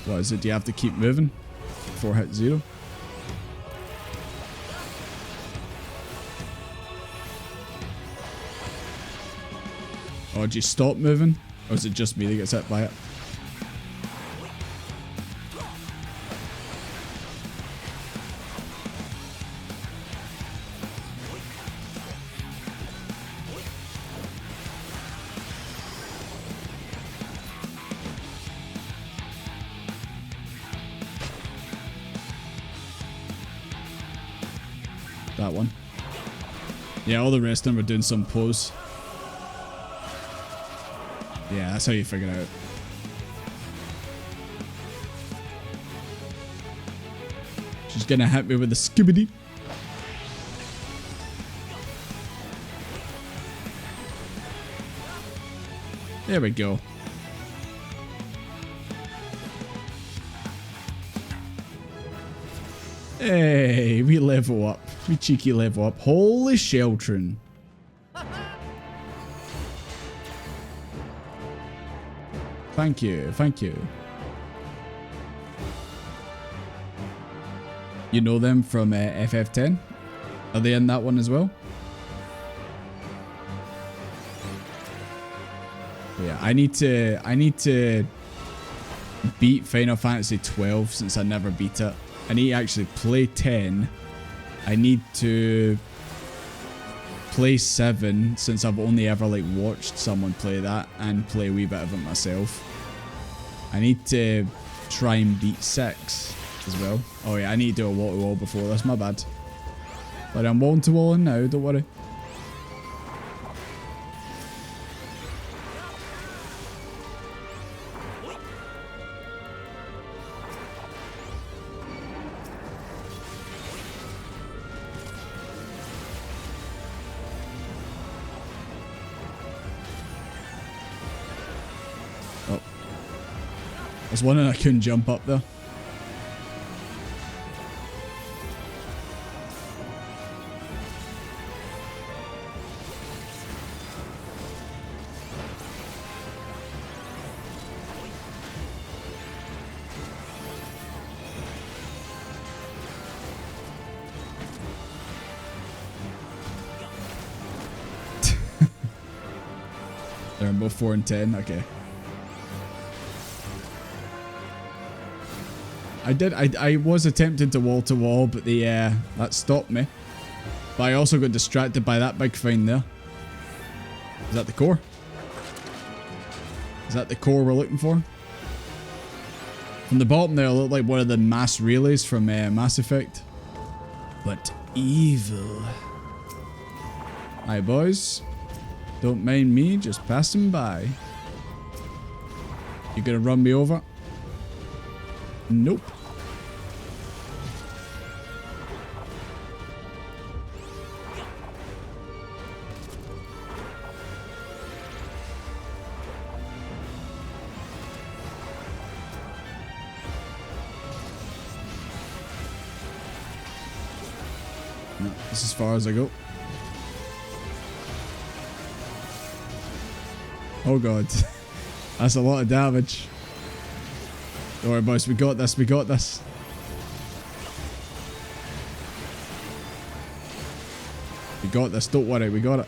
What is it? Do you have to keep moving before hit 0? Or do you stop moving? Or is it just me that gets hit by it? That one. Yeah, all the rest of them are doing some pose. Yeah, that's how you figure it out. She's gonna hit me with a skibbity. There we go. Hey, we level up. We cheeky level up. Holy Sheltrin. Thank you, thank you. You know them from FF10? Are they in that one as well? Yeah, I need to beat Final Fantasy 12 since I never beat it. I need to actually play 10. I need to play 7 since I've only ever like watched someone play that and play a wee bit of it myself. I need to try and beat 6 as well. Oh yeah, I need to do a wall-to-wall before this, my bad. But I'm wall-to-walling now, don't worry. I was wondering I couldn't jump up there. They're both 4 and 10, okay. I was attempting to wall, but that stopped me. But I also got distracted by that big thing there. Is that the core? Is that the core we're looking for? From the bottom there, it looked like one of the mass relays from Mass Effect. But evil. Hi boys. Don't mind me, just passing by. You gonna run me over? Nope. No, this is as far as I go. Oh god. That's a lot of damage. Don't worry boys, we got this, we got this. We got this, don't worry, we got it.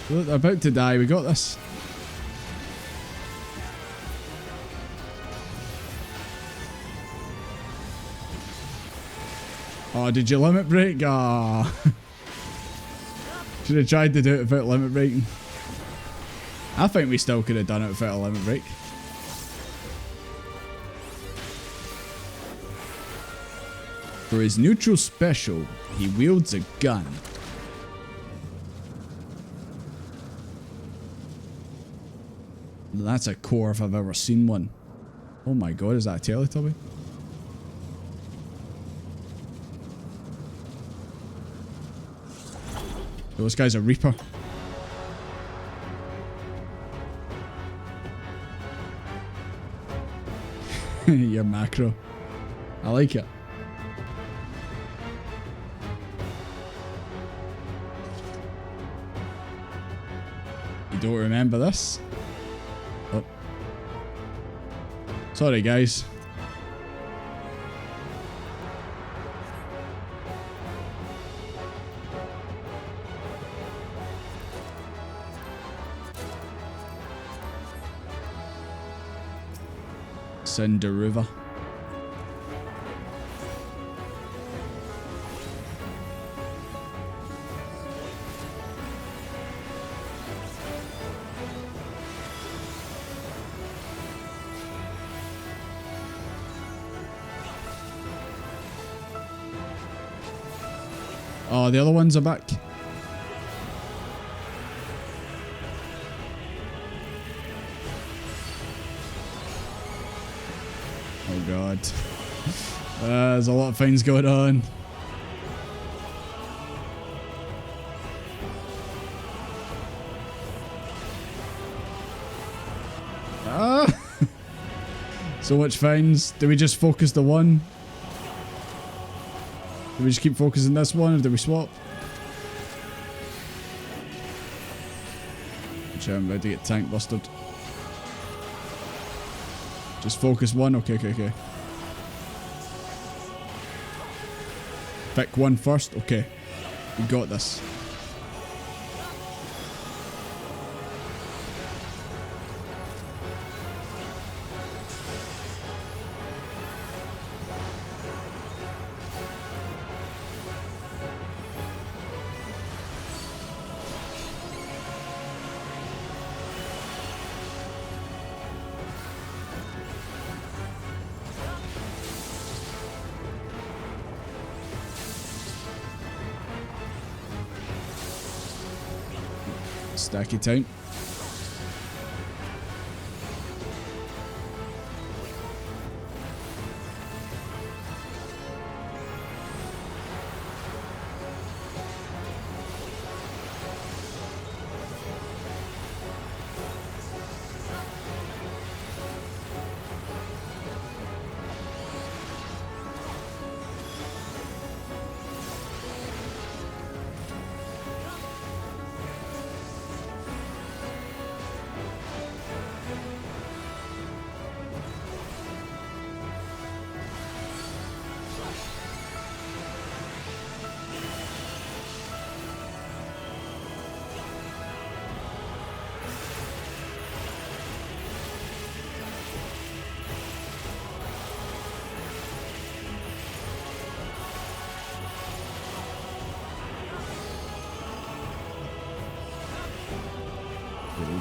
Look, they're about to die. We got this. Oh, did you limit break? Ah. Should have tried to do it without limit breaking. I think we still could have done it without a limit break. For his neutral special, he wields a gun. That's a core if I've ever seen one. Oh my god, is that a Teletubby? Oh, this guy's a Reaper. Your macro. I like it. You don't remember this? Oh. Sorry, guys. Cinderuva. Oh, the other ones are back. Oh god. There's a lot of things going on. Ah! So much things. Do we just focus the one? Do we just keep focusing this one, or do we swap? Actually, I'm about to get tank busted. Just focus one? Okay. Pick one first? Okay. We got this. Stacky time.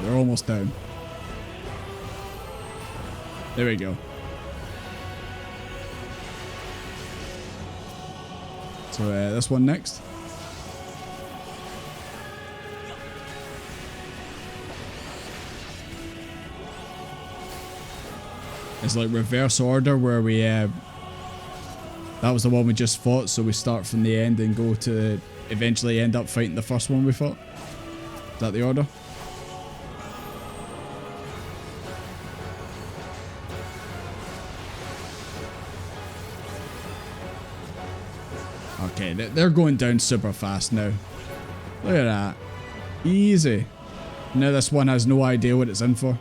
They're almost down. There we go. So this one next. It's like reverse order where we that was the one we just fought, so we start from the end and go to eventually end up fighting the first one we fought. Is that the order? Okay, they're going down super fast now. Look at that. Easy. Now this one has no idea what it's in for.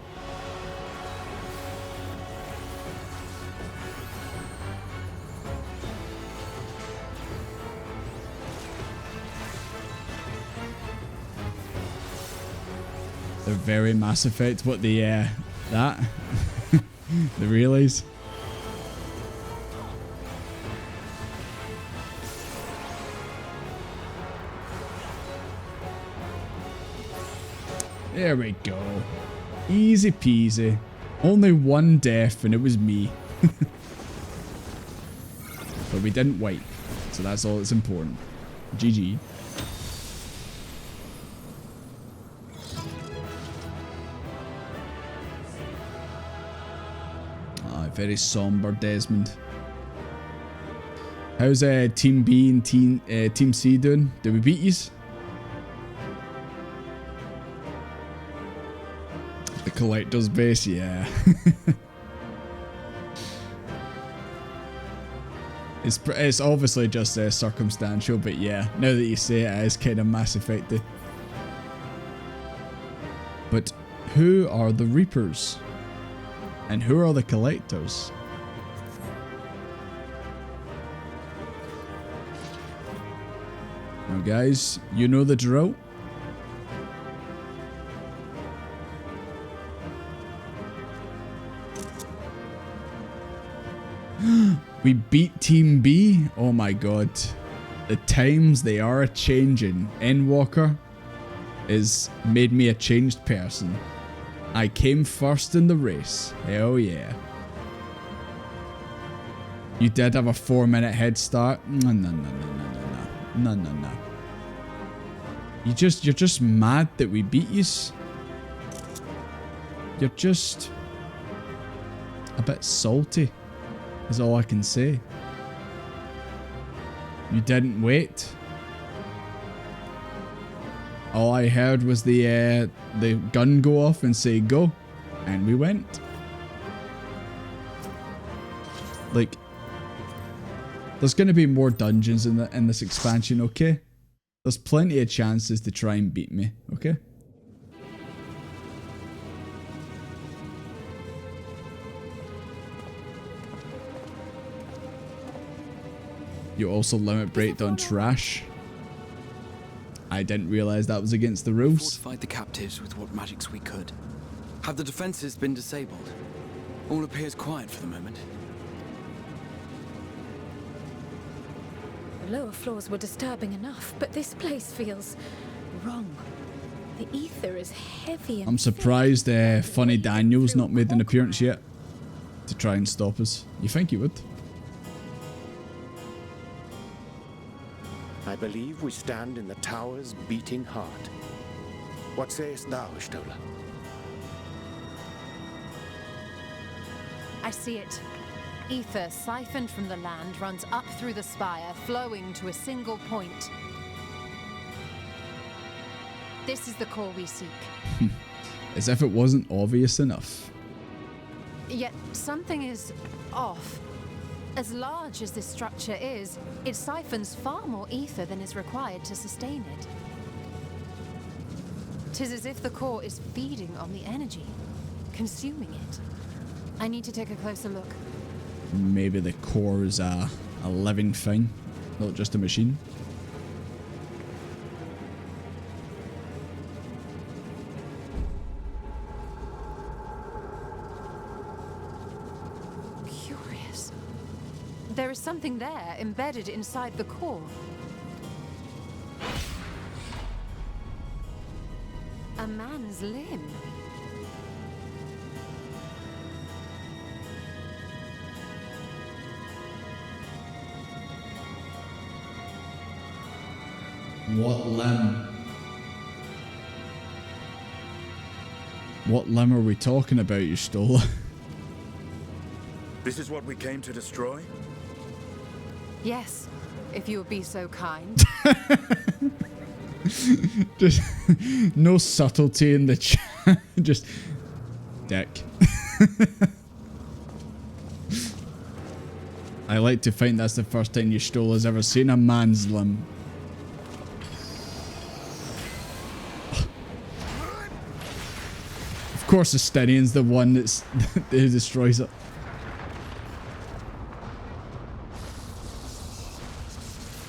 They're very Mass Effect. What the, that? The relays? There we go. Easy peasy. Only one death and it was me. But we didn't wipe. So that's all that's important. GG. Very somber Desmond. How's Team B and Team C doing? Did we beat yous? The collector's base, yeah. It's obviously just circumstantial, but yeah, now that you say it, it is kind of Mass Effect-y. But who are the Reapers? And who are the collectors? Now guys, you know the drill. We beat Team B? Oh my god. The times they are a-changing. Endwalker has made me a changed person. I came first in the race. Hell yeah. You did have a 4-minute head start. No. You're just mad that we beat yous. You're just a bit salty, is all I can say. You didn't wait. All I heard was the gun go off and say go, and we went. Like, there's gonna be more dungeons in this expansion, okay? There's plenty of chances to try and beat me, okay? You also limit breakdown trash. I didn't realize that was against the rules. Fortified the captives with what magics we could. Have the defenses been disabled? All appears quiet for the moment. The lower floors were disturbing enough, but this place feels wrong. The ether is heavy and I'm surprised Funny Daniel's not made an appearance yet to try and stop us. You think he would? I believe we stand in the tower's beating heart. What sayest thou, Stola? I see it. Ether siphoned from the land runs up through the spire, flowing to a single point. This is the core we seek. As if it wasn't obvious enough. Yet something is off. As large as this structure is, it siphons far more ether than is required to sustain it. 'Tis as if the core is feeding on the energy, consuming it. I need to take a closer look. Maybe the core is a living thing, not just a machine. Curious. There is something there embedded inside the core. A man's limb. What limb? What limb are we talking about, you Stola? This is what we came to destroy? Yes, if you would be so kind. Just no subtlety in the chat. Just dick. I like to think that's the first time you Stola's ever seen a man's limb. Of course, Estinian's the one that destroys it.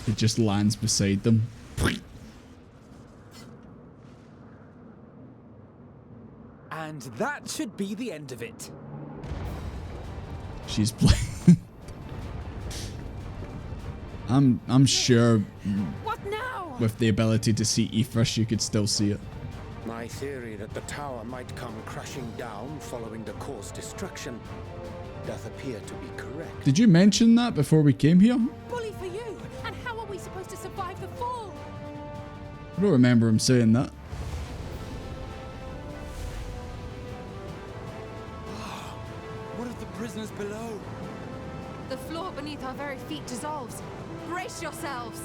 It just lands beside them. That should be the end of it. She's playing. I'm sure. What now? With the ability to see Aethys, you could still see it. My theory that the tower might come crashing down following the core's destruction doth appear to be correct. Did you mention that before we came here? Bully for you! And how are we supposed to survive the fall? I don't remember him saying that. What of the prisoners below? The floor beneath our very feet dissolves. Brace yourselves!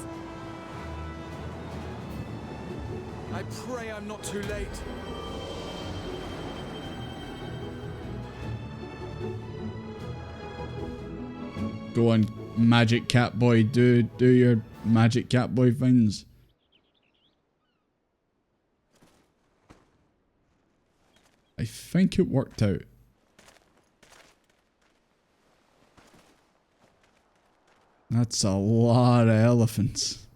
I pray I'm not too late. Go on, Magic Cat Boy, do your Magic Cat Boy things. I think it worked out. That's a lot of elephants.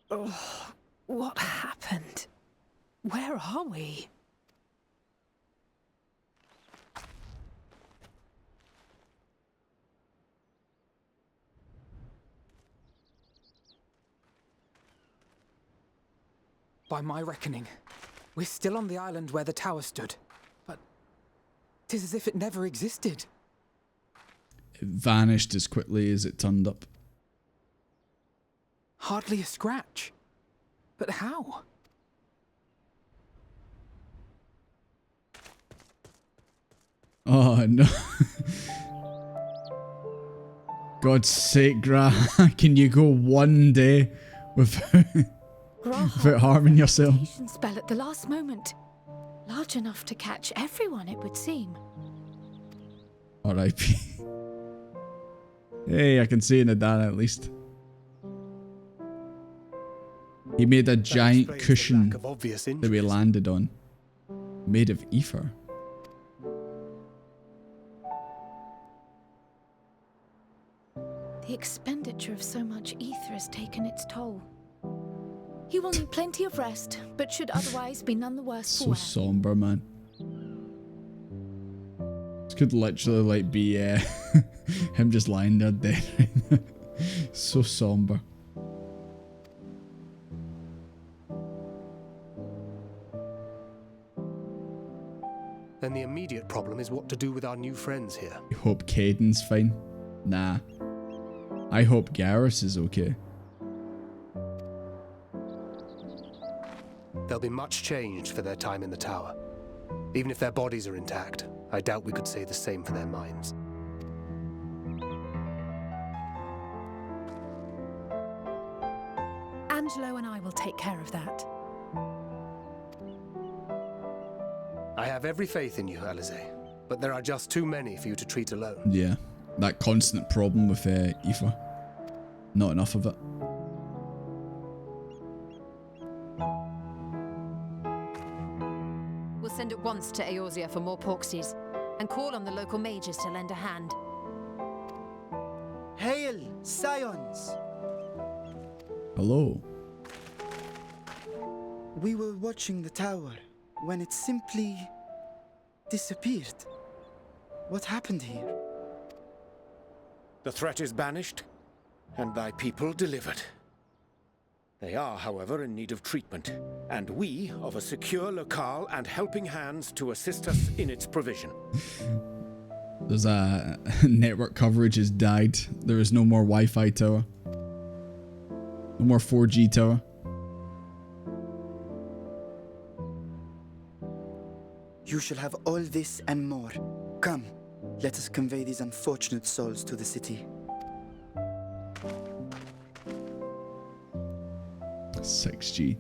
Oh, what happened? Where are we? By my reckoning, we're still on the island where the tower stood. But 'tis as if it never existed. It vanished as quickly as it turned up. Hardly a scratch. But how? Oh no. God's sake, Gra, can you go one day without harming yourself? Spell at the last moment. Large enough to catch everyone, it would seem. R.I.P. Hey, I can see Nadana at least. He made a giant cushion that we landed on. Made of ether. The expenditure of so much ether has taken its toll. He will need plenty of rest, but should otherwise be none the worse for So wear. somber, man. This could literally like be him just lying there dead. So somber. Then the immediate problem is what to do with our new friends here. I hope Caden's fine. Nah. I hope Garrus is okay. They'll be much changed for their time in the tower. Even if their bodies are intact, I doubt we could say the same for their minds. Angelo and I will take care of that. I have every faith in you, Alize, but there are just too many for you to treat alone. Yeah. That constant problem with ether. Not enough of it. We'll send at once to Eorzea for more porksies, and call on the local mages to lend a hand. Hail, Scions! Hello. We were watching the tower when it simply disappeared. What happened here? The threat is banished, and thy people delivered. They are, however, in need of treatment, and we of a secure locale and helping hands to assist us in its provision. There's a network coverage has died. There is no more Wi-Fi tower. No more 4G tower. You shall have all this and more. Come, let us convey these unfortunate souls to the city. 6G.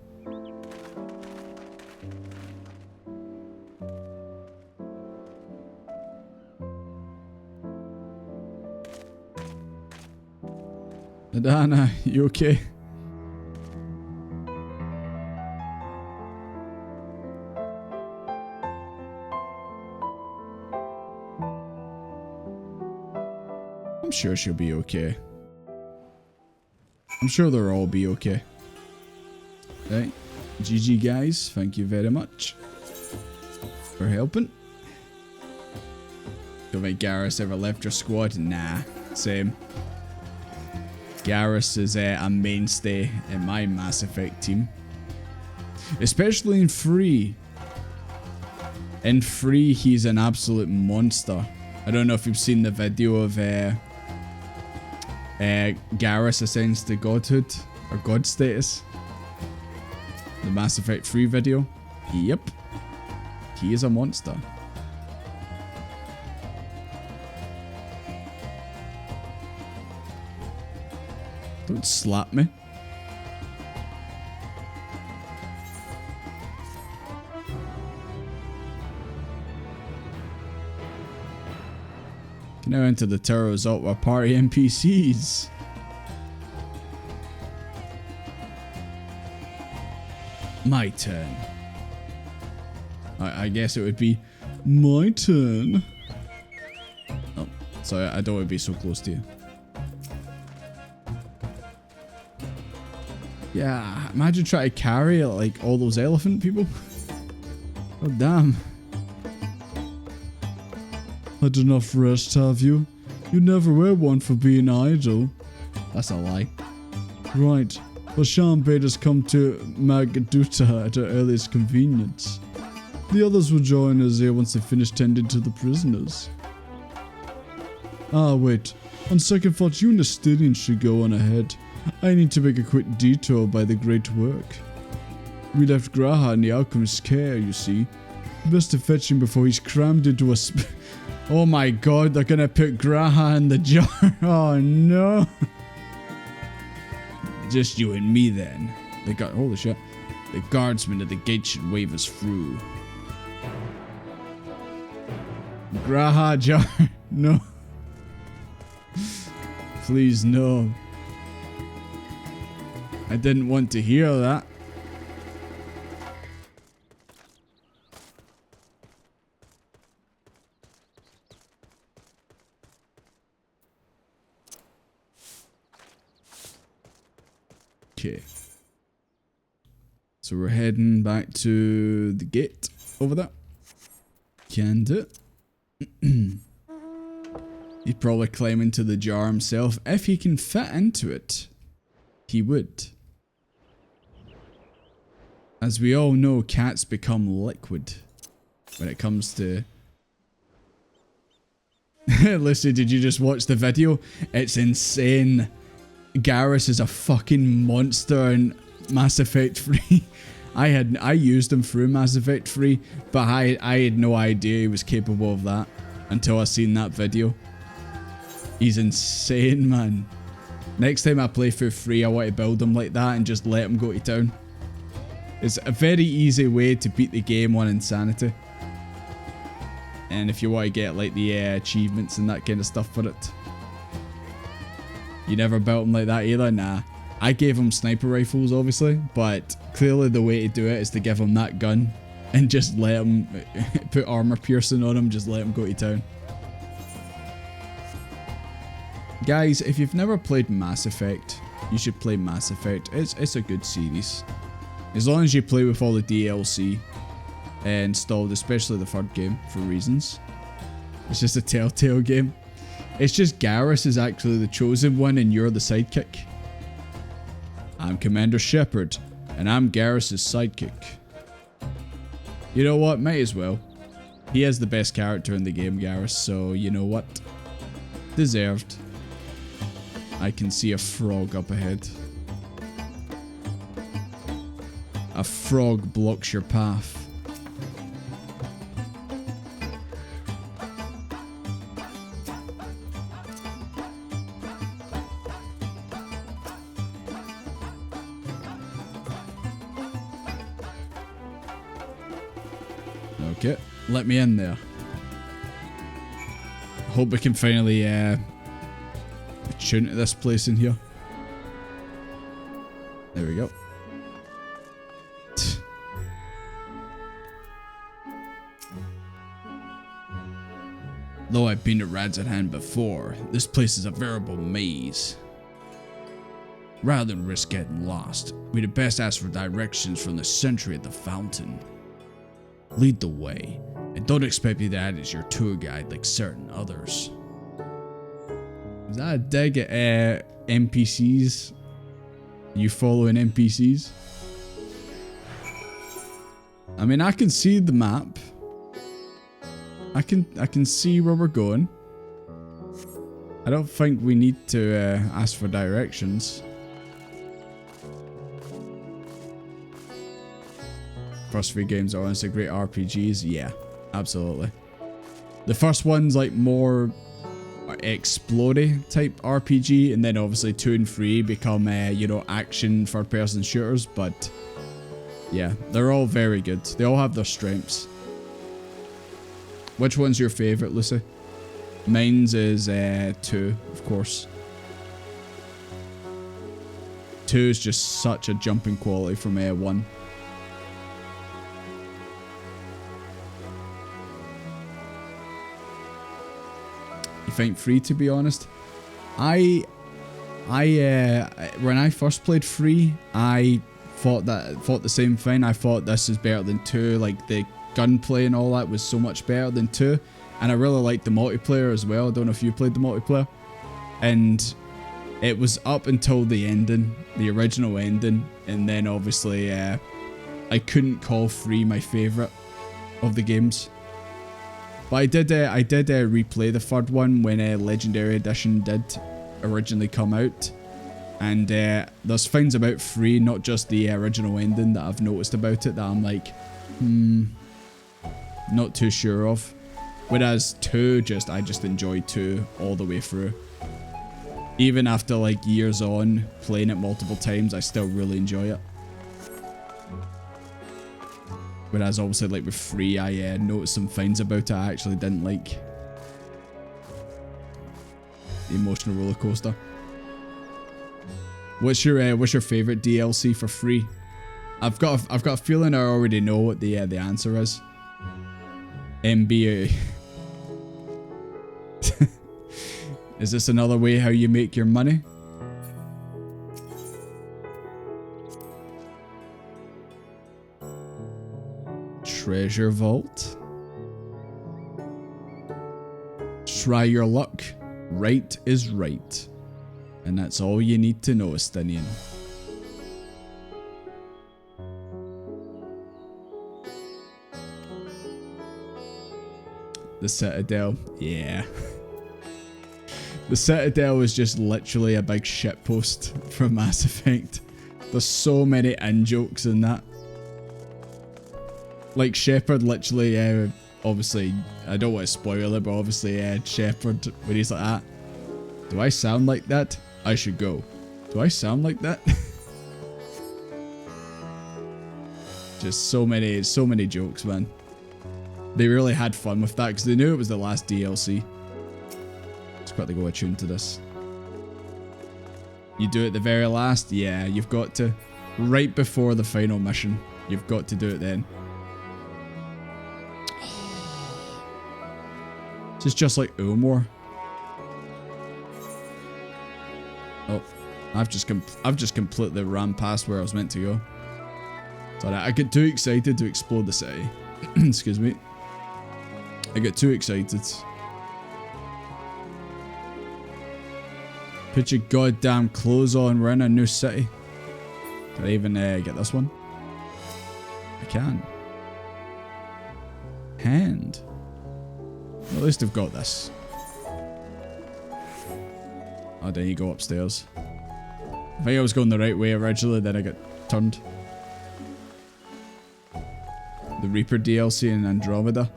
Nadana, you okay? I'm sure she'll be okay. I'm sure they'll all be okay. Right? GG guys, thank you very much for helping. Don't think Garrus ever left your squad? Nah, same. Garrus is a mainstay in my Mass Effect team. Especially in 3. In 3, he's an absolute monster. I don't know if you've seen the video of Garrus ascends to godhood or god status. The Mass Effect 3 video. Yep. He is a monster. Don't slap me. Can now enter the tower result with party NPCs. My turn. I guess it would be my turn. Oh, sorry, I don't want to be so close to you. Yeah, imagine trying to carry like all those elephant people. Oh damn. Had enough rest, have you? You never were one for being idle. That's a lie. Right, well Sean bade us come to Magaduta at our earliest convenience. The others will join us here once they finish tending to the prisoners. Ah wait, on second thought you and the Stylian should go on ahead. I need to make a quick detour by the Great Work. We left Graha in the Alchemist's care, you see. Best to fetch him before he's crammed into a Oh my god, they're gonna put Graha in the jar. Oh no. Just you and me then. Holy shit. The guardsmen at the gate should wave us through. Graha jar. No. Please no. I didn't want to hear that. Okay. So we're heading back to the gate over there. Can do. He'd probably climb into the jar himself. If he can fit into it, he would. As we all know, cats become liquid when it comes to... Lucy, did you just watch the video? It's insane. Garrus is a fucking monster in Mass Effect 3. I used him through Mass Effect 3, but I had no idea he was capable of that until I seen that video. He's insane, man. Next time I play through 3, I want to build him like that and just let him go to town. It's a very easy way to beat the game on insanity. And if you want to get like the achievements and that kind of stuff for it. You never built him like that either? Nah. I gave him sniper rifles obviously, but clearly the way to do it is to give him that gun and just let him put armor piercing on him, just let him go to town. Guys, if you've never played Mass Effect, you should play Mass Effect. It's a good series. As long as you play with all the DLC installed, especially the third game, for reasons. It's just a Telltale game. It's just Garrus is actually the chosen one and you're the sidekick. I'm Commander Shepard, and I'm Garrus's sidekick. You know what? Might as well. He has the best character in the game, Garrus, so you know what? Deserved. I can see a frog up ahead. A frog blocks your path. Okay, let me in there. Hope we can finally tune to this place in here. There we go. Though I've been to Rad's at Hand before, this place is a veritable maze. Rather than risk getting lost, we'd had best ask for directions from the sentry at the fountain. Lead the way, and don't expect me to act as your tour guide like certain others. Is that a dig at NPCs? You following NPCs? I mean, I can see the map. I can see where we're going. I don't think we need to ask for directions. First 3 games are honestly great RPGs. Yeah, absolutely. The first one's like more explory type RPG, and then obviously 2 and 3 become you know, action third person shooters, but yeah, they're all very good. They all have their strengths. Which one's your favorite, Lucy? Mine's is 2, of course. 2 is just such a jumping quality from 1. You think 3, to be honest? When I first played 3, I thought the same thing. I thought this is better than 2. Like the gunplay and all that was so much better than 2, and I really liked the multiplayer as well. I don't know if you played the multiplayer, and it was up until the ending, the original ending, and then obviously I couldn't call 3 my favourite of the games. But I did replay the 3rd one when Legendary Edition did originally come out, and there's things about 3, not just the original ending, that I've noticed about it that I'm like, not too sure of. Whereas 2, I just enjoyed 2 all the way through. Even after like years on, playing it multiple times, I still really enjoy it. Whereas obviously like with 3, I noticed some things about it I actually didn't like. The emotional roller coaster. What's your favorite DLC for 3? I've got a feeling I already know what the answer is. MBA. Is this another way how you make your money? Treasure vault. Try your luck. Right is right. And that's all you need to know, Estinian. The Citadel. Yeah. The Citadel is just literally a big shitpost from Mass Effect. There's so many in-jokes in that. Like Shepard literally, obviously, I don't want to spoil it, but obviously Shepard, when he's like that, do I sound like that? I should go. Do I sound like that? Just so many jokes, man. They really had fun with that because they knew it was the last DLC. Let's quickly go attune to this. You do it the very last? Yeah, you've got to. Right before the final mission. You've got to do it then. This is just like Ulmore. Oh, I've just completely ran past where I was meant to go. Sorry, I get too excited to explore the city. Excuse me. I get too excited. Put your goddamn clothes on, we're in a new city. Can I even get this one? I can. Hand. Well, at least I've got this. Oh, there you go upstairs. I think I was going the right way originally, then I got turned. The Reaper DLC in Andromeda.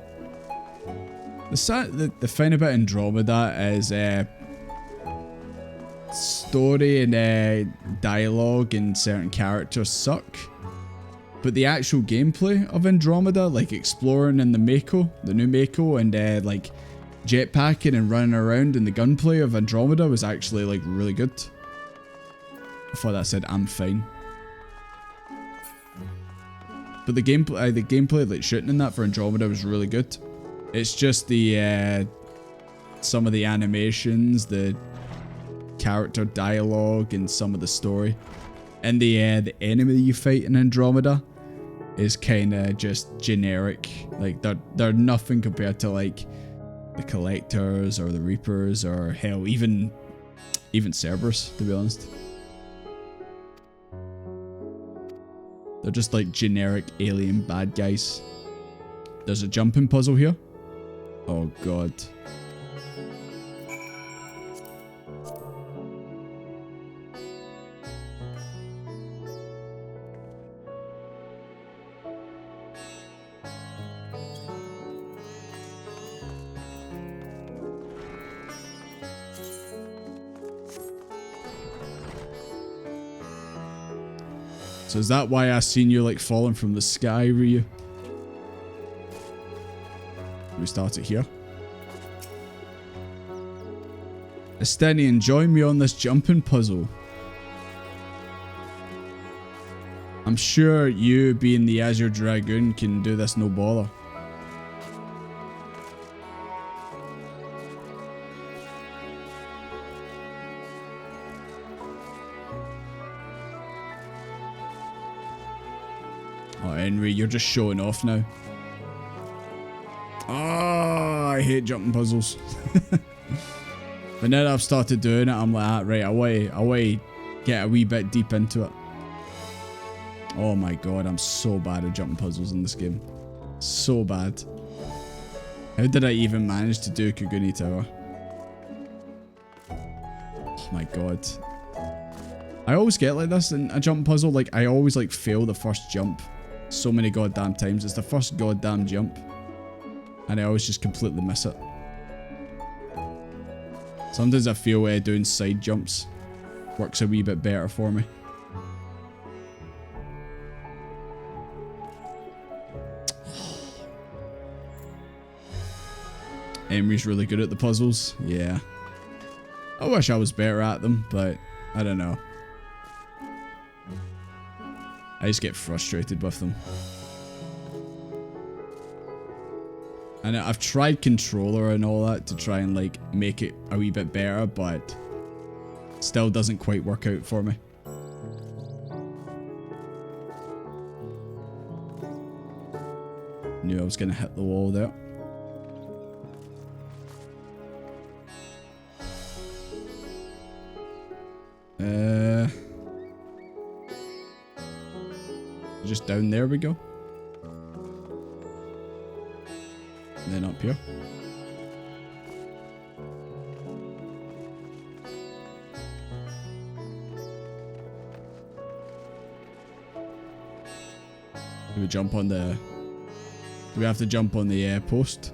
The thing about Andromeda is story and dialogue and certain characters suck. But the actual gameplay of Andromeda, like exploring in the Mako, the new Mako, and like jetpacking and running around, and the gunplay of Andromeda was actually like really good. Before that said, I'm fine. But the gameplay, like shooting in that for Andromeda was really good. It's just the some of the animations, the character dialogue and some of the story. And the enemy you fight in Andromeda is kind of just generic. Like they're nothing compared to like the Collectors or the Reapers or hell even Cerberus, to be honest. They're just like generic alien bad guys. There's a jumping puzzle here. Oh god. So is that why I seen you like falling from the sky, Ryu? We start it here. Estenian, join me on this jumping puzzle. I'm sure you, being the Azure Dragoon, can do this no bother. Oh, Henry, you're just showing off now. Oh, I hate jumping puzzles. But now that I've started doing it, I'm like, ah, right, I want to get a wee bit deep into it. Oh my god, I'm so bad at jumping puzzles in this game. So bad. How did I even manage to do Kuguni Tower? Oh my god. I always get like this in a jump puzzle. Like, I always like fail the first jump so many goddamn times. It's the first goddamn jump. And I always just completely miss it. Sometimes I feel doing side jumps works a wee bit better for me. Emery's really good at the puzzles. Yeah. I wish I was better at them, but I don't know. I just get frustrated with them. And I've tried controller and all that to try and like make it a wee bit better, but still doesn't quite work out for me. Knew I was gonna hit the wall there. Just down there we go. And then up here. Do we jump on the... Do we have to jump on the post?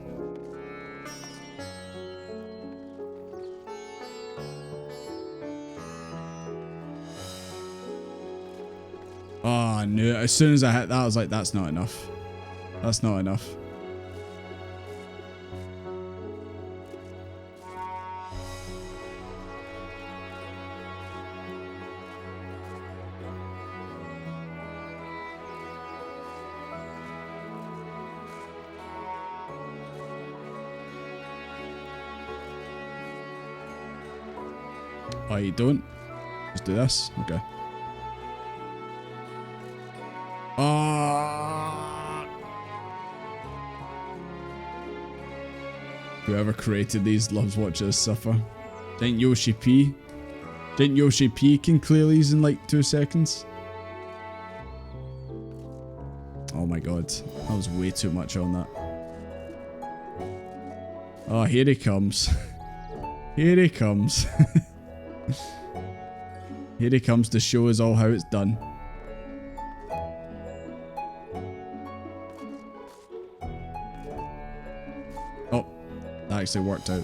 Oh, I knew it. As soon as I hit that, I was like, that's not enough. That's not enough. Oh, you don't? Just do this? Okay. Whoever created these loves watching us suffer. Didn't Yoshi P? Didn't Yoshi P can clear these in like 2 seconds? Oh my god. That was way too much on that. Oh, here he comes. Here he comes. Here he comes to show us all how it's done. Oh, that actually worked out.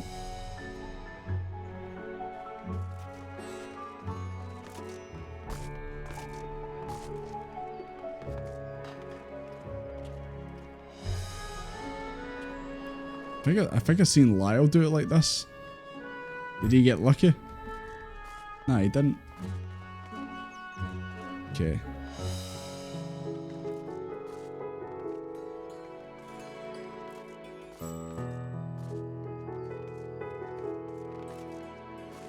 I think I've seen Lyle do it like this. Did he get lucky? No, he didn't. Okay.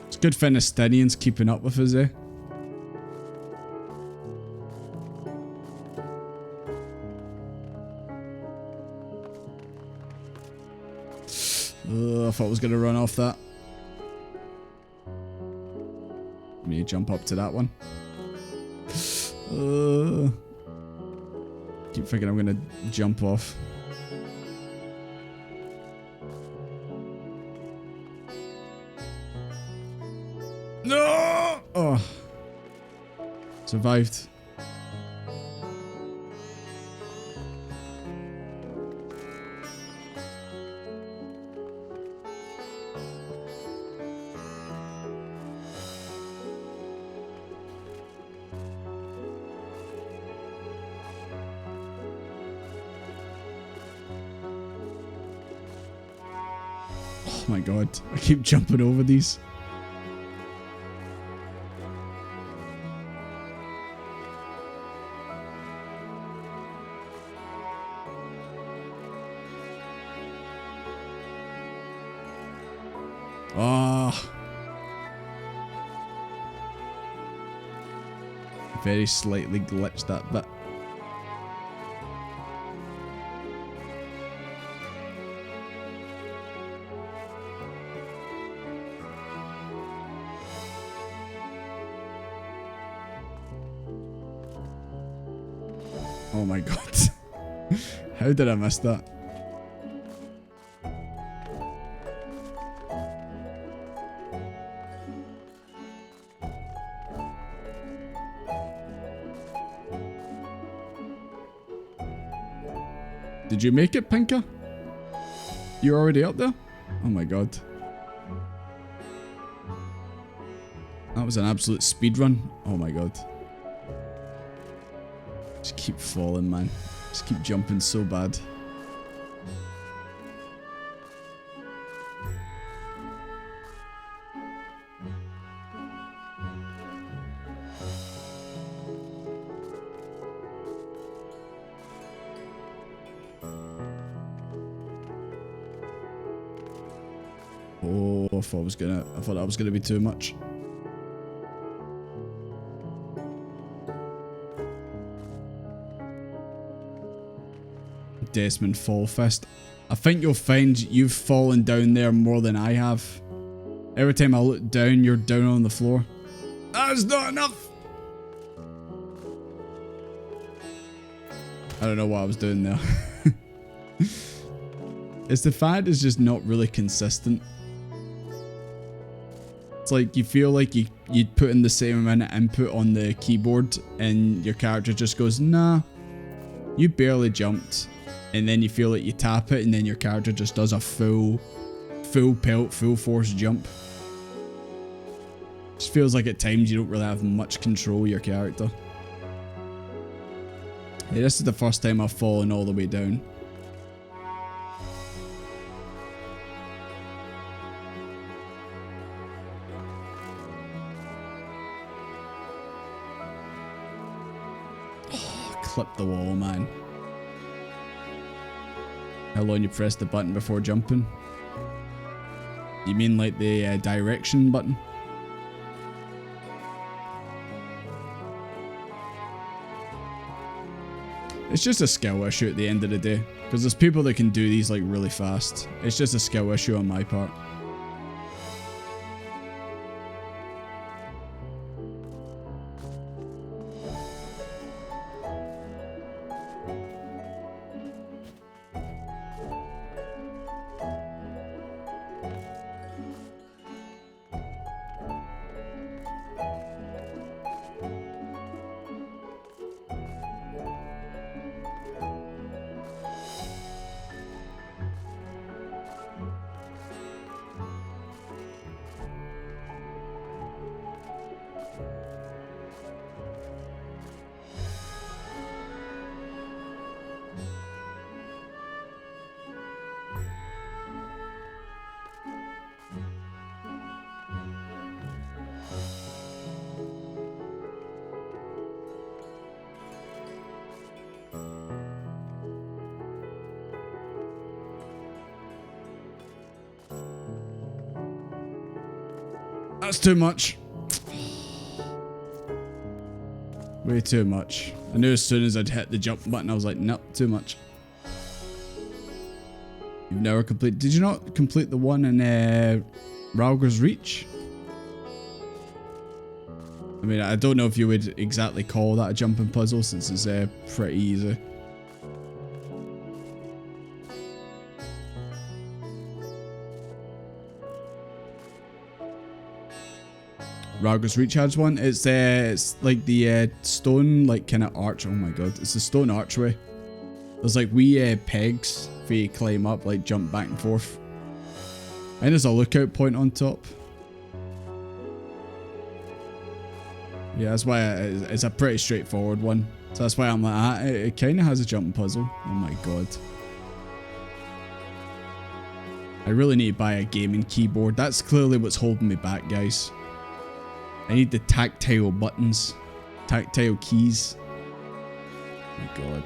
Let's Good Finistinians keeping up with us, eh? I thought I was going to run off that. Let me jump up to that one. Keep thinking I'm going to jump off. No! Oh. Survived. Oh my god, I keep jumping over these. Oh. Very slightly glitched that bit. Oh my god. How did I miss that? Did you make it, Pinker? You're already up there? Oh my god. That was an absolute speed run. Oh my god. Just keep falling, man. Just keep jumping so bad. Oh, I thought that was gonna be too much. Desmond Fall Fist. I think you'll find you've fallen down there more than I have. Every time I look down, you're down on the floor. That's not enough! I don't know what I was doing there. It's the fact it's just not really consistent. It's like you feel like you'd put in the same amount of input on the keyboard and your character just goes, nah, you barely jumped. And then you feel like you tap it and then your character just does a full pelt, full force jump. Just feels like at times you don't really have much control of your character. Yeah, this is the first time I've fallen all the way down. Oh, clip the wall, man. How long you press the button before jumping? You mean like the direction button? It's just a skill issue at the end of the day. Because there's people that can do these like really fast. It's just a skill issue on my part. that's too much. Way too much. I knew as soon as I'd hit the jump button, I was like, nope, too much. You've never completed... Did you not complete the one in Ralger's Reach? I mean, I don't know if you would exactly call that a jumping puzzle, since it's pretty easy. Ralger's Reach has one. It's like the stone, like kind of arch. Oh my god, it's the stone archway. There's like wee pegs for you to climb up, like jump back and forth. And there's a lookout point on top. Yeah, that's why it's a pretty straightforward one. So that's why I'm like, it kind of has a jumping puzzle. Oh my god. I really need to buy a gaming keyboard. That's clearly what's holding me back, guys. I need the tactile buttons. Tactile keys. Oh my god.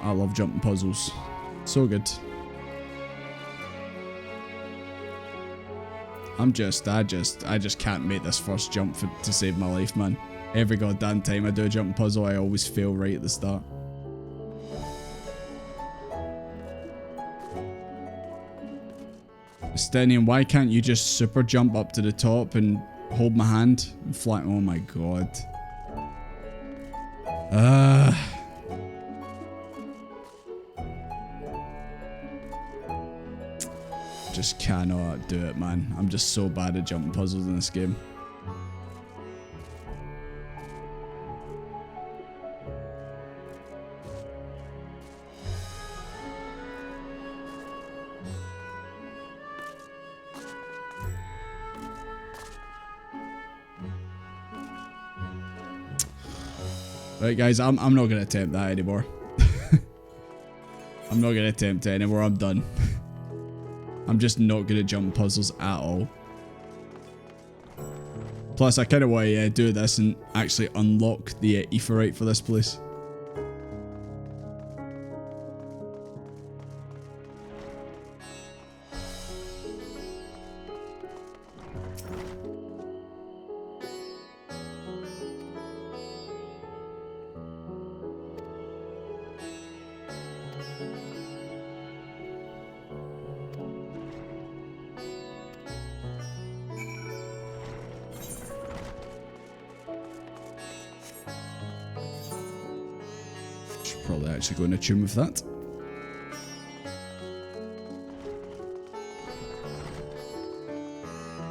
I love jumping puzzles. So good. I just can't make this first jump to save my life, man. Every goddamn time I do a jumping puzzle, I always fail right at the start. Stenian, why can't you just super jump up to the top and hold my hand and fly? Oh my god. Just cannot do it, man. I'm just so bad at jumping puzzles in this game. Right, guys, I'm not going to attempt that anymore. I'm not going to attempt it anymore. I'm done. I'm just not good at jump puzzles at all. Plus, I kind of want to do this and actually unlock the aetheryte for this place. Probably actually go in a tune with that.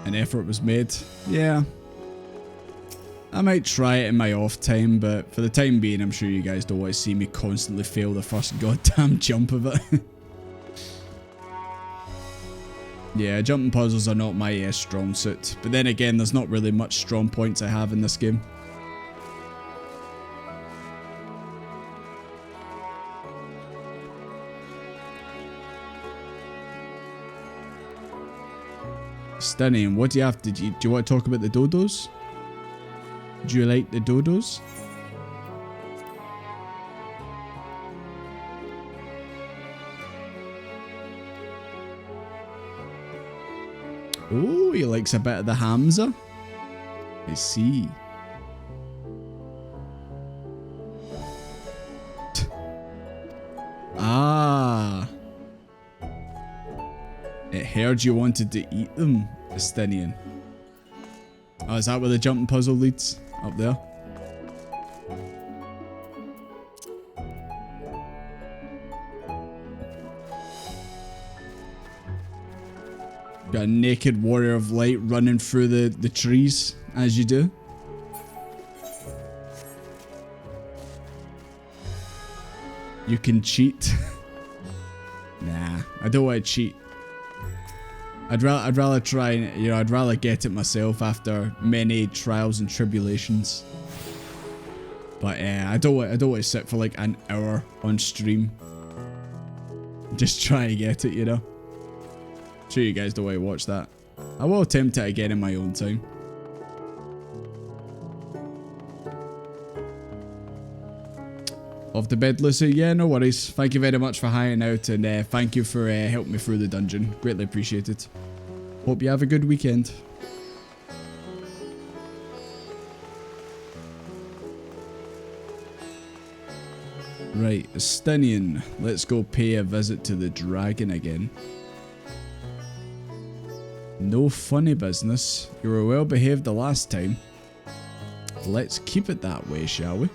An effort was made. Yeah. I might try it in my off time, but for the time being, I'm sure you guys don't want to see me constantly fail the first goddamn jump of it. Yeah, jumping puzzles are not my strong suit. But then again, there's not really much strong points I have in this game. Stunning. What do you have to do? You want to talk about the dodos? Do you like the dodos? Oh, he likes a bit of the Hamza. I see. Ah. It heard you wanted to eat them, Estinian. Oh, is that where the jumping puzzle leads? Up there? Got a naked warrior of light running through the trees, as you do. You can cheat. Nah, I don't want to cheat. I'd rather try and, you know, I'd rather get it myself after many trials and tribulations. But I don't want to sit for like an hour on stream. Just try to get it, you know. Sure you guys don't want to watch that. I will attempt it again in my own time. Off to bed, Lucy. Yeah, no worries. Thank you very much for hanging out, and thank you for helping me through the dungeon. Greatly appreciated. Hope you have a good weekend. Right, Estinian. Let's go pay a visit to the dragon again. No funny business. You were well behaved the last time. Let's keep it that way, shall we?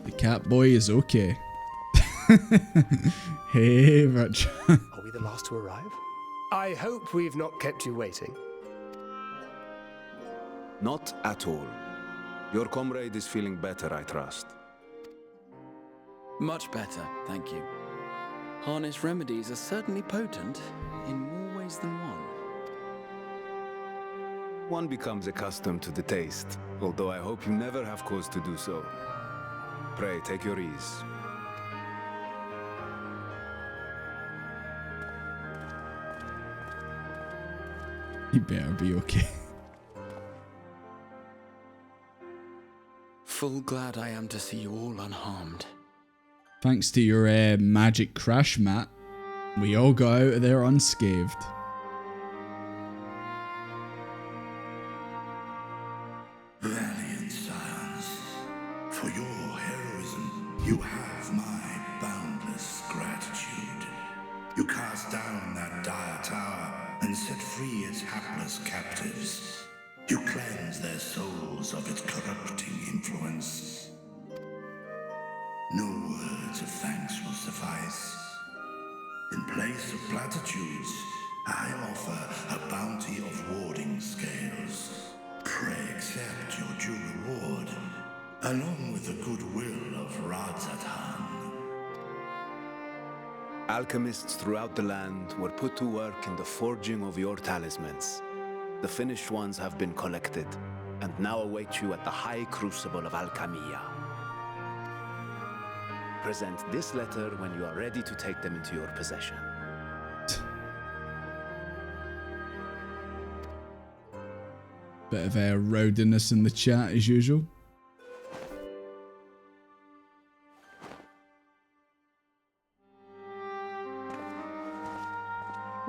The cat boy is okay. Hey, Rich. Are we the last to arrive? I hope we've not kept you waiting. Not at all. Your comrade is feeling better, I trust. Much better, thank you. Harness remedies are certainly potent in more ways than one. One becomes accustomed to the taste, although I hope you never have cause to do so. Pray, take your ease. You better be okay. Full glad I am to see you all unharmed. Thanks to your magic crash mat, we all got out of there unscathed. Valiant scions, for your heroism, you have my boundless gratitude. You cast down that dire tower and set free its hapless captives. You cleanse their souls of its corrupting influence. No words of thanks will suffice. In place of platitudes, I offer a bounty of warding scales. Pray accept your due reward, along with the goodwill of Radzatan. Alchemists throughout the land were put to work in the forging of your talismans. The finished ones have been collected, and now await you at the High Crucible of Alchemia. Present this letter when you are ready to take them into your possession. Bit of rowdiness in the chat as usual.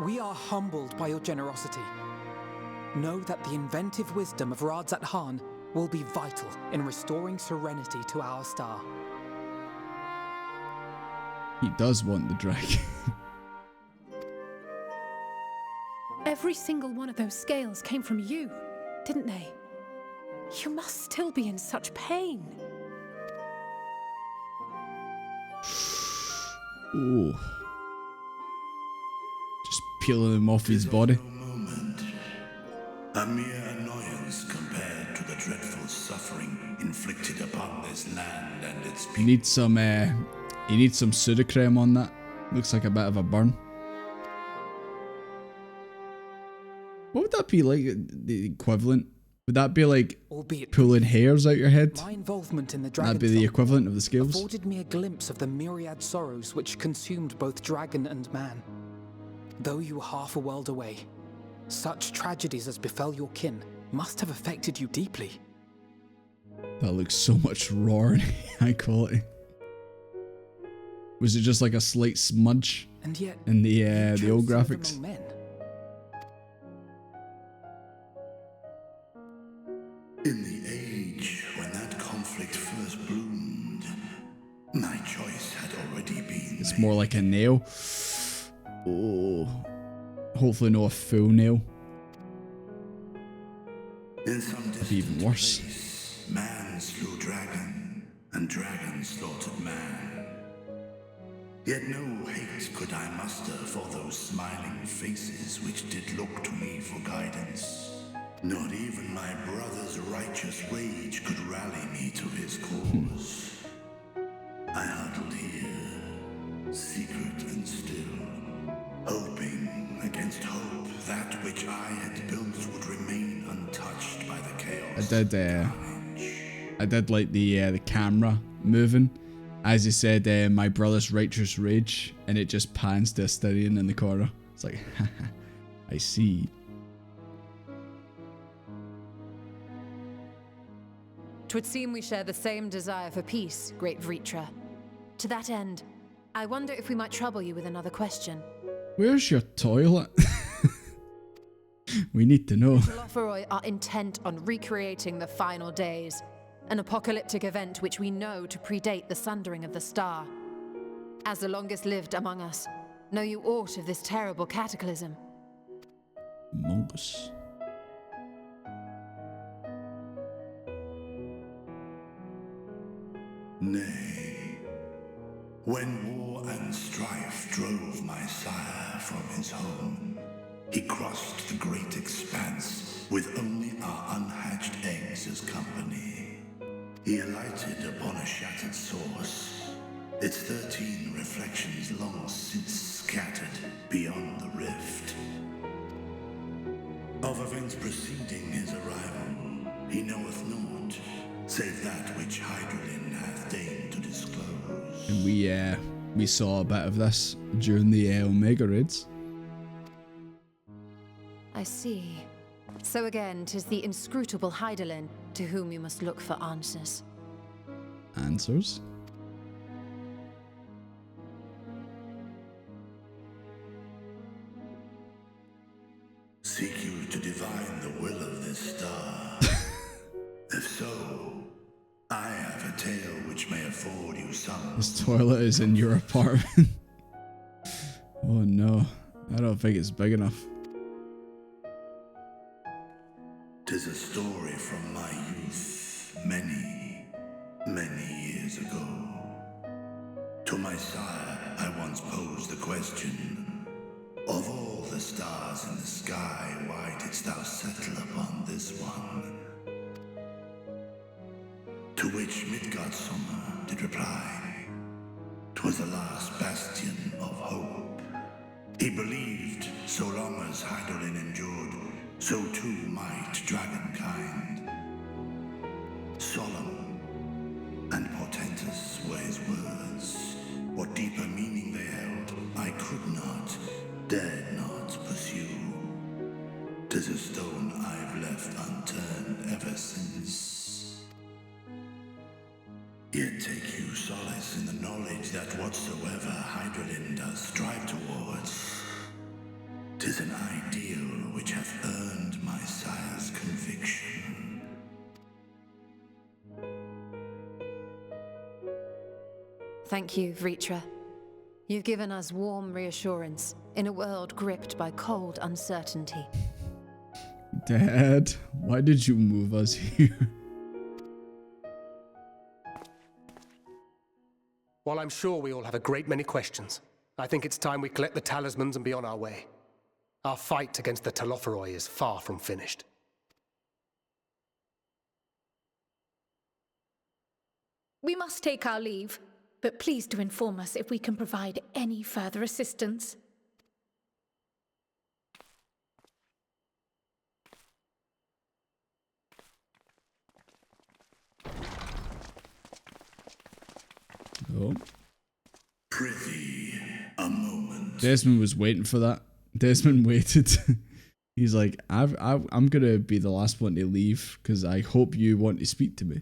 We are humbled by your generosity. Know that the inventive wisdom of Radzat-Han will be vital in restoring serenity to our star. He does want the dragon. Every single one of those scales came from you, didn't they? You must still be in such pain. Ooh. Just peeling him off his body. A mere annoyance compared to the dreadful suffering inflicted upon this land and its people. You need some pseudocreme on that. Looks like a bit of a burn. What would that be like? The equivalent? Would that be like pulling hairs out your head? My involvement in the That'd be the equivalent of the scales. afforded me a glimpse of the myriad sorrows which consumed both dragon and man. Though you were half a world away, such tragedies as befell your kin must have affected you deeply. That looks so much raw and high quality. Was it just like a slight smudge And yet, in the old graphics? Men. In the age when that conflict first bloomed, my choice had already been It's more like a nail. Oh. Hopefully not a full nail. In some That'd be even worse. place, man slew dragon, and dragon slaughtered man. Yet no hate could I muster for those smiling faces which did look to me for guidance. Not even my brother's righteous rage could rally me to his cause. I huddled here, secret and still, hoping against hope that which I had built would remain untouched by the chaos. I did like the camera moving. As you said, my brother's righteous rage, and it just pans to Astarion in the corner. It's like, haha, I see. 'Twould seem we share the same desire for peace, great Vritra. To that end, I wonder if we might trouble you with another question. Where's your toilet? We need to know. The Telophoroi are intent on recreating the final days, an apocalyptic event which we know to predate the sundering of the star. As the longest lived among us, know you aught of this terrible cataclysm? Among us. Nay, when war and strife drove my sire from his home, he crossed the great expanse with only our unhatched eggs as company. He alighted upon a shattered source, its 13 reflections long since scattered beyond the rift. Of events preceding his arrival, he knoweth naught, save that which Hydralin hath deigned to disclose. And we saw a bit of this during the Omega raids. I see. So again, 'tis the inscrutable Hydaelyn to whom you must look for answers. Answers? Seek you to divine the will of this star? If so, I have a tale which may afford you some. This toilet is in your apartment. Oh no, I don't think it's big enough. 'Tis a story from my youth, many, many years ago. To my sire, I once posed the question, of all the stars in the sky, why didst thou settle upon this one? To which Midgardsormr did reply, 'twas the last bastion of hope. He believed so long as Hydaelyn endured, so too might dragonkind. Solemn and portentous were his words. What deeper meaning they held, I could not, dared not pursue. 'Tis a stone I've left unturned ever since. Yet take you solace in the knowledge that whatsoever Hydaelyn does strive towards, 'tis an ideal which hath earned my sire's conviction. Thank you, Vritra. You've given us warm reassurance in a world gripped by cold uncertainty. Dad, why did you move us here? While I'm sure we all have a great many questions, I think it's time we collect the talismans and be on our way. Our fight against the Telophoroi is far from finished. We must take our leave, but please do inform us if we can provide any further assistance. Oh. Prithee, a moment. Desmond was waiting for that. Desmond waited. He's like, I'm gonna be the last one to leave because I hope you want to speak to me.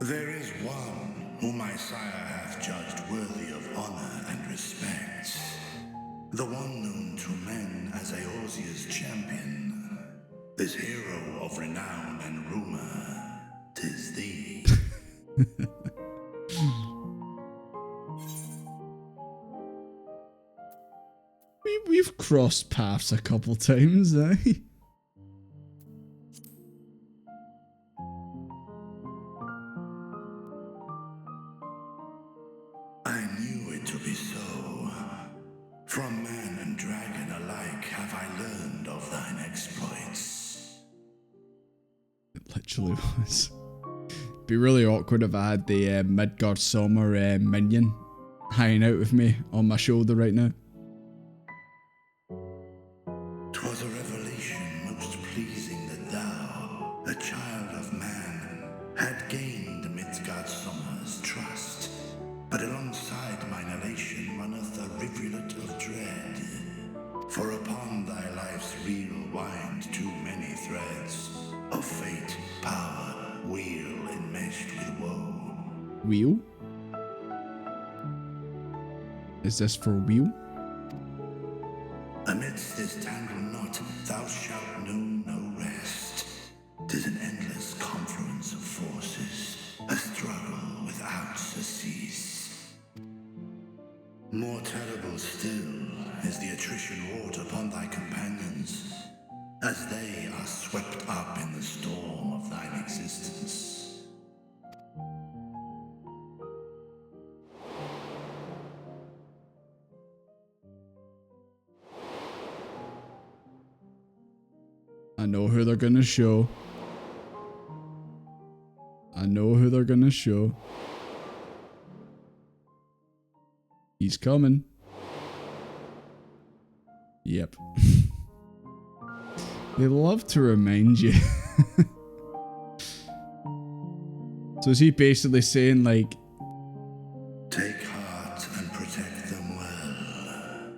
There is one whom my sire hath judged worthy of honor and respect. The one known to men as Eorzea's champion. This hero of renown and rumor, 'tis thee. crossed paths a couple times, eh? I knew it to be so. From man and dragon alike have I learned of thine exploits. It literally was. Be really awkward if I had the Midgard Sommer minion hanging out with me on my shoulder right now. 'Twas a revelation most pleasing that thou, a child of man, had gained Midgard Sommer's trust. But alongside mine elation runneth a rivulet of dread. For upon thy life's reel wind too many threads of fate, power, weal enmeshed with woe. Wheel? Is this for wheel? Amidst this tangled knot, thou shalt know no rest. 'Tis an endless confluence of forces, a struggle without surcease. More terrible still is the attrition wrought upon thy companions, as they are swept up in the storm of thine existence. I know who they're gonna show. I know who they're gonna show. He's coming. Yep. They love to remind you. So is he basically saying like, take heart and protect them well.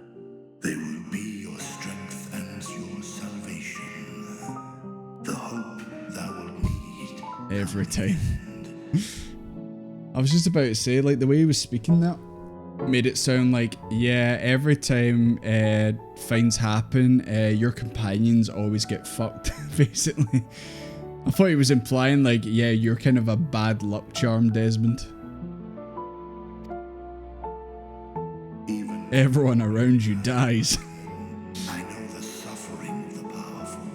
They will be your strength and your salvation. The hope thou wilt need. every time? I was just about to say, like, the way he was speaking that made it sound like, yeah, every time things happen, your companions always get fucked, basically. I thought he was implying, like, yeah, you're kind of a bad luck charm, Desmond. Everyone around you dies. I know the suffering of the powerful.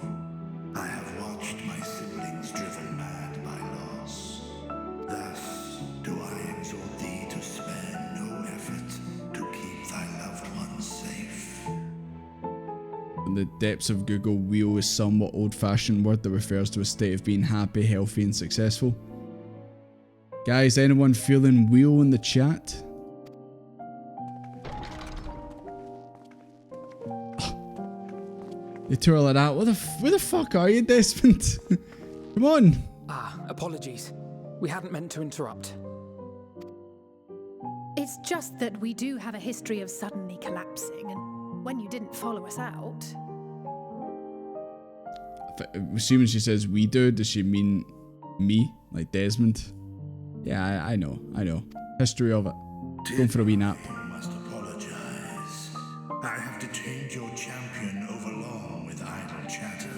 I have watched my siblings driven mad by loss. Thus do I exhort thee to spare no effort to keep thy loved ones safe. In the depths of Google, wheel is a somewhat old-fashioned word that refers to a state of being happy, healthy, and successful. Guys, anyone feeling wheel in the chat? They two are like that. Where the fuck are you, Desmond? Come on. Ah, apologies. We hadn't meant to interrupt. It's just that we do have a history of suddenly collapsing, and when you didn't follow us out... Assuming she says we do, does she mean me? Like Desmond? Yeah, I know. History of it. Going for a wee nap. You must apologize. I have detained your champion overlong with idle chatter.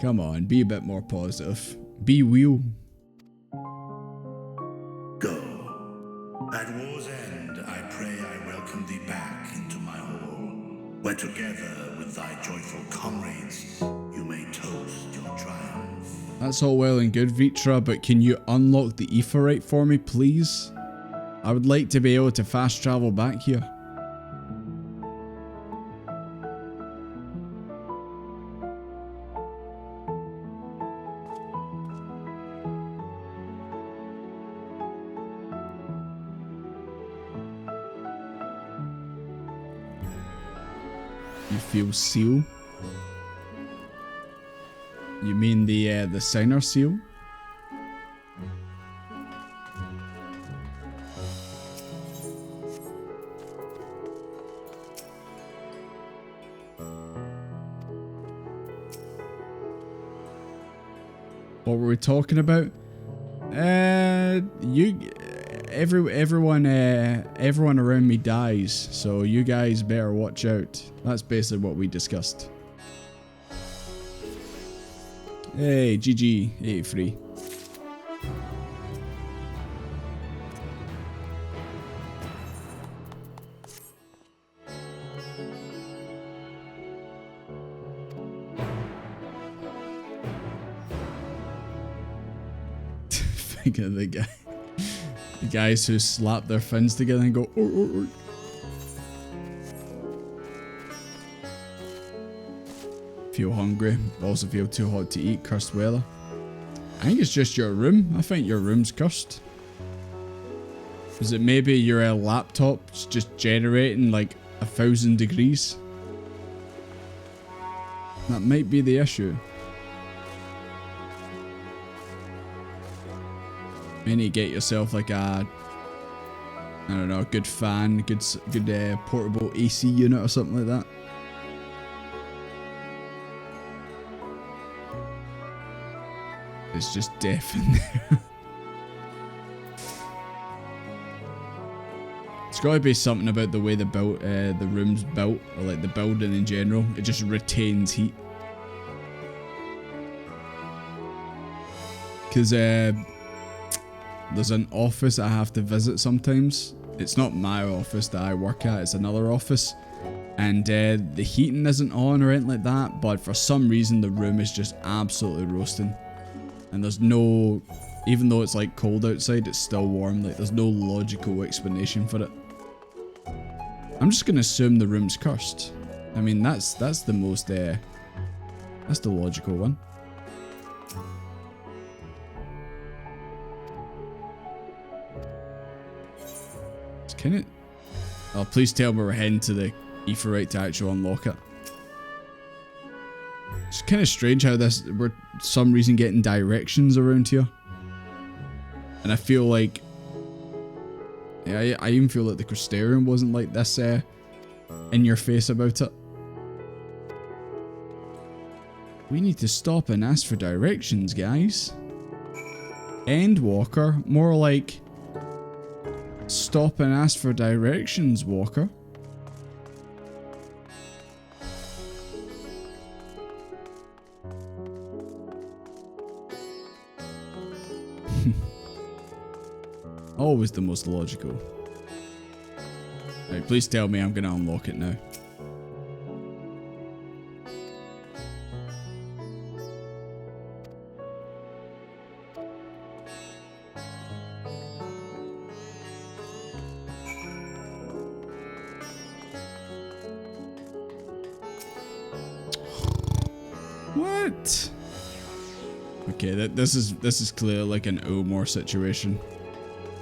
Come on, be a bit more positive. Be wheel. Go. At war's end, I pray I welcome thee back into my hall, where together with thy joyful comrades, you may toast your triumph. That's all well and good, Vitra, but can you unlock the Aetheryte for me, please? I would like to be able to fast travel back here. You feel seal? You mean the signer seal? What were we talking about? Everyone around me dies, so you guys better watch out. That's basically what we discussed. Hey, GG, 83. Think of the guys who slap their fins together and go, oh, oh, oh. Feel hungry, also feel too hot to eat, cursed weather. I think it's just your room. I think your room's cursed. Is it maybe your laptop's just generating like 1,000 degrees? That might be the issue. You need to get yourself like a, I don't know, a good fan, good portable AC unit or something like that. It's just deaf in there. It's got to be something about the way the room's built, or like the building in general. It just retains heat. Because there's an office I have to visit sometimes. It's not my office that I work at, it's another office. And the heating isn't on or anything like that, but for some reason the room is just absolutely roasting. And there's no, even though it's like cold outside, it's still warm. Like there's no logical explanation for it. I'm just gonna assume the room's cursed. I mean, that's the most, that's the logical one. It's kind of, oh, please tell me we're heading to the Aetheryte to actually unlock it. It's kind of strange how we're some reason getting directions around here. And I feel like, yeah, I even feel like the Crystarium wasn't like this in your face about it. We need to stop and ask for directions, guys. Endwalker, more like stop and ask for directions, Walker. Always the most logical. Right, please tell me I'm gonna unlock it now. What? Okay, this is clearly like an Omor situation.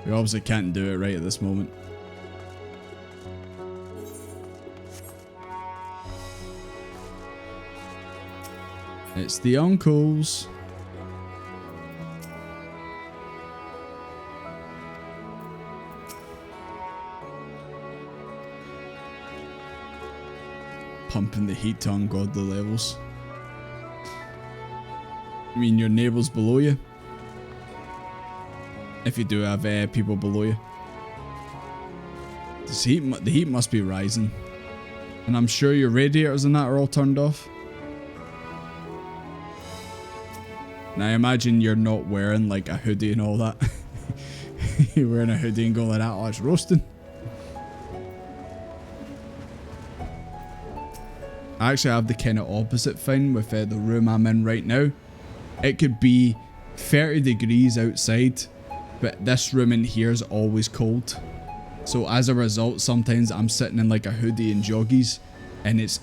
We obviously can't do it right at this moment. It's the uncles. Pumping the heat to ungodly levels. You mean your neighbours below you? If you do have people below you. The heat must be rising. And I'm sure your radiators and that are all turned off. Now I imagine you're not wearing like a hoodie and all that. You're wearing a hoodie and going like that, oh it's roasting. I actually have the kind of opposite thing with the room I'm in right now. It could be 30 degrees outside, but this room in here is always cold. So as a result, sometimes I'm sitting in like a hoodie and joggies and it's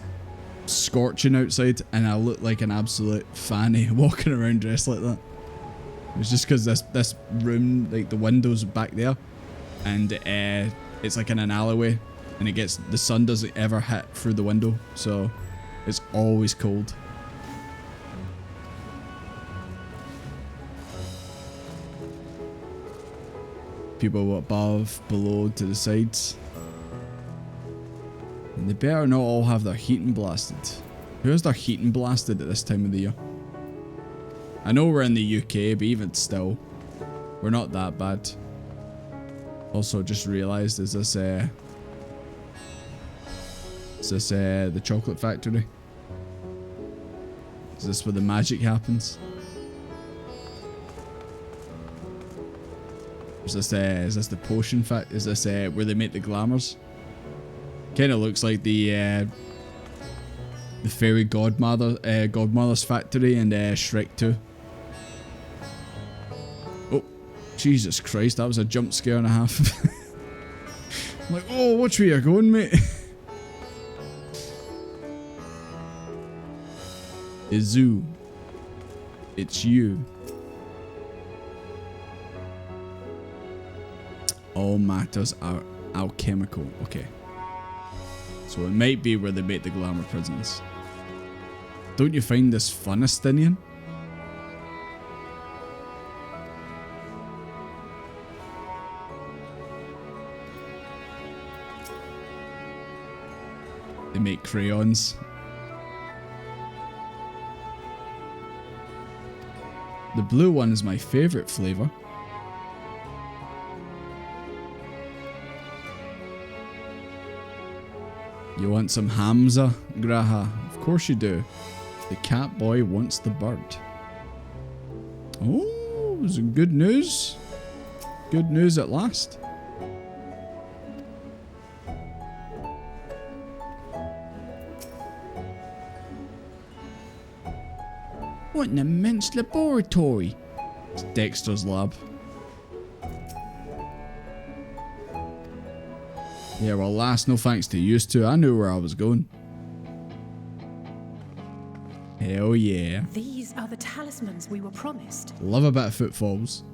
scorching outside and I look like an absolute fanny walking around dressed like that. It's just because this room, like the window's back there and it's like in an alleyway and the sun doesn't ever hit through the window, so it's always cold. People above, below, to the sides. And they better not all have their heating blasted. Who has their heating blasted at this time of the year? I know we're in the UK, but even still, we're not that bad. Also, just realised, is this the chocolate factory? Is this where the magic happens? Is this the potion fact? Is this where they make the glamours? Kind of looks like the fairy godmother's factory in Shrek 2. Oh, Jesus Christ, that was a jump scare and a half. I'm like, oh, watch where you're going, mate. Izu, it's you. All matters are alchemical. Okay. So it might be where they make the glamour prisons. Don't you find this fun, Estinian? They make crayons. The blue one is my favorite flavor. You want some Hamza, Graha? Of course you do. The cat boy wants the bird. Oh, is it good news? Good news at last. What an immense laboratory. It's Dexter's lab. Yeah, well, last, no thanks to you two. I knew where I was going. Hell yeah. These are the talismans we were promised. Love a bit of footfalls.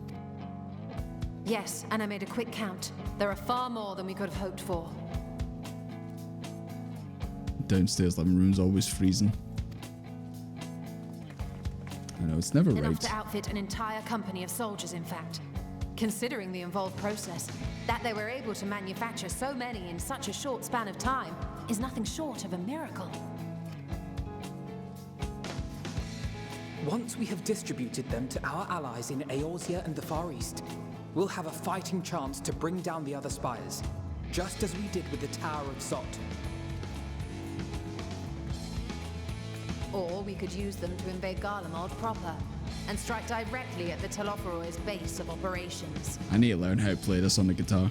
Yes, and I made a quick count. There are far more than we could have hoped for. Downstairs living room's always freezing. I know, it's never Enough right. to outfit an entire company of soldiers, in fact. Considering the involved process, that they were able to manufacture so many in such a short span of time is nothing short of a miracle. Once we have distributed them to our allies in Eorzea and the Far East, we'll have a fighting chance to bring down the other spires, just as we did with the Tower of Zot. Or we could use them to invade Garlemald proper, and strike directly at the Telophoroid's base of operations. I need to learn how to play this on the guitar.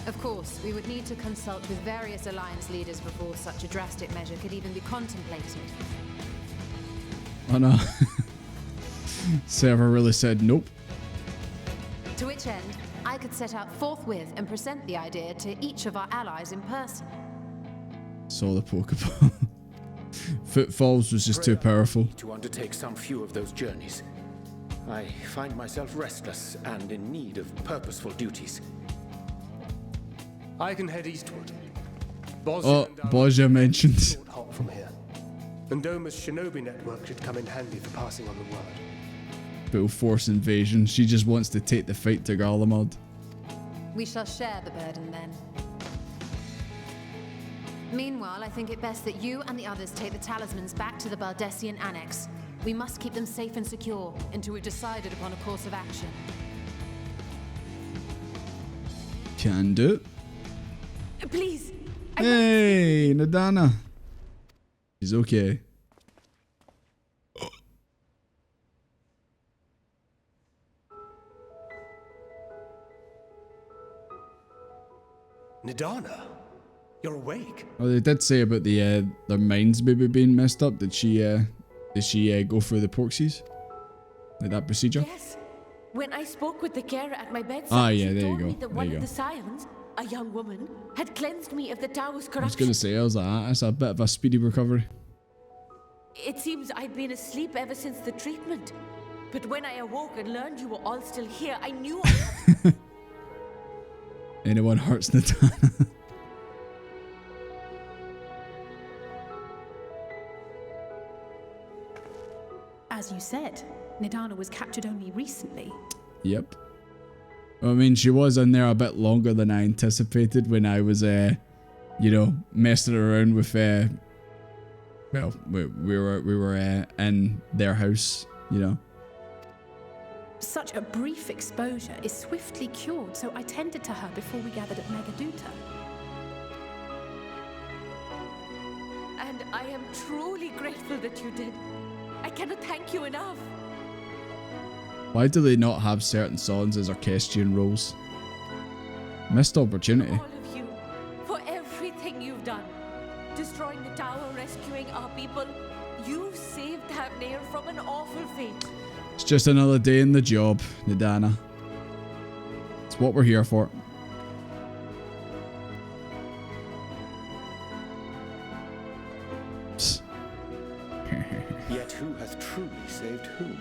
Of course, we would need to consult with various alliance leaders before such a drastic measure could even be contemplated. Oh no. Server really said nope. To which end, I could set out forthwith and present the idea to each of our allies in person. Saw the Pokeball. Footfalls was just too powerful. To undertake some few of those journeys. I find myself restless and in need of purposeful duties. I can head eastward. Bozja mentioned. Short hop from here. And Doma's shinobi network should come in handy for passing on the word. Bit of force invasion. She just wants to take the fight to Garlemald. We shall share the burden then. Meanwhile, I think it best that you and the others take the talismans back to the Baldessian Annex. We must keep them safe and secure until we've decided upon a course of action. Can do. Please. Hey, Nadana. She's okay. Nadana, you're awake. Oh, they did say about the their minds maybe being messed up. Did she go through the proxies? Like that procedure? Yes. When I spoke with the carer at my bedside, yeah, she there you told go. me that There one you of go. the scions, a young woman, had cleansed me of the tower's I was corruption. gonna say, I was like, that's a bit of a speedy recovery. It seems I'd been asleep ever since the treatment. But when I awoke and learned you were all still here, I knew I had... Anyone hurts Nadana. As you said, Nidana was captured only recently. Yep. I mean, she was in there a bit longer than I anticipated when I was, you know, messing around with, well, we were in their house, you know. Such a brief exposure is swiftly cured, so I tended to her before we gathered at Megaduta. And I am truly grateful that you did. I cannot thank you enough. Why do they not have certain songs as orchestrion roles? Missed opportunity. All of you, for everything you've done. Destroying the tower, rescuing our people. You've saved Thavnair from an awful fate. It's just another day in the job, Nadana. It's what we're here for. Yet who hath truly saved whom?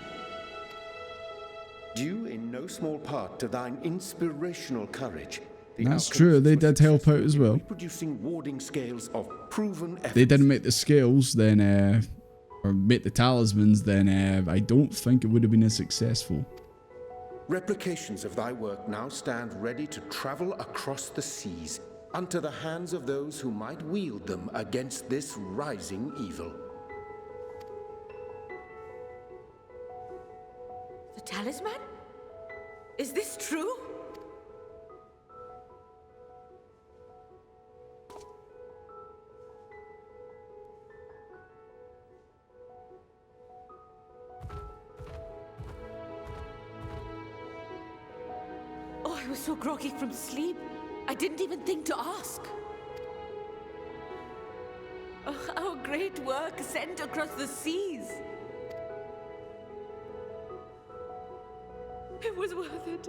Due in no small part to thine inspirational courage. That's true, they did help out as well. Producing warding scales of proven efficacy. They didn't make the scales, then, or make the talismans, then I don't think it would have been as successful. Replications of thy work now stand ready to travel across the seas, unto the hands of those who might wield them against this rising evil. The talisman? Is this true? Oh, I was so groggy from sleep. I didn't even think to ask. Oh, our great work sent across the seas. It was worth it.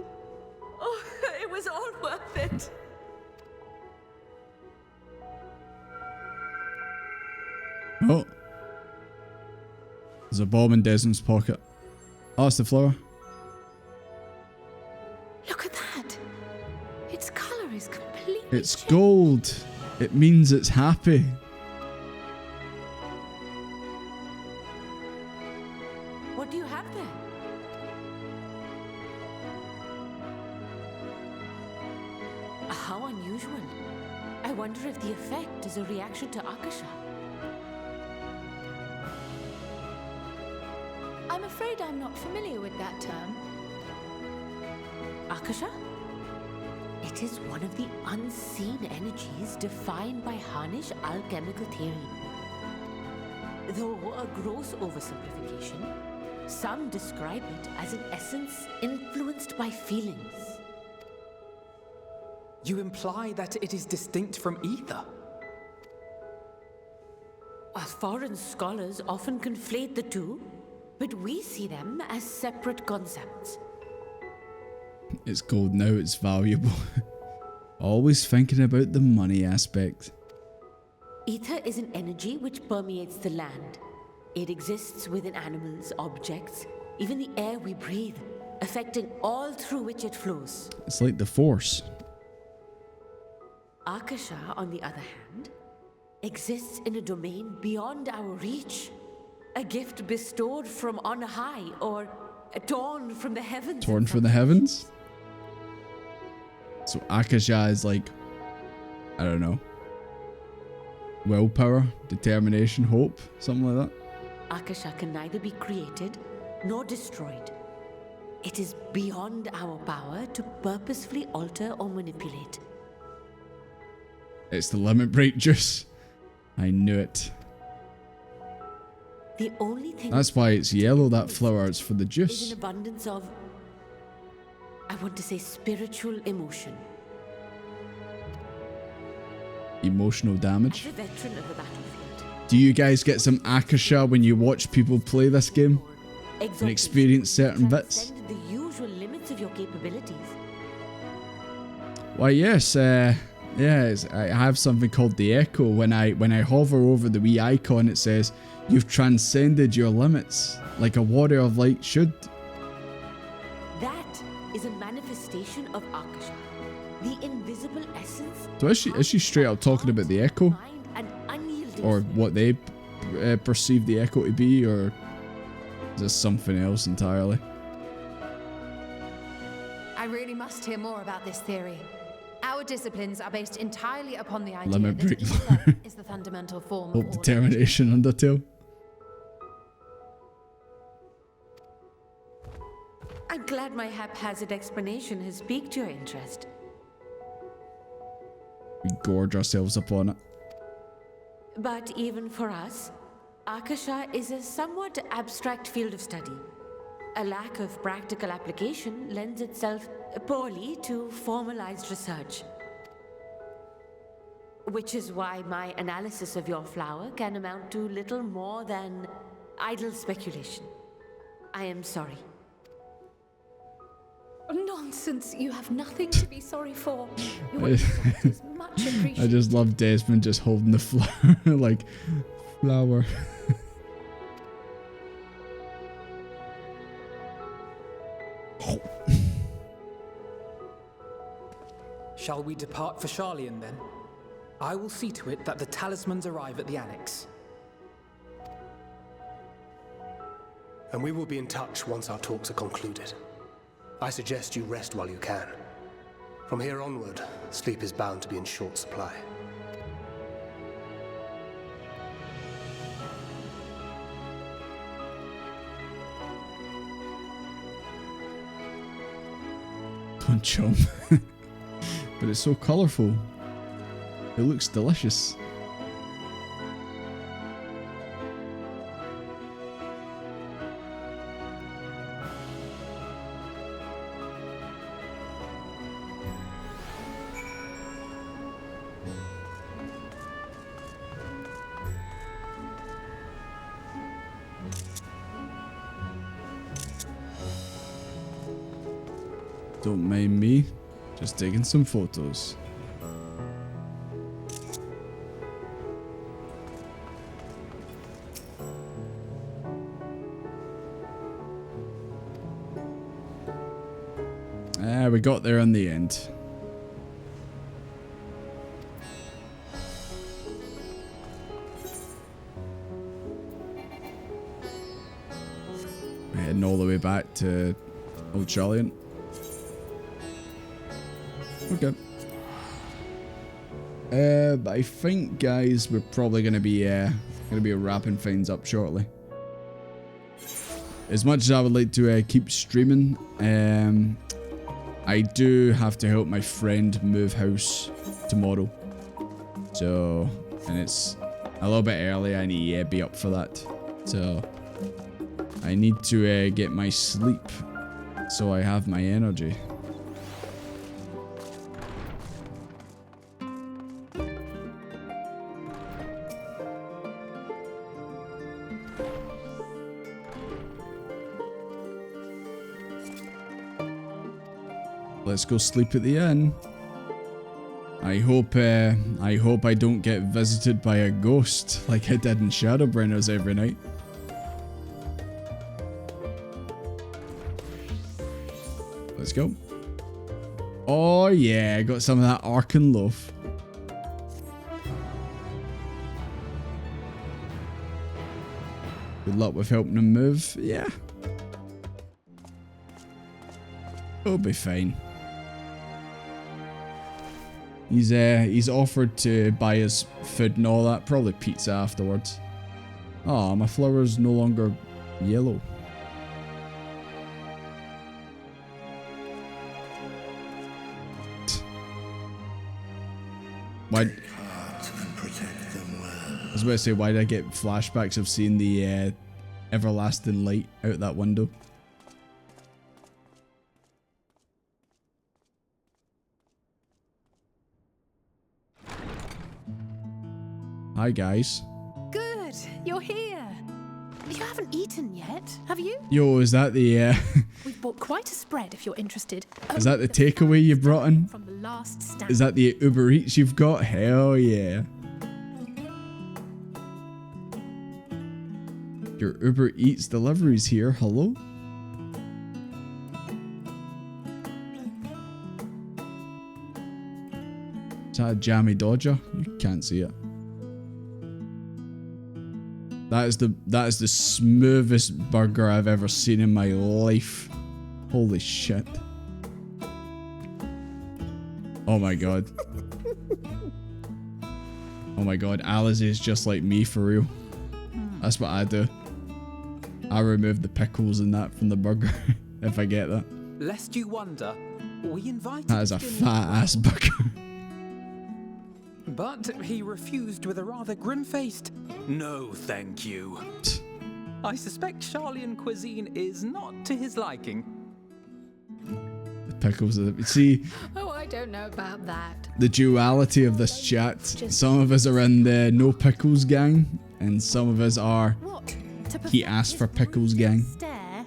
Oh, it was all worth it. Oh. There's a bomb in Desmond's pocket. Oh, it's the flower. Look at that. Its color is completely It's gold. It means it's happy. What do you have there? How unusual. I wonder if the effect is a reaction to Akasha. I'm afraid I'm not familiar with that term. Akasha? It is one of the unseen energies defined by Harnish alchemical theory. Though a gross oversimplification, some describe it as an essence influenced by feelings. You imply that it is distinct from ether? Foreign scholars often conflate the two, but we see them as separate concepts. It's gold now, it's valuable. Always thinking about the money aspect. Ether is an energy which permeates the land. It exists within animals, objects, even the air we breathe, affecting all through which it flows. It's like the Force. Akasha, on the other hand, exists in a domain beyond our reach. A gift bestowed from on high, or torn from the heavens. Torn from the heavens? So Akasha is like, I don't know, willpower, determination, hope, something like that. Akasha can neither be created nor destroyed. It is beyond our power to purposefully alter or manipulate. It's the limit break juice. I knew it. The only thing That's why it's yellow, that flower. It's for the is juice. an abundance of, I want to say, spiritual emotion. Emotional damage. As a veteran of the battlefield, Do you guys get some Akasha when you watch people play this game? And experience certain bits? transcend the usual limits of your capabilities. Why yes, yes, I have something called the Echo. When I hover over the wee icon, it says, "You've transcended your limits, like a warrior of light should." That is a manifestation of Akasha, the invisible essence. So is she straight up talking about the Echo? And unyielding Or what they perceive the Echo to be, or is this something else entirely? I really must hear more about this theory. Our disciplines are based entirely upon the idea Limit that break. ether is the fundamental form of Hope, order. determination, Undertale. I'm glad my haphazard explanation has piqued your interest. We gorge ourselves upon it. But even for us, Akasha is a somewhat abstract field of study. A lack of practical application lends itself poorly to formalized research. Which is why my analysis of your flower can amount to little more than idle speculation. I am sorry. Nonsense. You have nothing to be sorry for. Your insight is much appreciated. I just love Desmond just holding the flower like flower. Shall we depart for Charlian then? I will see to it that the talismans arrive at the Annex. And we will be in touch once our talks are concluded. I suggest you rest while you can. From here onward, sleep is bound to be in short supply. Don't chum. But it's so colourful. It looks delicious. Don't mind me, just taking some photos. We got there in the end. We're heading all the way back to Old Charlian. Okay. But I think, guys, we're probably gonna be wrapping things up shortly. As much as I would like to keep streaming, I do have to help my friend move house tomorrow. So, and it's a little bit early. I need to be up for that. So, I need to get my sleep so I have my energy. Let's go sleep at the inn. I hope I don't get visited by a ghost like I did in Shadowbringers every night. Let's go. Oh yeah, I got some of that Arkan loaf. Good luck with helping him move. Yeah. It'll be fine. He's offered to buy us food and all that. Probably pizza afterwards. Oh, my flower's no longer yellow. Why? I was about to say, why did I get flashbacks of seeing the everlasting light out that window? Hi guys. Good, you're here. You haven't eaten yet, have you? Yo, is that the We've bought quite a spread if you're interested. Is that the takeaway you brought in? From the last stand. Is that the Uber Eats you've got? Hell yeah. Your Uber Eats deliveries here. Hello? Is that a jammy Dodger? You can't see it. That is the smoothest burger I've ever seen in my life. Holy shit. Oh my god. Oh my god, Alice is just like me for real. That's what I do. I remove the pickles and that from the burger if I get that. Lest you wonder, we invited That is a fat ass burger. But he refused with a rather grim-faced, "No, thank you." I suspect Charlian cuisine is not to his liking. The pickles are see Oh, I don't know about that. the duality of this chat. Some of us are in the no pickles gang, and some of us are he asked for pickles gang. Stare.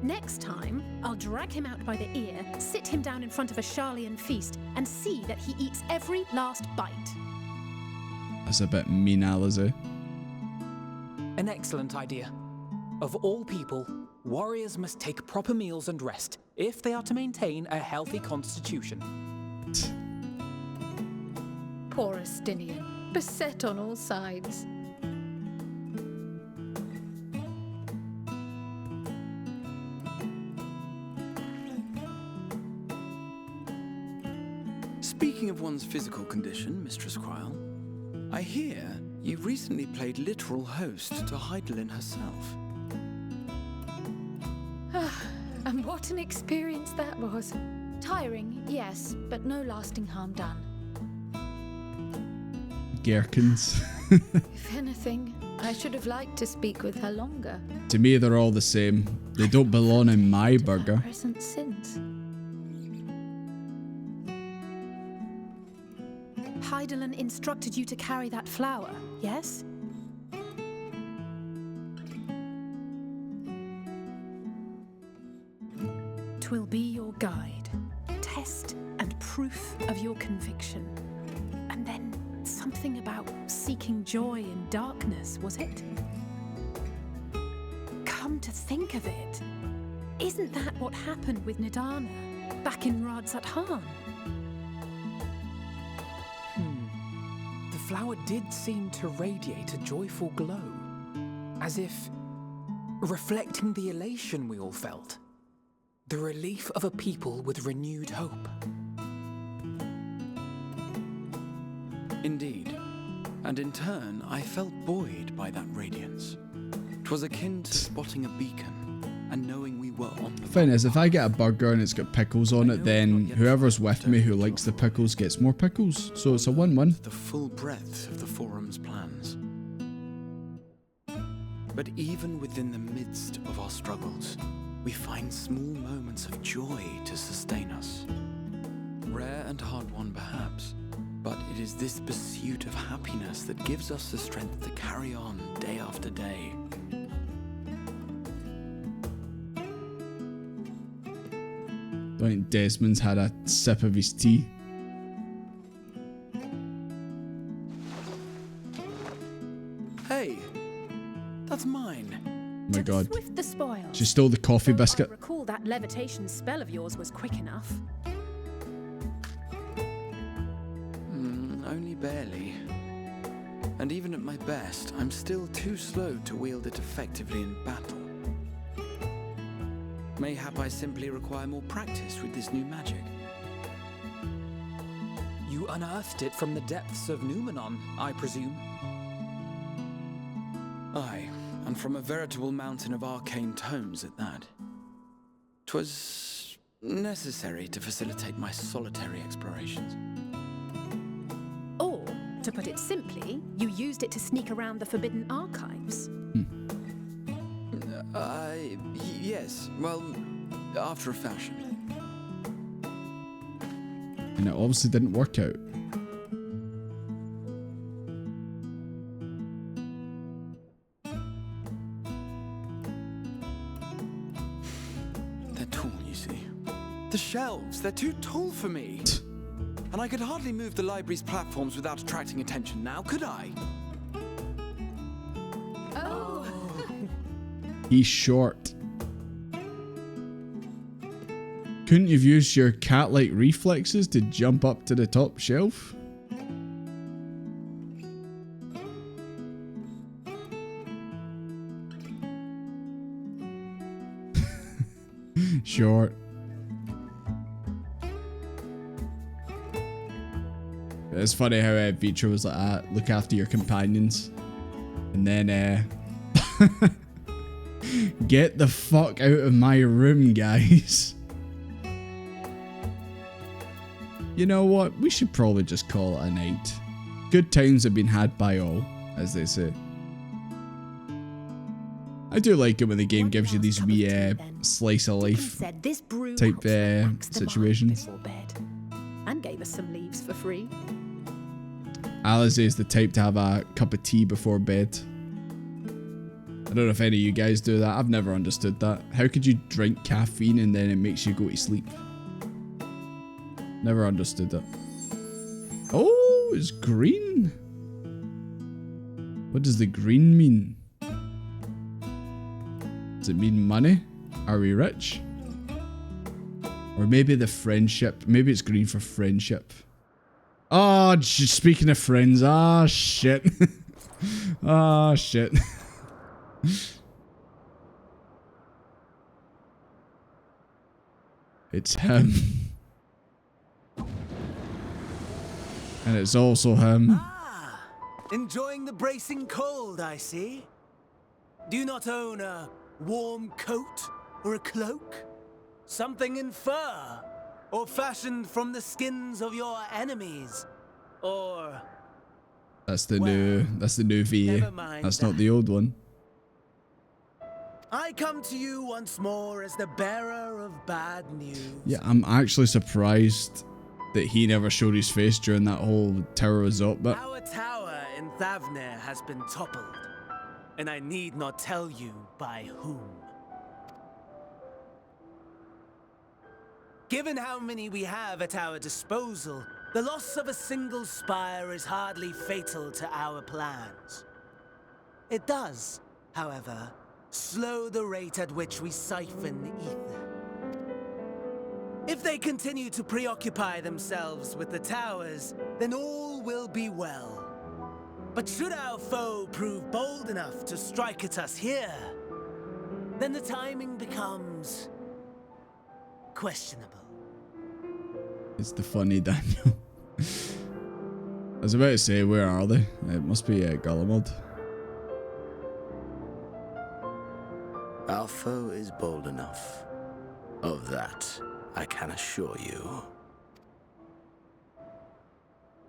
Next time, I'll drag him out by the ear, sit him down in front of a Charlian feast, and see that he eats every last bite. That's a bit mean, Alizu. An excellent idea. Of all people, warriors must take proper meals and rest if they are to maintain a healthy constitution. Poor Astinian, beset on all sides. Speaking of one's physical condition, Mistress Quile, I hear you recently played literal host to Heidelin herself. And what an experience that was. Tiring, yes, but no lasting harm done. Gherkins. If anything, I should have liked to speak with her longer. To me, they're all the same. They don't belong in my burger. Present since. Heidelin instructed you to carry that flower, yes? 'Twill be your guide, test and proof of your conviction. And then something about seeking joy in darkness, was it? Come to think of it, isn't that what happened with Nidana back in Radzat-Han? The flower did seem to radiate a joyful glow, as if reflecting the elation we all felt. The relief of a people with renewed hope. Indeed, and in turn, I felt buoyed by that radiance. 'Twas akin to spotting a beacon and knowing we were on the Thing is, if I get a burger and it's got pickles on it, then whoever's with me who likes the pickles gets more pickles. So it's a win-win. the full breadth of the Forum's plans. But even within the midst of our struggles, we find small moments of joy to sustain us. Rare and hard-won perhaps, but it is this pursuit of happiness that gives us the strength to carry on day after day. I think Desmond's had a sip of his tea. Hey, that's mine. Oh my god. Swift the spoils. She stole the coffee biscuit. I recall that levitation spell of yours was quick enough. Only barely. And even at my best, I'm still too slow to wield it effectively in battle. Mayhap I simply require more practice with this new magic. You unearthed it from the depths of Numenon, I presume? Aye, and from a veritable mountain of arcane tomes at that. 'Twas necessary to facilitate my solitary explorations. Or, to put it simply, you used it to sneak around the Forbidden Archives. Yes, well, after a fashion. And it obviously didn't work out. They're tall, you see. The shelves, they're too tall for me. And I could hardly move the library's platforms without attracting attention now, could I? Oh. He's short. Couldn't you've used your cat-like reflexes to jump up to the top shelf? Short. It's funny how Vitra was like, look after your companions. And then, get the fuck out of my room, guys. You know what? We should probably just call it a night. Good times have been had by all, as they say. I do like it when the game gives you these wee slice of life Said this brew type helps relax the mind situations. before bed, and gave us some leaves for free. Alice is the type to have a cup of tea before bed. I don't know if any of you guys do that. I've never understood that. How could you drink caffeine and then it makes you go to sleep? Never understood that. Oh, it's green. What does the green mean? Does it mean money? Are we rich? Or maybe the friendship. Maybe it's green for friendship. Oh, speaking of friends. Ah, shit. Ah, shit. It's him. And it's also him. Enjoying the bracing cold, I see. Do you not own a warm coat or a cloak? Something in fur? Or fashioned from the skins of your enemies? Or... That's the new VA. That's not the old one. I come to you once more as the bearer of bad news. Yeah, I'm actually surprised that he never showed his face during that whole Tower of Zot bit. Our tower in Thavnir has been toppled, and I need not tell you by whom. Given how many we have at our disposal, the loss of a single spire is hardly fatal to our plans. It does, however, slow the rate at which we siphon the ether. If they continue to preoccupy themselves with the towers, then all will be well. But should our foe prove bold enough to strike at us here, then the timing becomes questionable. It's the funny Daniel. I was about to say, where are they? It must be Gullimud. Our foe is bold enough. Of that, I can assure you.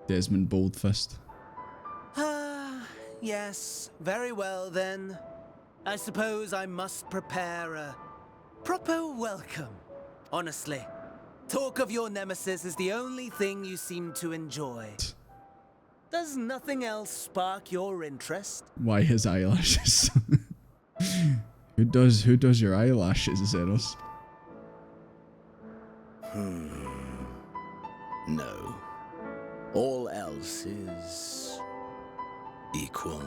Desmond Boldfist. Yes, very well then. I suppose I must prepare a proper welcome. Honestly, talk of your nemesis is the only thing you seem to enjoy. Does nothing else spark your interest? Why his eyelashes? Who does your eyelashes, Zeros? No. All else is equal.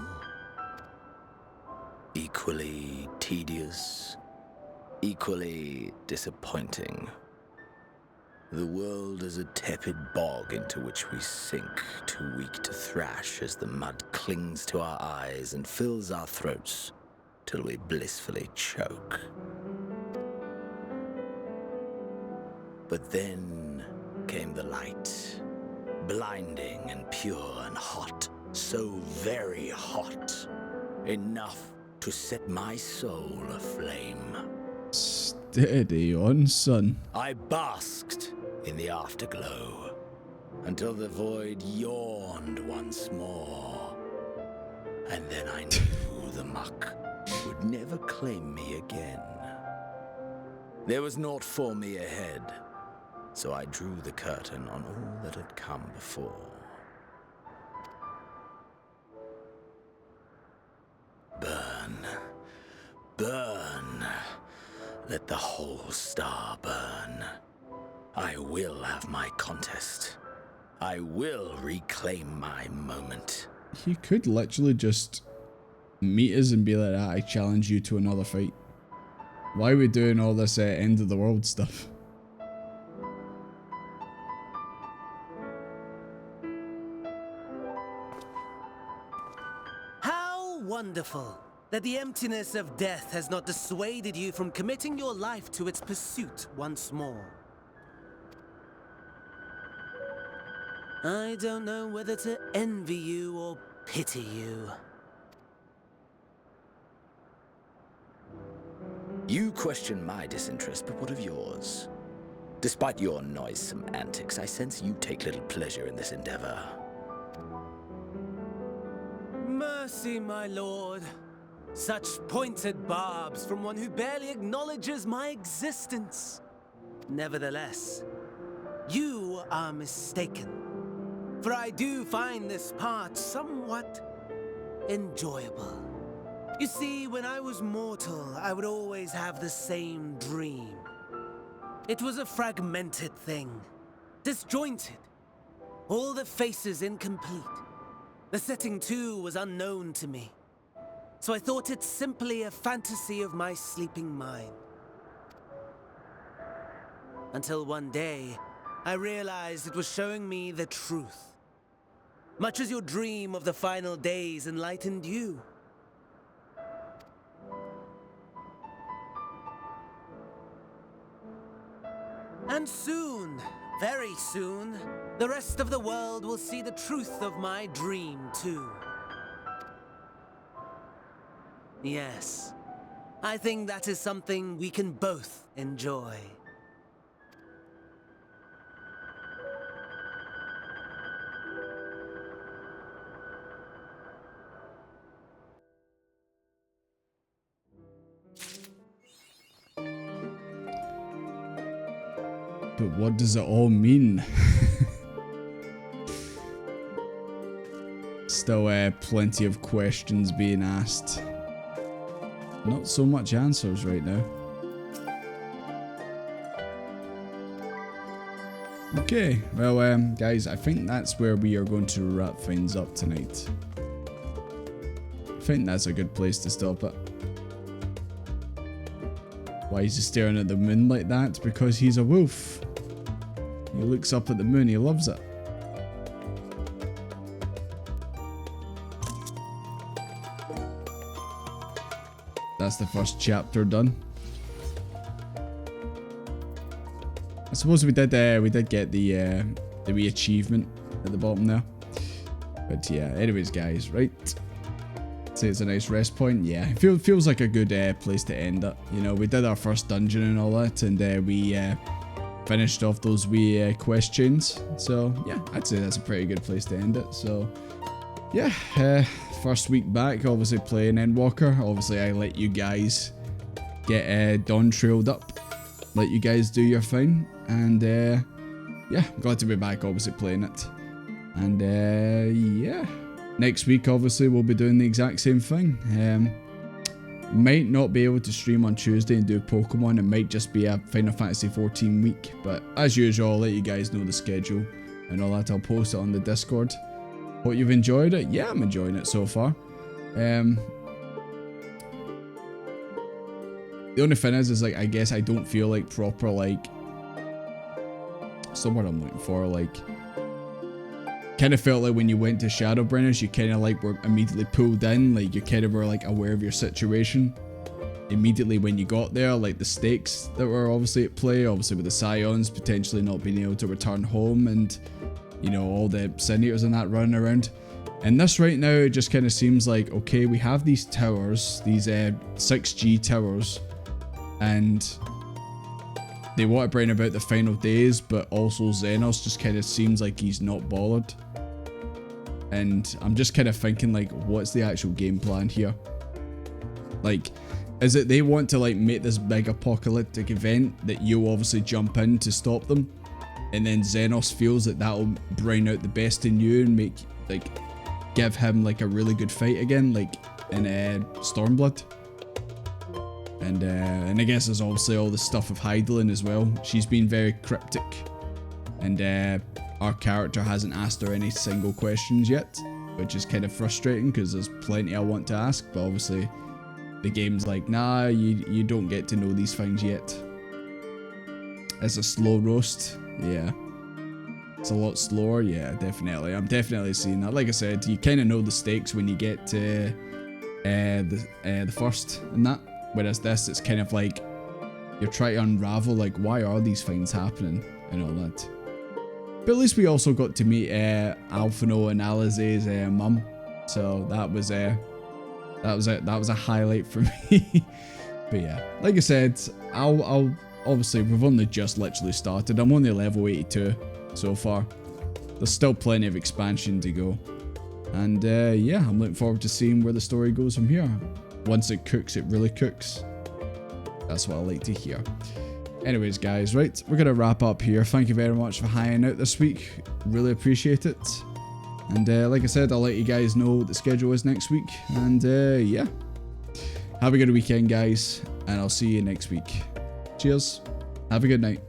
Equally tedious. Equally disappointing. The world is a tepid bog into which we sink, too weak to thrash as the mud clings to our eyes and fills our throats till we blissfully choke. But then came the light, blinding and pure and hot, so very hot, enough to set my soul aflame. Steady on, son. I basked in the afterglow until the void yawned once more. And then I knew the muck would never claim me again. There was naught for me ahead, so I drew the curtain on all that had come before. Burn, burn, let the whole star burn. I will have my contest. I will reclaim my moment. He could literally just meet us and be like, I challenge you to another fight. Why are we doing all this end of the world stuff? How wonderful that the emptiness of death has not dissuaded you from committing your life to its pursuit once more. I don't know whether to envy you or pity you. You question my disinterest, but what of yours? Despite your noisome antics, I sense you take little pleasure in this endeavor. Mercy, my lord. Such pointed barbs from one who barely acknowledges my existence. Nevertheless, you are mistaken. For I do find this part somewhat enjoyable. You see, when I was mortal, I would always have the same dream. It was a fragmented thing, disjointed. All the faces incomplete. The setting too was unknown to me. So I thought it simply a fantasy of my sleeping mind. Until one day, I realized it was showing me the truth. Much as your dream of the final days enlightened you. And soon, very soon, the rest of the world will see the truth of my dream too. Yes, I think that is something we can both enjoy. But what does it all mean? Still plenty of questions being asked. Not so much answers right now. Okay, well guys, I think that's where we are going to wrap things up tonight. I think that's a good place to stop it. Why is he staring at the moon like that? Because he's a wolf. He looks up at the moon, he loves it. That's the first chapter done. I suppose we did get the wee achievement at the bottom there. But yeah, anyways guys, right. Say it's a nice rest point. Yeah, it feels like a good place to end it. You know, we did our first dungeon and all that, and we finished off those wee questions. So yeah, I'd say that's a pretty good place to end it. So yeah, first week back, obviously playing Endwalker. Obviously I let you guys get Dawn trailed up, let you guys do your thing, and yeah, glad to be back obviously playing it. And yeah, next week obviously we'll be doing the exact same thing. Might not be able to stream on Tuesday and do Pokemon. It might just be a Final Fantasy 14 week, but as usual I'll let you guys know the schedule and all that. I'll post it on the Discord. Hope you've enjoyed it. Yeah, I'm enjoying it so far. The only thing is like, I guess I don't feel like proper, like, what's the word I'm looking for, like, kind of felt like when you went to Shadowbringers, you kind of like were immediately pulled in, like you kind of were like aware of your situation immediately when you got there, like the stakes that were obviously at play, obviously with the Scions potentially not being able to return home, and you know, all the senators and that running around. And this right now, it just kind of seems like, okay, we have these towers, these 6G towers, and they want to bring about the final days, but also Xenos just kind of seems like he's not bothered. And I'm just kind of thinking, like, what's the actual game plan here? Like, is it they want to like make this big apocalyptic event that you obviously jump in to stop them, and then Xenos feels that that'll bring out the best in you and make, like, give him like a really good fight again, like in Stormblood. And I guess there's obviously all the stuff of Heidelin as well. She's been very cryptic, and our character hasn't asked her any single questions yet, which is kind of frustrating because there's plenty I want to ask, but obviously the game's like, nah, you don't get to know these things yet. It's a slow roast. Yeah, it's a lot slower. Yeah, definitely. I'm definitely seeing that. Like I said, you kind of know the stakes when you get to the first and that. Whereas this, it's kind of like you're trying to unravel, like, why are these things happening and all that. But at least we also got to meet Alphino and Alizé's mum, so that was a highlight for me. But yeah, like I said, I'll obviously, we've only just literally started. I'm only level 82 so far. There's still plenty of expansion to go. And yeah, I'm looking forward to seeing where the story goes from here. once it cooks, it really cooks. That's what I like to hear. Anyways, guys, right, we're going to wrap up here. Thank you very much for hanging out this week. Really appreciate it. And like I said, I'll let you guys know what the schedule is next week. And yeah, have a good weekend, guys. And I'll see you next week. Cheers. Have a good night.